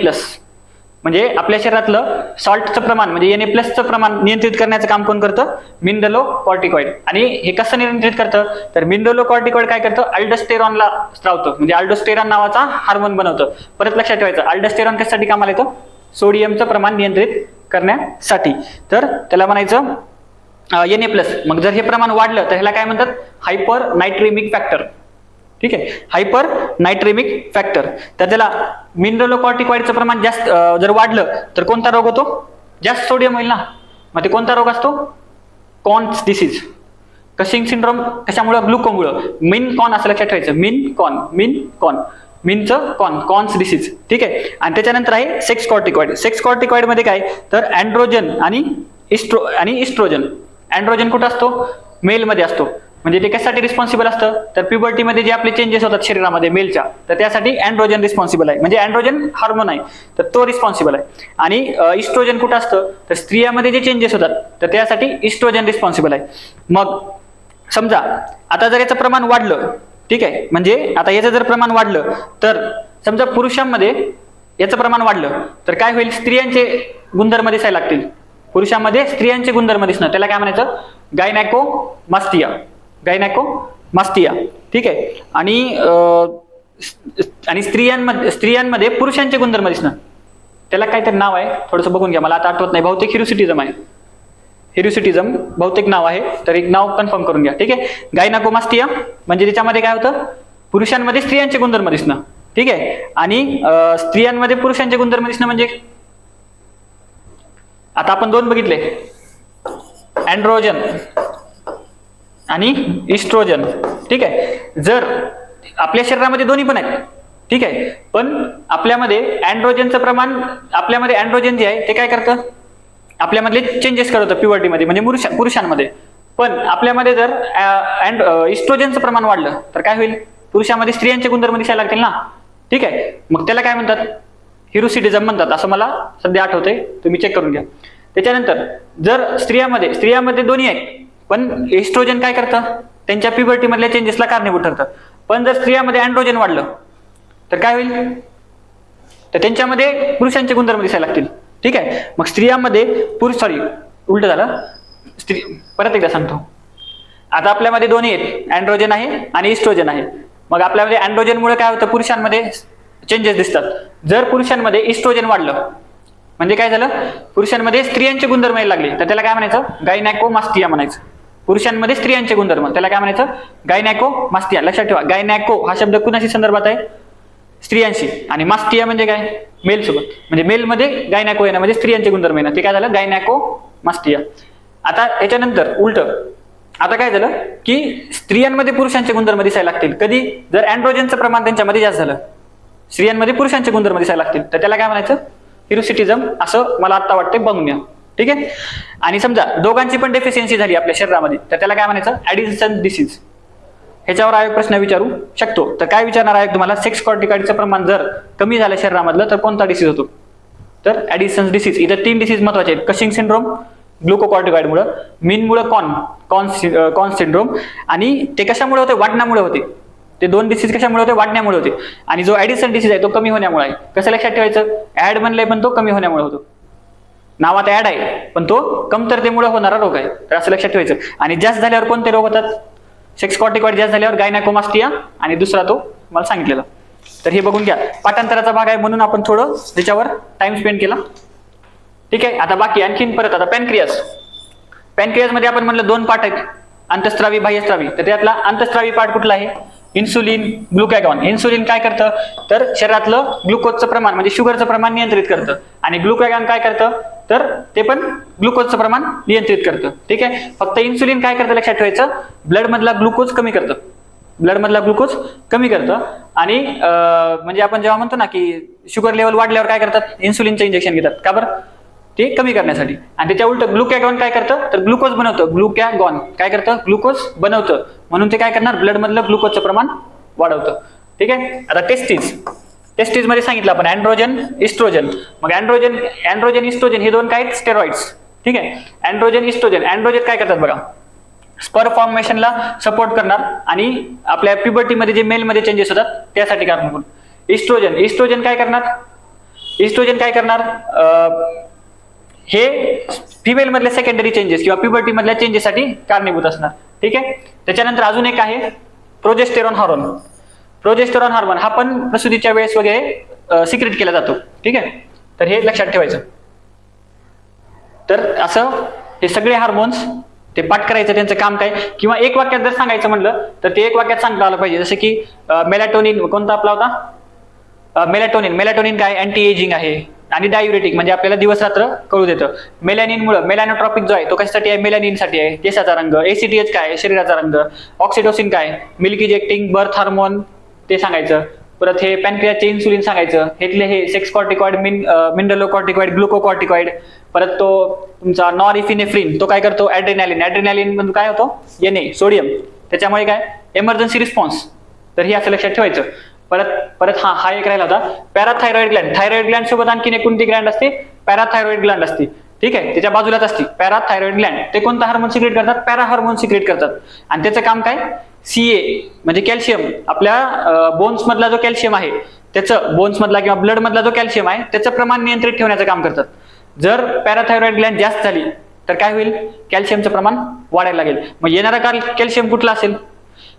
Speaker 1: म्हणजे आपल्या शरीरातलं सॉल्टचं प्रमाण म्हणजे Na+चं प्रमाण नियंत्रित करण्याचं काम कोण करतं? मिनरलोकॉर्टिकॉइड. आणि हे कसं नियंत्रित करतं? तर मिनरलोकॉर्टिकॉइड काय करतं? अल्डोस्टेरॉनला स्त्रावतं, म्हणजे अल्डोस्टेरॉन नावाचा हार्मोन बनवतं. परत लक्षात ठेवायचं, अल्डोस्टेरॉन कशासाठी कामाला येतं? सोडियमचं प्रमाण नियंत्रित करण्यासाठी. तर त्याला म्हणायचं Na+. मग जर हे प्रमाण वाढलं तर ह्याला काय म्हणतात? Hypernatremic factor. ठीक आहे. Hypernatremic factor. तर त्याला मिनरलोकॉर्टिकॉइडचं प्रमाण जास्त जर वाढलं तर कोणता रोग होतो? जास्त सोडियम होईल ना. मग ते कोणता रोग असतो? Cons disease. कशिंग सिंड्रोम कशामुळं? ग्लुकोमुळं. मिन-कॉन असं लक्षात ठेवायचं. मिनचं कॉन्स डिसीज. ठीक आहे. आणि त्याच्यानंतर आहे सेक्स कॉर्टिकॉइड. सेक्स कॉर्टिकॉइड मध्ये काय? तर अँड्रोजन आणि इस्ट्रोजन. अँड्रोजन कुठं असतो? मेलमध्ये असतो. म्हणजे ते कशासाठी रिस्पॉन्सिबल असतं? तर प्युबर्टीमध्ये जे आपले चेंजेस होतात शरीरामध्ये मेलच्या, तर त्यासाठी अँड्रोजन रिस्पॉन्सिबल आहे. म्हणजे अँड्रोजन हार्मोन आहे तर तो रिस्पॉन्सिबल आहे. आणि इस्ट्रोजन कुठं असतं? तर स्त्रियामध्ये जे चेंजेस होतात तर त्यासाठी इस्ट्रोजन रिस्पॉन्सिबल आहे. मग समजा आता जर याचं प्रमाण वाढलं, ठीक आहे, म्हणजे आता याचं जर प्रमाण वाढलं तर समजा पुरुषांमध्ये याचं प्रमाण वाढलं तर काय होईल? स्त्रियांचे गुणधर्म दिसायला लागतील. पुरुषांमध्ये स्त्रियांचे गुणधर्म दिसणं, त्याला काय म्हणायचं? गायनॅकोमास्टिया. ठीक आहे. आणि स्त्रियांमध्ये पुरुषांचे गुणधर्म दिसणं, त्याला काहीतरी नाव आहे, थोडंसं बघून घ्या, मला आता आठवत नाही. बहुतेक हिरुसिटिझम आहे. हिरुसिटिझम बहुतेक नाव आहे, तर एक नाव कन्फर्म करून घ्या. ठीक आहे. गायनॅकोमास्टिया म्हणजे त्याच्यामध्ये काय होतं? पुरुषांमध्ये स्त्रियांचे गुणधर्म दिसणं. ठीक आहे. आणि स्त्रियांमध्ये पुरुषांचे गुणधर्म दिसणं म्हणजे आता आपण 2 बघितले, अँड्रोजन आणि इस्ट्रोजन. ठीक आहे. जर आपल्या शरीरामध्ये दोन्ही पण आहेत, ठीक आहे, पण आपल्यामध्ये अँड्रोजनचं प्रमाण, आपल्यामध्ये अँड्रोजन जे आहे ते काय करतं? आपल्यामधले चेंजेस करतं प्युबर्टीमध्ये, म्हणजे पुरुषांमध्ये. पण आपल्यामध्ये जर इस्ट्रोजनचं प्रमाण वाढलं तर काय होईल? पुरुषांमध्ये स्त्रियांचे गुणधर्म दिसायला लागतील ना. ठीक आहे. मग त्याला काय म्हणतात? हिरुसिटिझम म्हणतात, असं मला सध्या आठवतंय, तुम्ही चेक करून घ्या. त्याच्यानंतर जर स्त्रियामध्ये दोन्ही आहेत पण एस्ट्रोजन काय करतं? त्यांच्या प्युबर्टी मधल्या चेंजेसला कारणीभूत ठरतं. पण जर स्त्रियामध्ये अँड्रोजन वाढलं तर काय होईल? तर त्यांच्यामध्ये पुरुषांचे गुणधर्म दिसायला लागतील. ठीक आहे. मग स्त्रियांमध्ये उलट झालं. परत एकदा सांगतो. आता आपल्यामध्ये दोन्ही आहेत, अँड्रोजन आहे आणि इस्ट्रोजन आहे. मग आपल्यामध्ये अँड्रोजनमुळे काय होतं? पुरुषांमध्ये चेंजेस दिसतात. जर पुरुषांमध्ये इस्ट्रोजन वाढलं म्हणजे काय झालं? पुरुषांमध्ये स्त्रियांचे गुणधर्म यायला लागले तर त्याला काय म्हणायचं? गायनॅकोमास्टिया म्हणायचं. पुरुषांमध्ये स्त्रियांचे गुणधर्म, त्याला काय म्हणायचं? गायनॅकोमास्टिया. लक्षात ठेवा, गायनॅको हा शब्द कुणाशी संदर्भात आहे? स्त्रियांशी. आणि मास्टिया म्हणजे काय? मेल सोबत. म्हणजे मेलमध्ये गायनॅको येणं म्हणजे स्त्रियांचे गुणधर्म येणं, ते काय झालं? गायनॅकोमास्टिया. आता याच्यानंतर उलट, आता काय झालं की स्त्रियांमध्ये पुरुषांचे गुणधर्म दिसायला लागतील. कधी? जर अँड्रोजनचं प्रमाण त्यांच्यामध्ये जास्त झालं, स्त्रियांमध्ये पुरुषांचे गुणधर्म दिसायला लागतील, तर त्याला काय म्हणायचं? हिरुसिटिझम, असं मला आता वाटतंय, बघून घ्या. ठीक आहे. आणि समजा दोघांची पण डेफिशियन्सी झाली आपल्या शरीरामध्ये तर त्याला काय म्हणायचं? ऍडिसन डिसीज. ह्याच्यावर आयोग प्रश्न विचारू शकतो. तर काय विचारणार आयोग तुम्हाला? सेक्स कॉर्टिकॉइडचं प्रमाण जर कमी झालं शरीरामधलं तर कोणता डिसीज होतो? तर ॲडिसन्स डिसीज, इथं 3 डिसीज महत्वाचे आहेत. कशिंग सिंड्रोम ग्लुकोकॉर्टिकॉइडमुळे, मीनमुळे कॉन सिंड्रोम, आणि ते कशामुळे होते? वाढण्यामुळे होते. ते 2 डिसीज कशामुळे होते? वाढण्यामुळे होते. आणि जो ॲडिसन डिसीज आहे तो कमी होण्यामुळे आहे. कसं लक्षात ठेवायचं? ऍड म्हणलंय पण तो कमी होण्यामुळे होतो. नावात ऍड आहे पण तो कमतरतेमुळे होणारा रोग आहे, तर असं लक्षात ठेवायचं. आणि जास्त झाल्यावर कोणते रोग होतात? सेक्स कॉर्टिकॉइड जास्त झाल्यावर गायनाकोमास्टिया, आणि दुसरा तो मला सांगितलेला. तर हे बघून घ्या, पाठांतराचा भाग आहे म्हणून आपण थोडं त्याच्यावर टाइम स्पेंड केला. ठीक आहे. आता बाकी आणखीन परत आता पॅनक्रियास मध्ये आपण म्हणलं 2 पार्ट आहेत, अंतस्त्रावी बाह्यस्त्रावी. तर त्यातला अंतस्त्रावी पार्ट कुठला आहे? Insulin, glucagon. इन्सुलिन काय करतं? तर शरीरातलं ग्लुकोजचं प्रमाण म्हणजे शुगरचं प्रमाण नियंत्रित करतं, आणि ग्लुकॅगॉन काय करतं? तर ते पण ग्लुकोजचं प्रमाण नियंत्रित करतं. ठीक आहे. फक्त इन्सुलिन काय करतं लक्षात ठेवायचं? ब्लड मधला ग्लुकोज कमी करतं. आणि म्हणजे आपण जेव्हा म्हणतो ना की शुगर लेवल वाढल्यावर काय करतात? इन्सुलिनचं इंजेक्शन घेतात. का बरं? ते कमी करण्यासाठी. आणि त्याच्या उलट ग्लुकॅगॉन काय करतं? तर ग्लुकोज बनवतं. ग्लुकॅगॉन काय करतं? ग्लुकोज बनवतं, म्हणून ते काय करणार? ब्लड मधलं ग्लुकोजचं प्रमाण वाढवतं. ठीक आहे. आता टेस्टिस मध्ये सांगितलं आपण अँड्रोजन, इस्ट्रोजन. मग अँड्रोजन इस्ट्रोजन हे 2 काय आहेत? स्टेरॉइड्स. ठीक आहे. Androgen oestrogen. अँड्रोजन काय करतात बघा? स्पर्म फॉर्मेशनला सपोर्ट करणार आणि आपल्या प्युबर्टीमध्ये जे मेलमध्ये चेंजेस होतात त्यासाठी कारणीभूत. इस्ट्रोजन काय करणार? हे फिमेल मधल्या सेकंडरी चेंजेस किंवा प्युबर्टी मधल्या चेंजेससाठी कारणीभूत असणार. ठीक आहे. त्याच्यानंतर अजून एक आहे प्रोजेस्टेरॉन हार्मोन. हा पण प्रसूतीच्या वेळेस वगैरे सिक्रेट केला जातो. ठीक आहे. तर हे लक्षात ठेवायचं. तर असं हे सगळे हार्मोन्स ते पाठ करायचं, त्यांचं काम काय, किंवा एक वाक्यात जर सांगायचं म्हणलं तर ते एक वाक्यात सांगता आलं पाहिजे. जसं की मेलॅटोनिन कोणता आपला होता? मेलॅटोनिन काय? अँटी एजिंग आहे, आणि डायुरेटिक म्हणजे आपल्याला दिवस रात्र कळू देतं. मेलॅनिनमुळे, मेलॅनोट्रॉपिक जो आहे तो कशासाठी आहे? मेलॅनिनसाठी आहे, केसाचा रंग. एसीटीएच काय? शरीराचा रंग. ऑक्सिटोसिन काय? मिल्क इजेक्टिंग बर्थ हार्मोन, ते सांगायचं. परत हे पॅनक्रियाचे इन्सुलिन सांगायचं. हे सेक्स कॉर्टिकॉइड, मिनरलोकॉर्टिकॉइड, ग्लुकोकॉर्टिकॉइड. परत तो तुमचा नॉरइफिनेफ्रिन तो काय करतो? ॲड्रेनालिन म्हणजे काय होतो? Na, sodium. त्याच्यामुळे काय? Emergency response. तर हे असं लक्षात ठेवायचं. परत हा एक राहिला होता पॅराथायरॉइड ग्लँड. थायरॉइड ग्लँड सोबत आणखीन एक कोणती ग्लँड असते? पॅराथायरॉइड ग्लँड असते. ठीक आहे. त्याच्या बाजूलाच असते पॅराथायरॉइड ग्लँड. ते कोणता हार्मोन सिक्रेट करतात? पॅरा हार्मोन सिक्रेट करतात. आणि त्याचं काम काय? CA म्हणजे कॅल्शियम. आपल्या बोन्स मधला जो कॅल्शियम आहे त्याचं, बोन्स मधला किंवा ब्लड मधला जो कॅल्शियम आहे त्याचं प्रमाण नियंत्रित ठेवण्याचं काम करतात. जर पॅराथायरॉइड ग्लँड जास्त झाली तर काय होईल? कॅल्शियमचं प्रमाण वाढायला लागेल. मग येणारा कॅल्शियम कुठला असेल?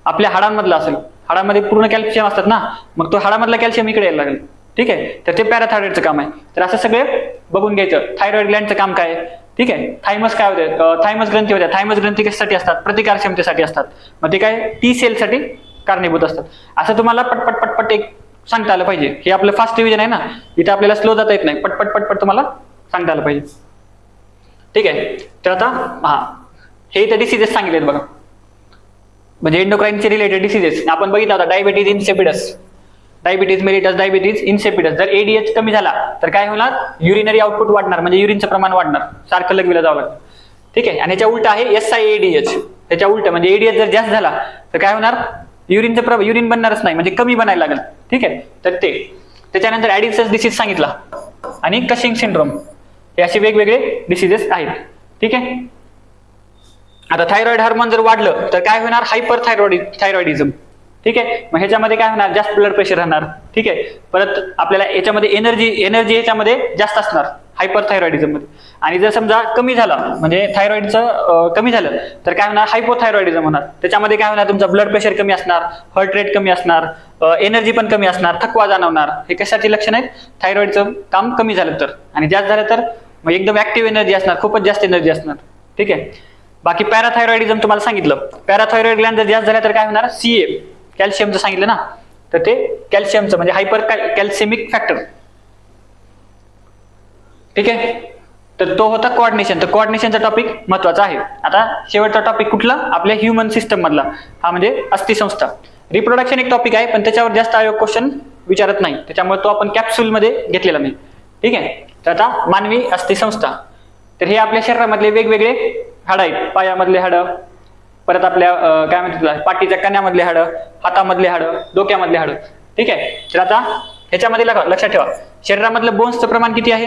Speaker 1: आपल्या हाडांमधला असेल. हाडामध्ये पूर्ण कॅल्शियम असतात ना, मग तो हाडामधला कॅल्शियम इकडे यायला लागेल. ठीक आहे. तर ते पॅराथायरॉइडचं काम आहे. तर असं सगळे बघून घ्यायचं. थायरॉइड ग्लँडचं काम काय आहे? ठीक आहे. थायमस काय होते? थायमस ग्रंथी होत्या. थायमस ग्रंथी कशासाठी असतात? प्रतिकार क्षमतेसाठी असतात. मग ते काय? T सेलसाठी कारणीभूत असतात. असं तुम्हाला पटपट एक सांगता आलं पाहिजे. हे आपलं फास्ट रिव्हिजन आहे ना, इथे आपल्याला स्लो जाता येत नाही. पटपट तुम्हाला सांगता आलं पाहिजे. ठीक आहे. तर आता हे इथे डिसीजेस सांगितलेत बघा, म्हणजे एंडोक्राईनचे रिलेटेड डिसीजेस. आपण बघितलं होता डायबिटीज इन्सेपिडस, डायबिटीज मेलिटस, डायबिटीज इन्सेपिडस. जर ADH कमी झाला तर काय होणार? युरिनरी आउटपुट वाढणार, म्हणजे युरिनचं प्रमाण वाढणार, सारखं लघवीला जावं लागतं. ठीक आहे. आणि ह्याच्या उलट आहे SIADH. त्याच्या उलट म्हणजे ADH जर जास्त झाला तर काय होणार? युरिन बनणारच नाही, म्हणजे कमी बनायला लागेल. ठीक आहे. तर त्याच्यानंतर ॲडिसन्स डिसीज सांगितला आणि कशिंग सिंड्रोम. हे असे वेगवेगळे डिसीजेस आहेत. ठीक आहे. आता थायरॉइड हार्मोन जर वाढलं तर काय होणार? थायरॉइडिझम. ठीक आहे. मग ह्याच्यामध्ये काय होणार? जास्त ब्लड प्रेशर राहणार. ठीक आहे. परत आपल्याला याच्यामध्ये एनर्जी ह्याच्यामध्ये जास्त असणार हायपरथायरॉइडिझम मध्ये. आणि जर समजा कमी झाला, म्हणजे थायरॉइडचं कमी झालं तर काय होणार? हायपोथायरॉइडिझम होणार. त्याच्यामध्ये काय होणार? तुमचा ब्लड प्रेशर कमी असणार, हार्ट रेट कमी असणार, एनर्जी पण कमी असणार, थकवा जाणवणार. हे कशाची लक्षण आहेत? थायरॉइडचं काम कमी झालं तर. आणि जास्त झालं तर मग एकदम ऍक्टिव्ह एनर्जी असणार, खूपच जास्त एनर्जी असणार. ठीक आहे. बाकी पॅराथायरॉइडिझम तुम्हाला सांगितलं. पॅराथायरॉइड ग्लँड जर जास्त झाला तर काय होणार? CA कॅल्शियमचं सांगितलं ना, तर ते कॅल्शियमचं म्हणजे हायपर कॅल्सिमिक फॅक्टर. ठीक आहे. तर तो होता कोऑर्डिनेशन. तर कोऑर्डिनेशनचा टॉपिक महत्वाचा आहे. आता शेवटचा टॉपिक कुठला? आपल्या ह्युमन सिस्टम मधला, हा म्हणजे अस्थिसंस्था. रिप्रोडक्शन एक टॉपिक आहे पण त्याच्यावर जास्त आयोग क्वेश्चन विचारत नाही, त्याच्यामुळे तो आपण कॅप्सूल मध्ये घेतलेला नाही. ठीक आहे. तर आता मानवी अस्थिसंस्था. तर हे आपल्या शरीरामधले वेगवेगळे हाडं आहेत. पायामधले हाडं, परत आपल्या काय म्हणतात पाठीच्या कण्यामधले हाडं, हातामधले हाडं, डोक्यामधले हाडं. ठीक आहे. तर आता ह्याच्यामध्ये लक्षात ठेवा, शरीरामधलं बोन्सचं प्रमाण किती आहे?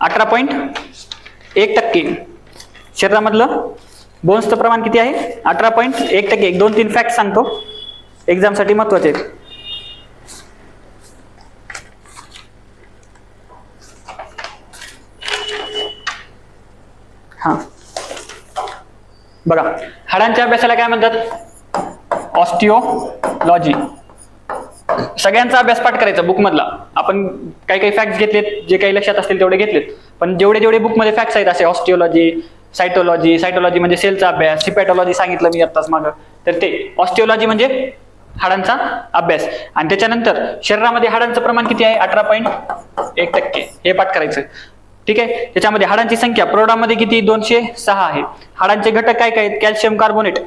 Speaker 1: 18.1%. शरीरामधलं बोन्सचं प्रमाण किती आहे? 18.1%. 2-3 फॅक्ट सांगतो, एक्झामसाठी महत्वाचे आहेत. हा बघा, हाडांच्या अभ्यासाला काय म्हणतात? ऑस्टिओलॉजी. सगळ्यांचा अभ्यास पाठ करायचा बुक मधला. आपण काही काही फॅक्ट्स घेतलेत, जे काही लक्षात असतील तेवढे घेतलेत, पण जेवढे बुक मध्ये फॅक्ट्स आहेत, असे ऑस्टिओलॉजी, सायटोलॉजी म्हणजे सेलचा अभ्यास, हिपॅटॉलॉजी सांगितलं मी आत्ताच मागं, तर ते ऑस्टिओलॉजी म्हणजे हाडांचा अभ्यास. आणि त्याच्यानंतर शरीरामध्ये हाडांचं प्रमाण किती आहे? 18.1%. हे पाठ करायचं. ठीक आहे. त्याच्यामध्ये हाडांची संख्या प्रौढांमध्ये किती? 206 आहे. हाडांचे घटक काय काय आहेत? Calcium carbonate,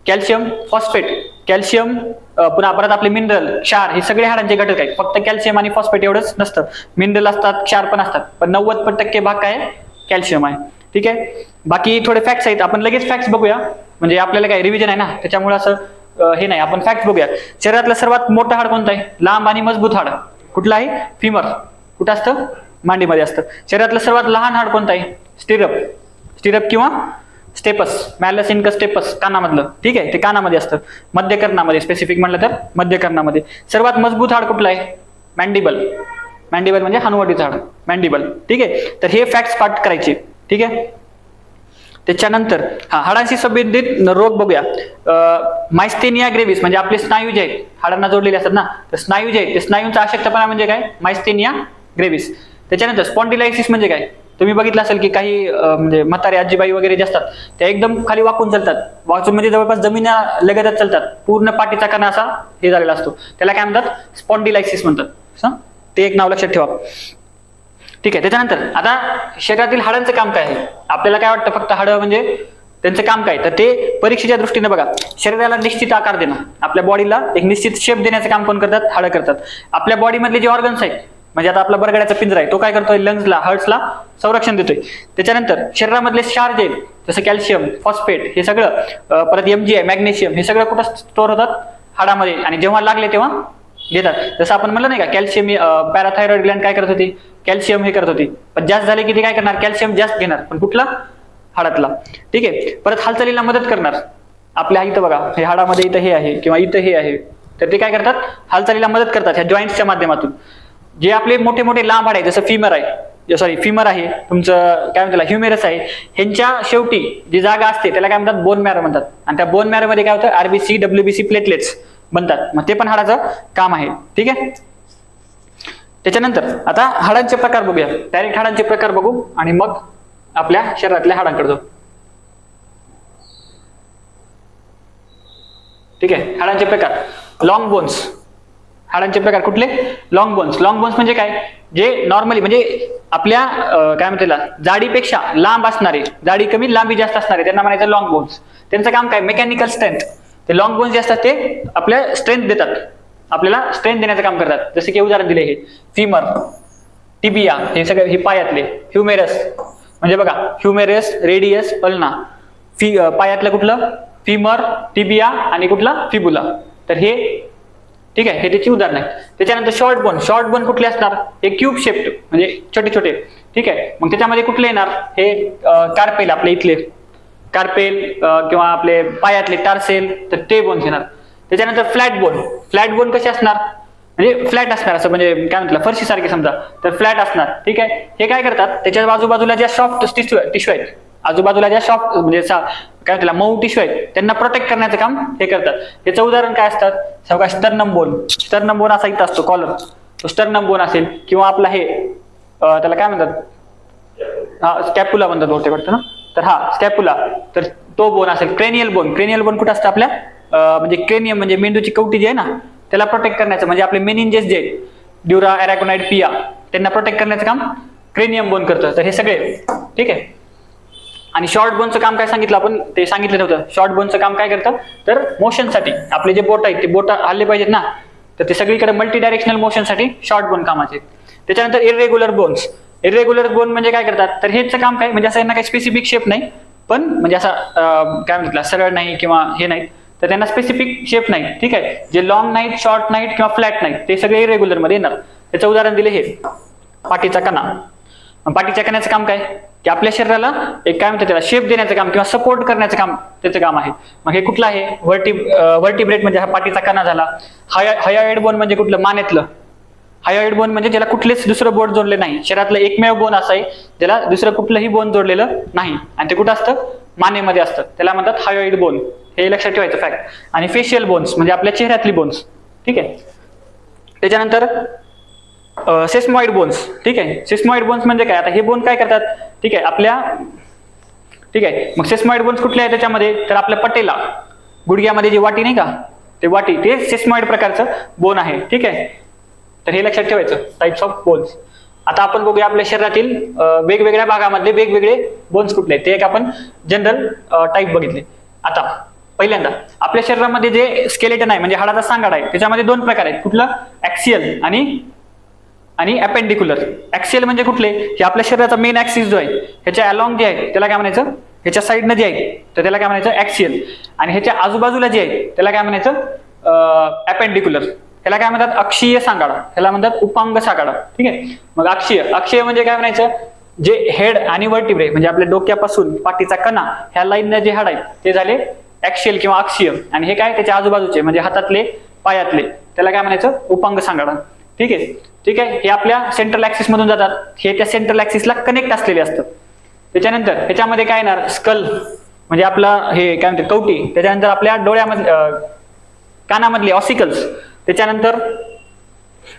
Speaker 1: calcium phosphate, calcium पुन्हा परत आपले मिनरल, क्षार, हे सगळे हाडांचे घटक आहेत. फक्त कॅल्शियम आणि फॉस्फेट एवढंच नसतं. मिनरल असतात, क्षार पण असतात, पण 90% भाग काय आहे? कॅल्शियम आहे. ठीक आहे. बाकी थोडे फॅक्ट्स आहेत, आपण लगेच फॅक्ट्स बघूया, म्हणजे आपल्याला काय रिव्हिजन आहे ना, त्याच्यामुळे असं हे नाही, आपण फॅक्ट्स बघूया. शरीरातलं सर्वात मोठं हाड कोणतं आहे? लांब आणि मजबूत हाड कुठलं आहे? फिमर. कुठं असतं? मांडीमध्ये असतं. शरीरातलं सर्वात लहान हाड कोणतं आहे? स्टिरप. स्टिरप किंवा स्टेपस, मॅलस इनकस स्टेपस, कानामधलं. ठीक आहे, ते कानामध्ये असतं, मध्यकर्णामध्ये स्पेसिफिक म्हटलं तर मध्यकर्णामध्ये. सर्वात मजबूत हाड कुठलं आहे? मॅन्डिबल. मॅन्डिबल म्हणजे हनुवटीचं हाड, मॅन्डिबल. ठीक आहे. तर हे फॅक्ट्स पाठ करायचे. ठीक आहे. त्याच्यानंतर हाडांशी संबंधित रोग बघूया. मायस्थेनिया ग्रेव्हिस म्हणजे आपले स्नायू जे आहेत, हाडांना जोडलेले असतात ना, तर स्नायू जे आहेत, ते स्नायूंचा अशक्तपणा म्हणजे काय? मायस्थेनिया ग्रेव्हिस. त्याच्यानंतर स्पॉन्डिलायसिस म्हणजे काय? तुम्ही बघितलं असेल की काही म्हणजे म्हातारे आजीबाई वगैरे जे असतात, त्या एकदम खाली वाकून चालतात. वाचून म्हणजे जवळपास जमिना लगतच चालतात. पूर्ण पाठीचा कणा असा हे झालेला असतो. त्याला काय म्हणतात? स्पॉन्डिलायसिस म्हणतात. ते एक नाव लक्षात ठेवा. ठीक आहे. त्याच्यानंतर आता शरीरातील हाडांचं काम काय आहे? आपल्याला काय वाटतं फक्त हाडं म्हणजे त्यांचं काम काय? तर ते परीक्षेच्या दृष्टीने बघा, शरीराला निश्चित आकार देणं, आपल्या बॉडीला एक निश्चित शेप देण्याचं काम कोण करतात? हाडं करतात. आपल्या बॉडीमधले जे ऑर्गन्स आहेत, म्हणजे आता आपला बरगड्याचा पिंजरा आहे, तो काय करतोय? लंग्सला, हार्ट्सला संरक्षण देतोय. त्याच्यानंतर शरीरामधले क्षार जे जसं कॅल्शियम, फॉस्फेट, हे सगळं परत MgI, मॅग्नेशियम, हे सगळं कुठं स्टोअर होतात? हाडामध्ये. आणि जेव्हा लागले तेव्हा घेतात. जसं आपण म्हणलं नाही का, कॅल्शियम पॅराथायरॉइड ग्लँड काय करत होती? कॅल्शियम हे करत होती. पण जास्त झाले की ते काय करणार? कॅल्शियम जास्त घेणार, पण कुठला? हाडातला. ठीक आहे. परत हालचालीला मदत करणार. आपल्या इथं बघा, हे हाडामध्ये इथं हे आहे किंवा इथं हे आहे, तर ते काय करतात? हालचालीला मदत करतात ह्या जॉईंट्सच्या माध्यमातून. जे आपले मोठे मोठे लांब हाड आहे, जसं फिमर आहे तुमचं, काय म्हणतात, ह्युमेरस आहे, ह्यांच्या शेवटी जी जागा असते त्याला काय म्हणतात? बोन मॅरो म्हणतात. आणि त्या बोन मॅरो मध्ये काय होतं? RBC, WBC, प्लेटलेट्स बनतात. मग ते पण हाडाचं काम आहे. ठीक आहे. त्याच्यानंतर आता हाडांचे प्रकार बघूया. डायरेक्ट हाडांचे प्रकार बघू आणि मग आपल्या शरीरातल्या हाडांकडे जाऊ. ठीक आहे. हाडांचे प्रकार. Long bones. हाडांचे प्रकार कुठले? Long bones. लॉंग बोन्स म्हणजे काय? जे नॉर्मली म्हणजे आपल्या काय म्हणतात, जाडीपेक्षा लांब असणारे, जाडी कमी लांबी जास्त असणारे, त्यांना म्हणायचं लॉंग बोन्स. त्यांचं काम काय? Mechanical strength. ते लॉंग बोन्स जे असतात ते आपल्या स्ट्रेंथ देतात, आपल्याला स्ट्रेंथ देण्याचं काम करतात. जसे की उदाहरण दिले, हे फिमर, टिबिया, हे सगळे हे पायातले. ह्युमेरस म्हणजे बघा, ह्युमेरस, रेडियस, अल्ना. पायातलं कुठलं? फिमर, टिबिया आणि कुठला? फिबुला. तर हे ठीक आहे, हे त्याची उदाहरण आहे. त्याच्यानंतर शॉर्ट बोन. शॉर्ट बोन कुठले असणार? हे क्यूब शेप्ड म्हणजे छोटे छोटे. ठीक आहे. मग त्याच्यामध्ये कुठले येणार? हे कार्पेल, आपले इथले कार्पेल किंवा आपले पायातले टार्सेल, तर ते बोन्स येणार. त्याच्यानंतर फ्लॅट बोन. फ्लॅट बोन कसे असणार? म्हणजे फ्लॅट असणार, असं म्हणजे काय म्हणतात, फरशी सारखे समजा, तर फ्लॅट असणार. ठीक आहे. हे काय करतात? त्याच्या आजूबाजूला ज्या सॉफ्ट टिश्यू आहेत, आजूबाजूला ज्या सॉफ्ट म्हणजे काय म्हणतात, मऊ टिश्यू आहेत, त्यांना प्रोटेक्ट करण्याचं काम हे करतात. याचं उदाहरण काय असतात? सगळा स्टर्नम बोन. स्टर्नम बोन असा इथं असतो, कॉलर. तो स्टर्नम बोन असेल किंवा आपला हे त्याला काय म्हणतात, स्कॅपुला म्हणतात बहुतेक वाटतं ना, तर स्कॅपुला, तर तो बोन असेल. Cranial bone. क्रेनियल बोन कुठं असतं? आपल्या म्हणजे क्रेनियम म्हणजे मेंदूची कवटी जी आहे ना, त्याला प्रोटेक्ट करण्याचं, म्हणजे आपले मेनिंजेस जे आहेत, ड्युरा, अरॅकोनाइड, पिया, त्यांना प्रोटेक्ट करण्याचं काम क्रेनियम बोन करतं. तर हे सगळे. ठीक आहे. आणि शॉर्ट बोनचं काम काय सांगितलं आपण? ते सांगितलं नव्हतं. शॉर्ट बोनचं काम काय करतं? तर मोशनसाठी आपले जे बोट आहेत, ते बोट हल्ले पाहिजेत ना, तर ते सगळीकडे मल्टी डायरेक्शनल मोशनसाठी शॉर्ट बोन कामाचे. त्याच्यानंतर इरेग्युलर बोन्स. इरेग्युलर बोन म्हणजे काय करतात? तर हेच काम काय, म्हणजे असं यांना काही स्पेसिफिक शेप नाही, पण म्हणजे असा काय म्हणतात, सरळ नाही किंवा हे नाही, तर त्यांना स्पेसिफिक शेप नाही. ठीक आहे. जे लॉंग नाहीत, शॉर्ट नाहीत किंवा फ्लॅट नाहीत, ते सगळे इरेग्युलर मध्ये येणार. त्याचं उदाहरण दिले हे पाठीचा कणा. पाठीच्या कण्याचं काम काय, की आपल्या शरीराला एक काय म्हणतात त्याला शेप देण्याचं काम किंवा सपोर्ट करण्याचं काम त्याचं काम आहे. मग हे कुठलं आहे, व्हर्टिब्रेट म्हणजे हा पाठीचा कणा झाला. हायोइड बोन म्हणजे कुठलं, मानेतलं. हायोइड बोन म्हणजे ज्याला कुठलेच दुसरं बोन जोडले नाही, शरीरातलं एकमेव बोन असं आहे ज्याला दुसरं कुठलंही बोन जोडलेलं नाही आणि ते कुठं असतं, मानेमध्ये असतं, त्याला म्हणतात हायोइड बोन. हे लक्षात ठेवायचं फॅक्ट. आणि फेशियल बोन्स म्हणजे आपल्या चेहऱ्यातली बोन्स. ठीक आहे. त्याच्यानंतर सेस्मॉइड बोन्स. ठीक आहे. सेस्मॉइड बोन्स म्हणजे काय, आता हे बोन काय करतात, ठीक आहे, आपल्या, ठीक आहे, मग सेस्मॉइड बोन्स कुठले आहे त्याच्यामध्ये, तर आपल्या पटेला गुडघ्यामध्ये जी वाटी नाही का, ते वाटी ते सेस्मॉइड प्रकारचं बोन आहे. ठीक आहे. तर हे लक्षात ठेवायचं टाइप्स ऑफ बोन्स. आता आपण बघूया आपल्या शरीरातील वेगवेगळ्या भागामधले वेगवेगळे बोन्स कुठले आहेत, ते एक आपण जनरल टाईप बघितले. आता पहिल्यांदा आपल्या शरीरामध्ये जे स्केलेटन आहे म्हणजे हाडाचा सांगाडा आहे, त्याच्यामध्ये दोन प्रकार आहेत. कुठलं, ऍक्सियल आणि अपेंडिक्युलर. ऍक्सियल म्हणजे कुठले, हे आपल्या शरीराचा मेन ऍक्सिस जो आहे ह्याच्या अलॉंग जे आहे त्याला काय म्हणायचं, ह्याच्या साईडनं जे आहे तर त्याला काय म्हणायचं, ऍक्सियल. आणि ह्याच्या आजूबाजूला जे आहे त्याला काय म्हणायचं, अपेंडिक्युलर. ह्याला काय म्हणतात, अक्षीय सांगाडा, ह्याला म्हणतात उपांग सांगाडा. ठीक आहे. मग अक्षीय म्हणजे काय म्हणायचं, जे हेड आणि वर्टिब्रे म्हणजे आपल्या डोक्यापासून पाठीचा कणा ह्या लाईनने जे हाड आहेत ते झाले ऍक्सियल किंवा अक्षीय. आणि हे काय, त्याच्या आजूबाजूचे म्हणजे हातातले पायातले त्याला काय म्हणायचं, उपांग सांगाडा. ठीक आहे. ठीक आहे. हे आपल्या सेंट्रल ऍक्सिस मधून जातात, हे त्या सेंट्रल ऍक्सिसला कनेक्ट असलेले असतात. त्याच्यानंतर ह्याच्यामध्ये काय येणार, स्कल म्हणजे आपला हे काय म्हणतात कवटी. त्याच्यानंतर आपल्या डोळ्यामध्ये कानामधले ऑसिकल्स. त्याच्यानंतर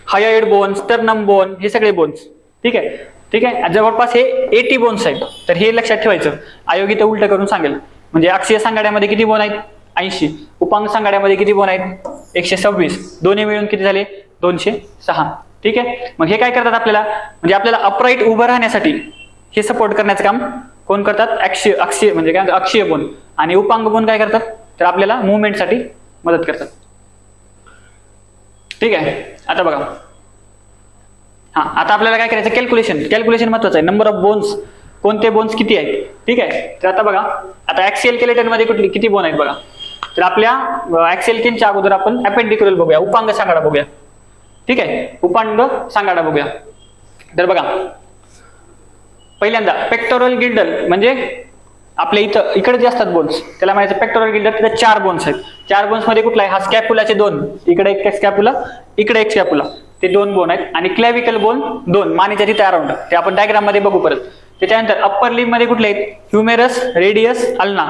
Speaker 1: हायोइड बोन्स, स्टर्नम बोन, हे सगळे बोन्स. ठीक आहे. ठीक आहे. जवळपास हे 80 बोन्स आहेत. तर हे लक्षात ठेवायचं. आयोग इथं उलट करून सांगेल. म्हणजे अक्षीय सांगाड्यामध्ये किती बोन आहेत, 80. उपांग सांगाड्यामध्ये किती बोन आहेत, 126. दोन्ही मिळून किती झाले, 206. ठीक आहे. मग हे काय करतात आपल्याला, म्हणजे आपल्याला अपराईट उभं राहण्यासाठी हे सपोर्ट करण्याचं काम कोण करतात, अक्षीय म्हणजे काय, अक्षीय बोन. आणि उपांग बोन काय करतात, तर आपल्याला मुवमेंटसाठी मदत करतात. ठीक आहे. आता बघा, हा आता आपल्याला काय करायचं, कॅल्क्युलेशन महत्वाचं आहे. नंबर ऑफ बोन्स, कोणते बोन्स किती आहेत. ठीक आहे. तर आता बघा, आता ऍक्सियल स्केलेटन मध्ये कुठली किती बोन आहेत बघा. तर आपल्या ऍक्सियल किनच्या अगोदर आपण अपेंडिक्युलर बघूया, उपांग सांगाडा बघूया. ठीक आहे. उपांग सांगाडा बघूया. तर बघा, पहिल्यांदा पेक्टोरल गिल्डल म्हणजे आपल्या इथं इकडे जे असतात बोन्स त्याला म्हणायचं पेक्टोरल गिल्डल. तिथे 4 बोन्स आहेत. 4 बोन्स मध्ये कुठला आहे, हा स्कॅपुलाचे 2, इकडे एक स्कॅपुला, इकडे एक स्कॅपुला, ते 2 बोन आहेत. आणि क्लॅव्हिकल बोन 2 मानेच्या तिथे अराउंड, ते आपण डायग्राम मध्ये बघू परत. त्याच्यानंतर अप्पर लिम मध्ये कुठले आहेत, ह्युमेरस, रेडियस, अल्ना.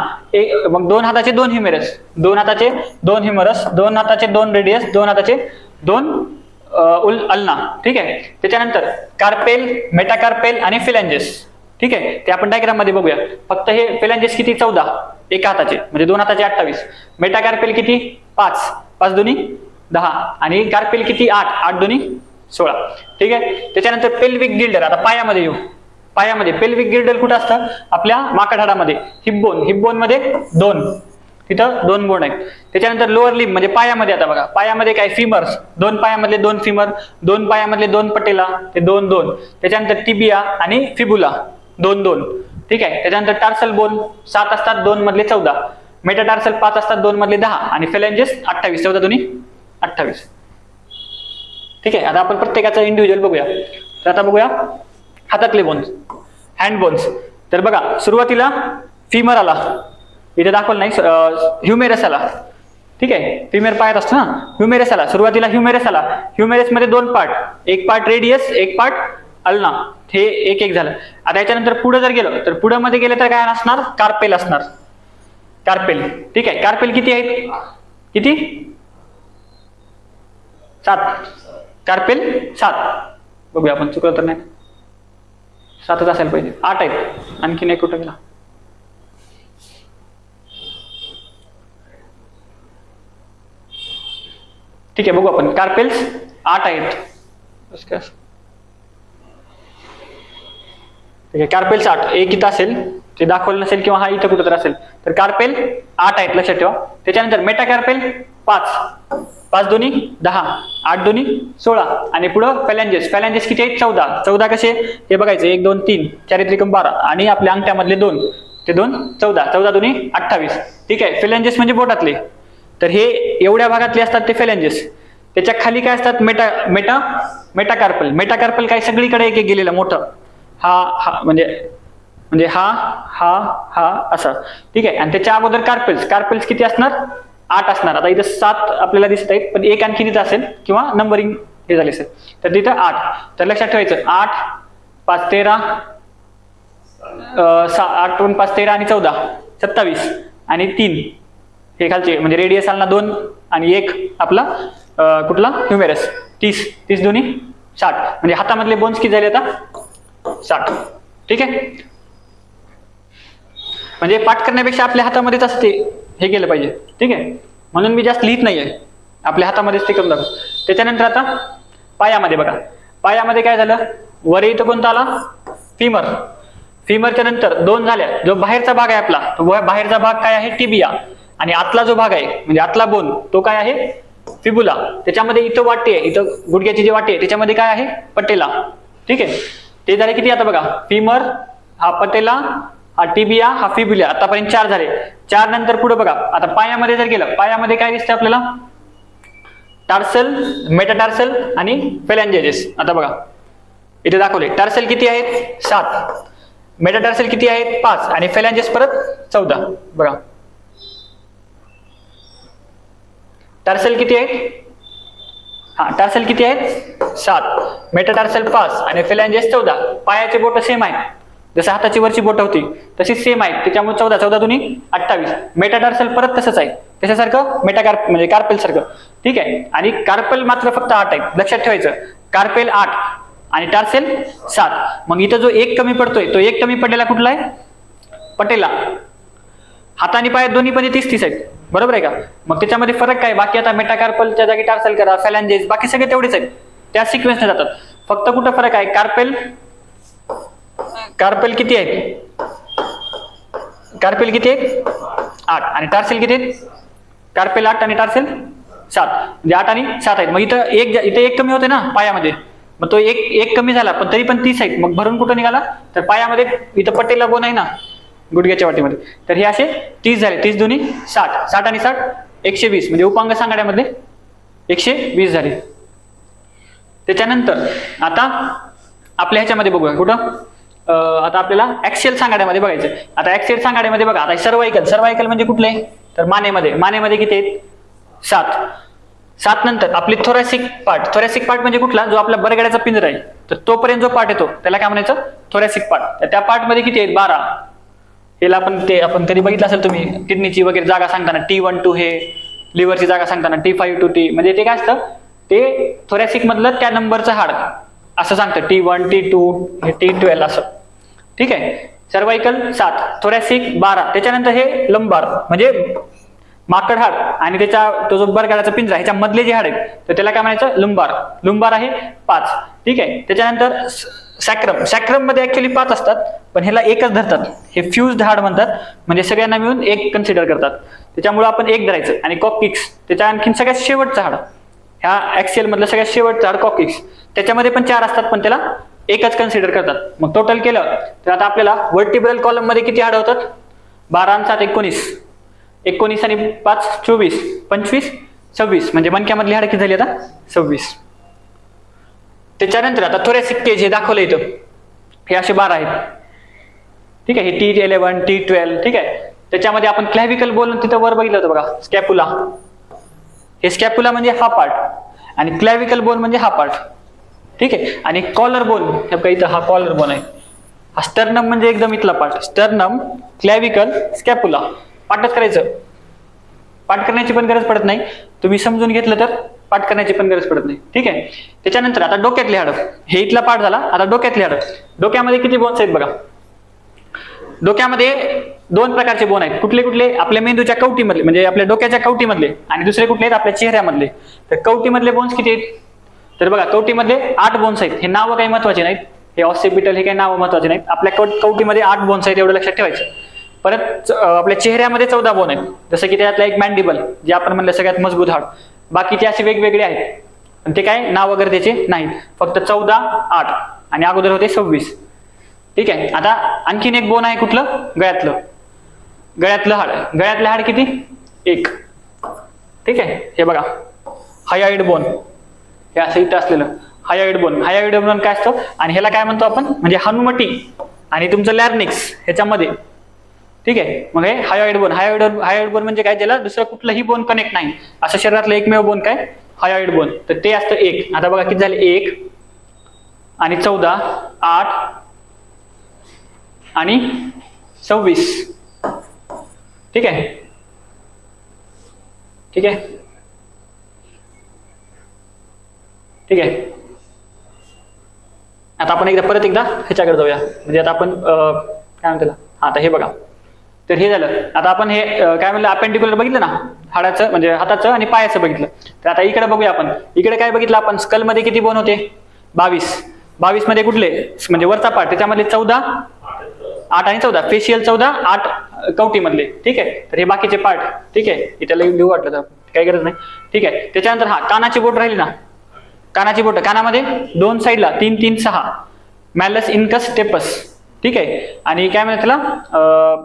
Speaker 1: मग 2 हाताचे 2 ह्युमेरस, 2 हाताचे 2 ह्युमेरस, 2 हाताचे 2 रेडियस, 2 हाताचे 2 अल्ना. ठीक आहे. त्याच्यानंतर कार्पेल, मेटाकार्पेल आणि फिलॅंजेस. ठीक आहे. ते आपण डायग्राम मध्ये बघूया. फक्त हे फिलॅंजेस किती, 14 एका हाताचे, म्हणजे 2 हाताचे 28. मेटाकार्पेल किती, 5, 5 दोन्ही 10. आणि कार्पेल किती, 8, 8 दोन्ही 16. ठीक आहे. त्याच्यानंतर पेल्विक गिल्डर. आता पायामध्ये येऊ. पायामध्ये पेल्विक गिल्डर कुठं असतं, आपल्या माकड हाडामध्ये. हिपबोन मध्ये 2, तिथं 2 बोन आहेत. त्याच्यानंतर लोअर लिम म्हणजे पायामध्ये. आता बघा, पायामध्ये काय, फिमर्स, 2 पायामधले 2 फिमर, 2 पायामधले 2 पटेला, ते 2. त्याच्यानंतर टिबिया आणि फिबुला 2. ठीक आहे. त्याच्यानंतर टार्सल बोन 7 असतात, 2 मधले 14. मेटाटार्सल 5 असतात, 2 मधले 10. आणि फेलेंजेस 28, 14 दोन्ही 28. ठीक आहे. आता आपण प्रत्येकाचं इंडिव्हिज्युअल बघूया. तर आता बघूया हातातले बोन्स, हँड बोन्स. तर बघा, सुरुवातीला फिमर आला, इथे दाखवलं नाही, ह्युमेरस आला. ठीक आहे. फिमेर पायात असतो ना, ह्युमेरस आला. सुरुवातीला ह्युमेरस आला. ह्युमेरस मध्ये 2 पार्ट, एक पार्ट रेडियस, एक पार्ट अल्ना. हे एक झालं. आता याच्यानंतर पुढे जर गेलो तर पुढे मध्ये गेलं तर काय असणार, कार्पेल असणार. कार्पेल. ठीक आहे. कार्पेल किती आहेत, किती, 7. कार्पेल 7. बघूया आपण, चुकलं तर नाही, 7च असायला पाहिजे, 8 आहेत. आणखीन एक कुठं गेला, ठीक आहे. बघू आपण, कार्पेल्स 8 आहेत. ठीक आहे. कार्पेल्स 8, एक इथं असेल, ते दाखवलं नसेल किंवा हा इथं कुठं तर असेल. तर कार्पेल 8 आहेत, लक्षात ठेवा. त्याच्यानंतर मेटाकार्पेल 5, 5 दोन्ही 10, 8 दोन्ही 16. आणि पुढं फॅलेंजेस किती आहेत, 14 कसे हे बघायचं, 1 2 3 4 त्रिकम 12. आणि आपल्या अंगठ्यामधले 2, ते 2 14 दोन्ही 28. ठीक आहे. फॅलेंजेस म्हणजे बोटातले. तर हे एवढ्या भागातले असतात ते फॅलेंजेस. त्याच्या खाली काय असतात, मेटाकार्पल. मेटाकार्पल काय सगळीकडे एक गेलेलं मोठं, हा म्हणजे हा असा, ठीक आहे. आणि त्याच्या अगोदर कार्पेल्स किती असणार? 8 असणार. आता इथं 7 आपल्याला दिसत आहेत, पण एक आणखी तिथं असेल किंवा नंबरिंग हे झाले असेल, तर तिथं 8. तर लक्षात ठेवायचं 8 5 13 8 2 5 13 आणि 14 27 आणि 3 हे खालचे म्हणजे रेडियस आला 2 आणि 1 आपला कुठला ह्युमेरस 30 दोन्ही 60. म्हणजे हातामधले बोन्स किती झाले आता? 60. ठीक आहे. म्हणजे पाठ करण्यापेक्षा आपल्या हातामध्येच असं ते हे केलं पाहिजे. ठीक आहे. म्हणून मी जास्त लिहित नाहीये, आपल्या हातामध्येच ते करून दाखव. त्याच्यानंतर आता पायामध्ये बघा, पायामध्ये काय झालं? वर इथं कोणता आला? फिमरच्या नंतर 2 झाल्या. जो बाहेरचा भाग आहे आपला, तो बाहेरचा भाग काय आहे? टिबिया. आणि आतला जो भाग आहे म्हणजे आतला बोन तो काय आहे? फिबुला. त्याच्यामध्ये इथं वाटी आहे, इथं गुडघ्याची जी वाटी आहे त्याच्यामध्ये काय आहे? पटेला. ठीक आहे. ते झाले किती आता बघा? फिमर, हा पटेला, हा टिबिया, हा फिबुला. आतापर्यंत 4 झाले. 4 नंतर पुढे बघा, आता पायामध्ये जर गेलं, पायामध्ये काय दिसतं आपल्याला? टार्सल, मेटाटार्सल आणि फेलॅंजेस. आता बघा इथे दाखवले. टार्सल किती आहेत? 7. मेटाटार्सल किती आहेत? 5 आणि फेलॅंजेस परत 14. बघा टार्सल किती आहेत? टार्सल किती आहेत? 7. मेटाटार्सल 5 आणि फेलॅंजेस 14. पायाचे बोट सेम आहेत, जसं हाताची वरची बोट होती तशी सेम आहेत, त्याच्यामुळे 14 दोन्ही 28. मेटाटार्सल परत तसंच आहे, त्याच्यासारखं मेटाकार्प म्हणजे कार्पेल सारखं. ठीक आहे. आणि कार्पेल मात्र फक्त 8 आहे. लक्षात ठेवायचं, कार्पेल 8 आणि टार्सेल 7. मग इथं जो एक कमी पडतोय, तो एक कमी पडलेला कुठला आहे? पटेला. हाताने पायात दोन्ही पण 30 आहेत, बरोबर आहे का? मग त्याच्यामध्ये फरक काय? बाकी आता मेटाकार्पलच्या जागी टार्सल करा, फॅलॅंजेस, बाकी सगळे तेवढेच आहेत, त्या सिक्वेन्सने जातात. फक्त कुठं फरक आहे? कार्पेल किती आहेत? कार्पेल किती आहेत? 8 आणि टार्सेल किती आहेत? कार्पेल 8 आणि टार्सेल 7. म्हणजे 8 आणि 7 आहेत. मग इथं एक कमी होते ना पायामध्ये, मग तो एक कमी झाला, पण तरी पण 30 आहेत. मग भरून कुठं निघाला? तर पायामध्ये इथं पटेला बोन आहे ना गुडघ्याच्या वाटीमध्ये, तर हे असे 30 झाले. 30 दोन्ही 60. 60 आणि 60 120, म्हणजे उपांग सांगाड्यामधले 120 झाले. त्याच्यानंतर आता आपल्या ह्याच्यामध्ये बघूया कुठं, आता आपल्याला ऍक्सियल सांगाड्यामध्ये बघायचं. आता ऍक्सियल सांगाड्यामध्ये बघा, आता सर्वायकल म्हणजे कुठले? तर मानेमध्ये किती आहेत? 7 नंतर आपली थोरॅसिक पार्ट म्हणजे कुठला? जो आपला बरगड्याचा पिंजरा आहे, तर तोपर्यंत जो पार्ट येतो त्याला काय म्हणायचं? Thoracic part. तर त्या पार्ट मध्ये किती आहेत? 12. याला आपण कधी बघितलं असेल तुम्ही, किडनीची वगैरे जागा सांगताना T1 to हे, लिव्हरची जागा सांगताना T5 to T, म्हणजे ते काय असतं? ते थोरॅसिक मधलं त्या नंबरचं हाड असं सांगतं, T1 T2 T12 असं. ठीक आहे. Cervical 7, thoracic 12. त्याच्यानंतर हे लंबार म्हणजे माकड हाड आणि तो जो बरगड्याचा पिंजरा ह्याच्या मधले जे हाड आहेत, तर त्याला काय म्हणायचं? लुंबार आहे 5. ठीक आहे. त्याच्यानंतर सॅक्रम मध्ये ऍक्च्युअली 5 असतात, पण ह्याला एकच धरतात, हे फ्युज्ड हाड म्हणतात, म्हणजे सगळ्यांना मिळून एक कन्सिडर करतात, त्याच्यामुळे आपण एक धरायचं. आणि कॉक्सिक्स त्याच्या आणखीन सगळ्यात शेवटचं हाड, ह्या ऍक्सियल मधलं सगळ्यात शेवटचं हाड कॉक्सिक्स, त्याच्यामध्ये पण 4 असतात, पण त्याला एकच कन्सिडर करतात. मग टोटल केलं तर आता आपल्याला वर्टिब्रल कॉलम मध्ये किती हाड होतात? 12 आणि 7 19 आणि 5 24 25 26, म्हणजे मणक्यामधली हाड किती झाली आता? 26. त्याच्यानंतर आता थोरॅसिक केज हे दाखवलं इथं, हे असे 12 आहेत. ठीक आहे. हे T11 T12. ठीक आहे. त्याच्यामध्ये आपण क्लॅव्हिकल बोन तिथं वर बघितलं होतं बघा, स्कॅपुला. हे स्कॅपुला म्हणजे हा पार्ट आणि क्लॅव्हिकल बोन म्हणजे हा पार्ट. ठीक आहे. आणि कॉलर बोन, हे इथं हा कॉलर बोन आहे. हा स्टर्नम म्हणजे एकदम इथला पार्ट, स्टर्नम, क्लॅव्हिकल, स्कॅपुला. पाठच करायचं, पाठ करण्याची पण गरज पडत नाही, तुम्ही समजून घेतलं तर पाठ करण्याची पण गरज पडत नाही. ठीक आहे. त्याच्यानंतर आता डोक्यातले हाड, हे इथला पाठ झाला. आता डोक्यातले हाड, डोक्यामध्ये किती बोन्स आहेत बघा? डोक्यामध्ये 2 प्रकारचे बोन आहेत. कुठले? आपल्या मेंदूच्या कवटीमधले म्हणजे आपल्या डोक्याच्या कवटीमधले, आणि दुसरे कुठले आहेत? आपल्या चेहऱ्यामधले. तर कवटीमधले बोन्स किती आहेत? तर बघा कवटीमधले 8 बोन्स आहेत. हे नावं काही महत्वाचे नाहीत, हे ऑसिपिटल हे काही नावं महत्वाचे नाहीत. आपल्या कवटीमध्ये 8 बोन्स आहेत, एवढं लक्षात ठेवायचं. परत आपल्या चेहऱ्यामध्ये 14 बोन आहेत, जसं की त्यातला एक मॅन्डिबल, जे आपण म्हणलं सगळ्यात मजबूत हाड. बाकीचे असे वेगवेगळे आहेत, पण ते काय नाव वगैरे त्याचे नाहीत. फक्त 14, 8 आणि अगोदर होते 26. ठीक आहे. आता आणखीन एक बोन आहे, कुठलं? गळ्यातलं हाड किती? 1. ठीक आहे. हे बघा हायोइड बोन, हे असं इथं असलेलं हायोइड बोन. हायोइड बोन काय असतो आणि ह्याला काय म्हणतो आपण, म्हणजे हनुवटी आणि तुमचं लॅर्निक्स ह्याच्यामध्ये. ठीक आहे, मग हे हायोइड बोन. हायोइड बोन म्हणजे काय, ज्याला दुसरं कुठलंही बोन कनेक्ट नाही असं शरीरातलं एकमेव बोन काय, हायोइड बोन. तर ते असतं 1. आता बघा किती झाले, 1 आणि 14, 8 आणि 26. ठीक आहे, ठीक आहे, ठीक आहे. आता आपण परत एकदा ह्याच्याकडे जाऊया. म्हणजे आता आपण काय म्हणतो, आता हे बघा. तर हे झालं. आता आपण हे काय म्हणलं, अपेंडिक्युलर बघितलं ना, हाडाचं म्हणजे हाताचं आणि पायाचं बघितलं. तर आता इकडे बघूया आपण. इकडे काय बघितलं आपण, स्कल मध्ये किती बोन होते, 22 मध्ये कुठले, म्हणजे वरचा पार्ट त्याच्यामध्ये 14, 8 आणि 14, फेशियल 14, 8 कवटी मधले. ठीक आहे, तर हे बाकीचे पार्ट. ठीक आहे, इथे लिहू वाटलं तर काही गरज नाही. ठीक आहे, त्याच्यानंतर हा कानाची बोट राहिली ना, कानाची बोट, कानामध्ये 2 साईडला 3, 3, 6 मॅलस इनकस स्टेपस. ठीक आहे, आणि काय म्हणतात त्याला,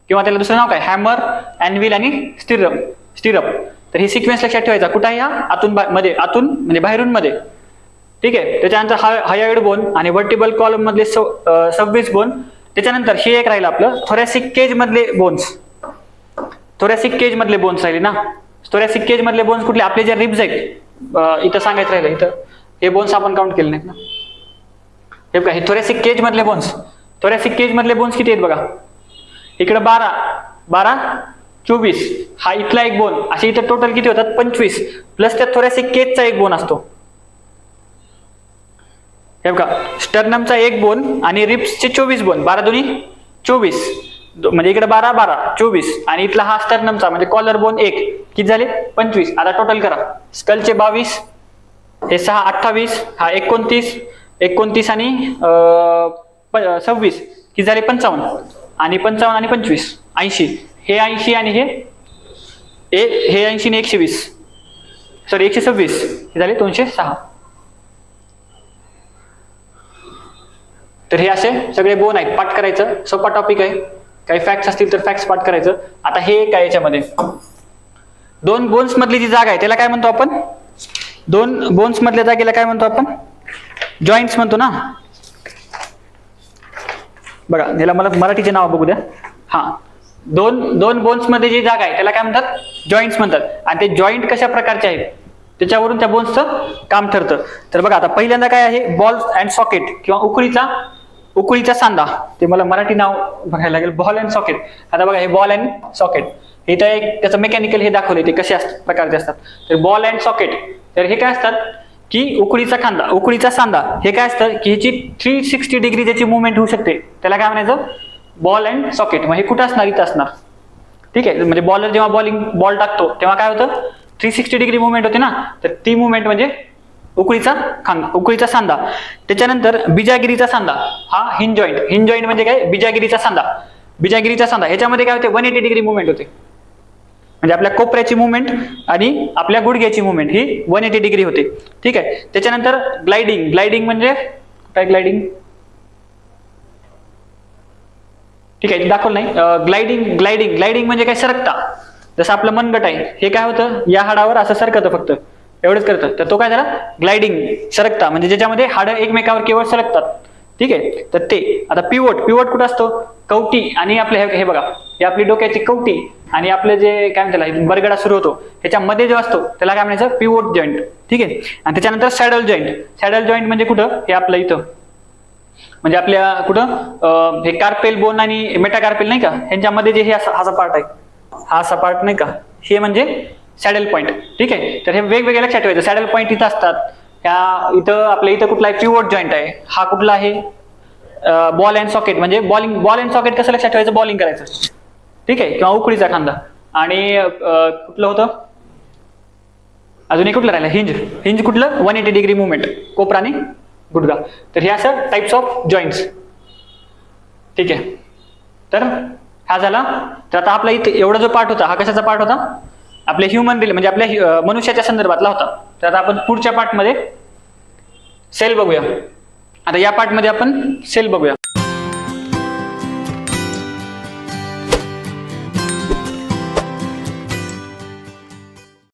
Speaker 1: किंवा त्याला दुसरं नाव काय, हॅमर, अॅनविल आणि स्टिरप. तर ही सिक्वेन्स लक्षात ठेवायचा. कुठं आहे, हा आतून मध्ये, आतून म्हणजे बाहेरून मध्ये. ठीक आहे, त्याच्यानंतर हायोइड बोन आणि व्हर्टिबल कॉलम मधले 26 बोन. त्याच्यानंतर हे एक राहिलं आपलं थोरॅसिक केज मधले बोन्स. थोरॅसिक केज मधले बोन्स राहिले ना. थोरॅसिक केज मधले बोन्स कुठले, आपले जे रिब्स आहेत, इथं सांगायचं राहिलं, इथं हे बोन्स आपण काउंट केले नाहीत ना. हे बघा, हे थोरॅसिक केज मधले बोन्स. थोरॅसिक केज मधले बोन्स किती आहेत बघा, इकडे 12, 24, हा इथला एक बोन, असे इथं टोटल किती होतात, 25, प्लस त्या थोरॅसिक केजचा एक बोन असतो. हे बघा, स्टर्नमचा एक बोन आणि रिब्सचे 24 बोन, 12 दुनी 24, म्हणजे इकडे 12, 24 आणि इथला हा स्टर्नमचा म्हणजे कॉलर बोन एक, किती झाले, 25. आता टोटल करा, स्कलचे 22, हे 6, 28, हा 29 आणि 26, किती झाले, 55 आणि 55 आणि 25, 80. हे 80 आणि हे 80 आणि 120, सॉरी 126, हे झाले 206. तर हे असे सगळे बोन आहेत. पाठ करायचं, सोपा टॉपिक आहे. काही फॅक्ट्स असतील तर फॅक्ट्स पाठ करायचं. आता हे काय, याच्यामध्ये 2 बोन्स मधली जी जागा आहे त्याला काय म्हणतो आपण, 2 बोन्स मधल्या जागेला काय म्हणतो आपण, जॉईंट्स म्हणतो ना. बघा, याला मला मराठीचे नाव बघू द्या. हा, दोन बोन्स मध्ये जी जागा आहे त्याला काय म्हणतात, जॉईंट्स म्हणतात. आणि ते जॉईंट कशा प्रकारचे आहेत त्याच्यावरून त्या बोन्सचं काम ठरतं. तर बघा, आता पहिल्यांदा काय आहे, बॉल अँड सॉकेट किंवा उकळीचा सांधा. ते मला मराठी नाव बघायला लागेल, बॉल अँड सॉकेट. आता बघा, हे बॉल अँड सॉकेट, इथं एक त्याचं मेकॅनिकल हे दाखवले, ते कसे प्रकारचे असतात. तर बॉल अँड सॉकेट, तर हे काय असतात की उकळीचा सांधा हे काय असतं की ह्याची 360 डिग्री ज्याची मुवमेंट होऊ शकते त्याला काय म्हणायचं, बॉल अँड सॉकेट. मग हे कुठं असणार, इथं असणार. ठीक आहे, म्हणजे बॉलर जेव्हा बॉल टाकतो तेव्हा काय होतं, 360 डिग्री मुवमेंट होते ना. तर ती मुवमेंट म्हणजे उकळीचा सांधा. त्याच्यानंतर बिजागिरीचा सांधा, हा हिंज जॉईंट म्हणजे काय, बिजागिरीचा सांधा ह्याच्यामध्ये काय होते, 180 डिग्री मुवमेंट होते. म्हणजे आपल्या कोपऱ्याची मुवमेंट आणि आपल्या गुडघ्याची मुवमेंट ही 180 डिग्री होते. ठीक आहे, त्याच्यानंतर ग्लायडिंग म्हणजे काय, ठीक आहे दाखवलं नाही. ग्लायडिंग म्हणजे काय, सरकता. जसं आपलं मनगट आहे, हे काय होतं, या हाडावर असं सरकतं, फक्त एवढंच करतं. तर तो काय झाला, ग्लायडिंग, सरकता, म्हणजे ज्याच्यामध्ये हाडं एकमेकावर केवळ सरकतात. ठीक आहे, तर ते. आता पिवोट कुठं असतो, कवटी आणि आपले हे बघा, ही आपली डोक्याची कवटी आणि आपलं जे काय म्हणतात बरगडा सुरू होतो ह्याच्यामध्ये जो असतो त्याला काय म्हणायचं, पिवोट जॉईंट. ठीक आहे, आणि त्याच्यानंतर सॅडल जॉईंट म्हणजे कुठं, हे आपलं इथं, म्हणजे आपल्या कुठं, हे कार्पेल बोन आणि मेटाकार्पेल नाही का, ह्यांच्यामध्ये जे हे असा पार्ट आहे, हा असा पार्ट नाही का, हे म्हणजे सॅडल पॉइंट. ठीक आहे, तर हे वेगवेगळे लक्षात ठेवायचं. सॅडल पॉइंट इथं असतात, इथं आपल्या इथं कुठला आहे, पिवोट जॉईंट आहे. हा कुठला आहे, बॉल अँड सॉकेट, म्हणजे बॉल अँड सॉकेट कसं लक्षात ठेवायचं, बॉलिंग करायचं. ठीक आहे, किंवा उकळीचा खांदा. आणि कुठलं होतं अजून एक, कुठलं राहिलं, हिंज कुठलं, 180 डिग्री मुवमेंट, कोपरा आणि गुडघा. तर हे असं टाइप्स ऑफ जॉईंट्स. ठीक आहे, तर हा झाला. तर आता आपला इथे एवढा जो पार्ट होता हा कशाचा पार्ट होता, आपल्या ह्युमन म्हणजे आपल्या मनुष्याच्या संदर्भातला होता. तर आता आपण पुढच्या पार्टमध्ये सेल बघूया. आता या पार्टमध्ये आपण सेल बघूया.